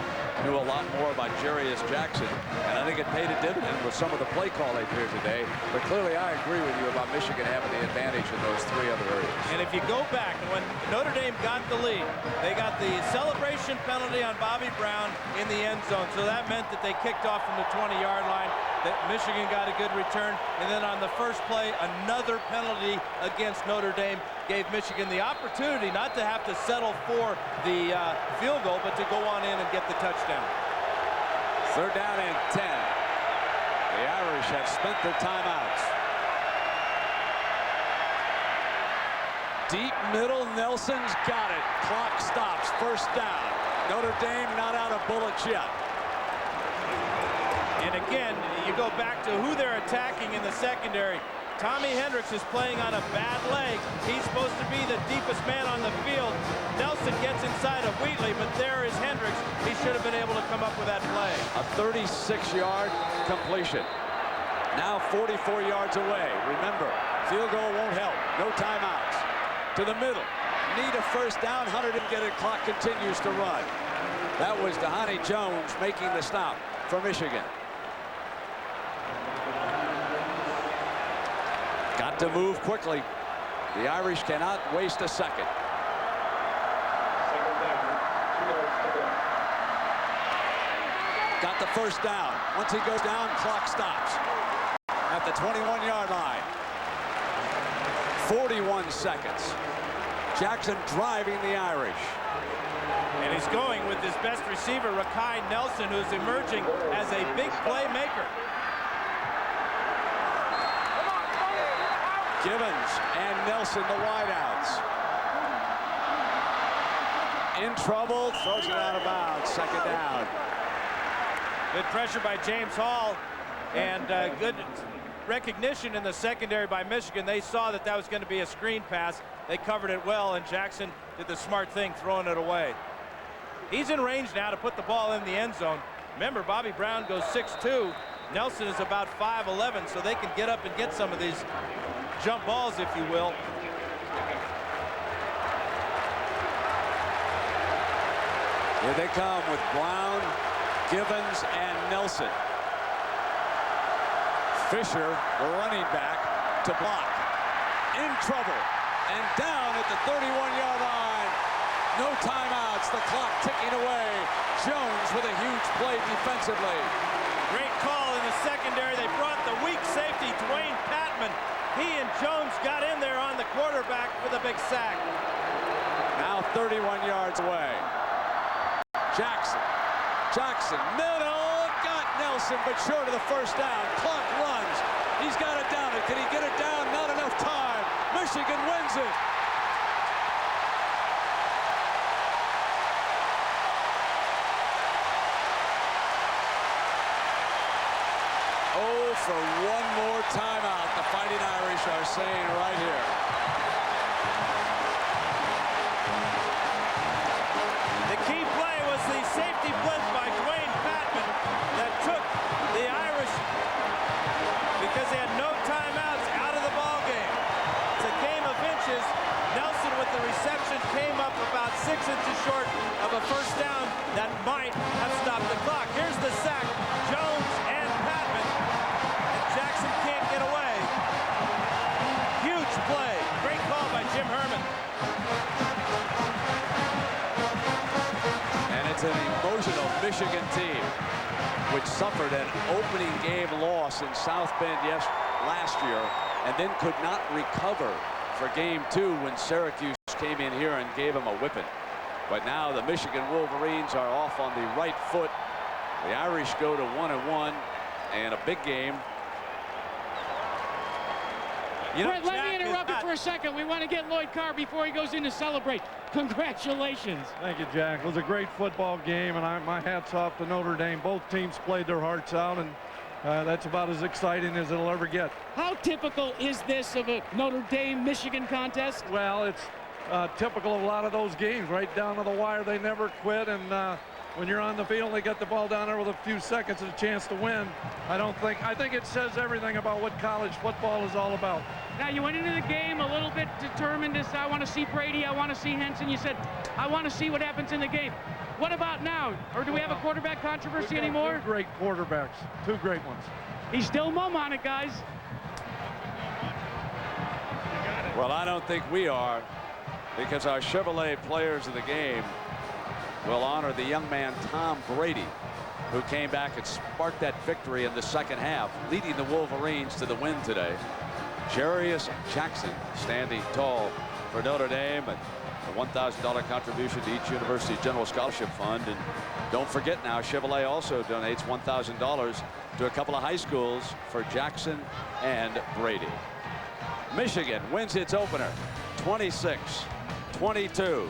knew a lot more about Jarius Jackson, and I think it paid a dividend with some of the play calling here today. But clearly, I agree with you about Michigan having the advantage in those 3 other areas. And if you go back, when Notre Dame got the lead, they got the celebration penalty on Bobby Brown in the end zone. So that meant that they kicked off from the 20-yard line, that Michigan got a good return. And then on the first play, another penalty against Notre Dame gave Michigan the opportunity not to have to settle for the field goal, but to go on in and get the touchdown. 3rd down and 10. The Irish have spent their timeouts. Deep middle, Nelson's got it. Clock stops, 1st down. Notre Dame not out of bullets yet. And again, you go back to who they're attacking in the secondary. Tommy Hendricks is playing on a bad leg. He's supposed to be the deepest man on the field. Nelson gets inside of Wheatley, but there is Hendricks. He should have been able to come up with that play. A 36-yard completion. Now 44 yards away. Remember, field goal won't help. No timeouts. To the middle. Need a 1st down. Hunter didn't get it. Clock continues to run. That was Dhani Jones making the stop for Michigan. Got to move quickly. The Irish cannot waste a second. Got the 1st down. Once he goes down, clock stops at the 21-yard line. 41 seconds. Jackson driving the Irish. And he's going with his best receiver, Rakai Nelson, who's emerging as a big playmaker. Givens and Nelson, the wideouts. in trouble, throws it out of bounds, second down. Good pressure by James Hall, and good recognition in the secondary by Michigan. They saw that that was going to be a screen pass. They covered it well, and Jackson did the smart thing, throwing it away. He's in range now to put the ball in the end zone. Remember, Bobby Brown goes 6'2". Nelson is about 5'11", so they can get up and get some of these jump balls, if you will. Here they come with Brown, Givens, and Nelson. Fisher, the running back, to block. In trouble, and down at the 31-yard line. No timeouts, the clock ticking away. Jones with a huge play defensively. Great call in the secondary. They brought the weak safety, Dwayne Patman. He and Jones got in there on the quarterback with a big sack. Now 31 yards away. Jackson, middle, got Nelson, but short of the first down. Clock runs. He's got it down. Can he get it down? Not enough time. Michigan wins it. Oh, for one more timeout, the Fighting Irish are saying right here. The key play was the safety blitz by Dwayne Patman that took the Irish, because they had no timeouts, out of the ball game. It's a game of inches. Nelson with the reception came up about 6 inches short of a first down that might have stopped the clock. Here's the sack. Jones and Patman. And Jackson can't get away. Huge play. Great call by Jim Herman. And it's an emotional Michigan team, which suffered an opening game loss in South Bend last year, and then could not recover for game 2 when Syracuse came in here and gave them a whipping. But now the Michigan Wolverines are off on the right foot. The Irish go to 1-1, and a big game. Brett, let me interrupt you for a second. We want to get Lloyd Carr before he goes in to celebrate. Congratulations. Thank you, Jack. It was a great football game, and my hat's off to Notre Dame. Both teams played their hearts out, and that's about as exciting as it'll ever get. How typical is this of a Notre Dame-Michigan contest? Well, it's typical of a lot of those games, right down to the wire. They never quit, and when you're on the field, they get the ball down there with a few seconds and a chance to win. I think it says everything about what college football is all about. Now, you went into the game a little bit determined as, I want to see Brady, I want to see Henson. You said, I want to see what happens in the game. What about now? Or do we have a quarterback controversy anymore? 2 great quarterbacks, 2 great ones. He's still mum on it, guys. Well, I don't think we are, because our Chevrolet players of the game will honor the young man Tom Brady, who came back and sparked that victory in the second half, leading the Wolverines to the win today. Jarius Jackson standing tall for Notre Dame, and a $1,000 contribution to each university's general scholarship fund. And don't forget now, Chevrolet also donates $1,000 to a couple of high schools for Jackson and Brady. Michigan wins its opener 26-22.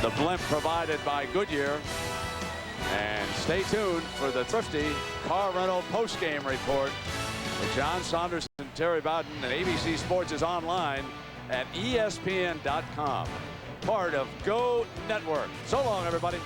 The blimp provided by Goodyear. And stay tuned for the Thrifty Car Rental post-game report with John Saunders and Terry Bowden. And ABC Sports is online at ESPN.com. Part of Go Network. So long, everybody.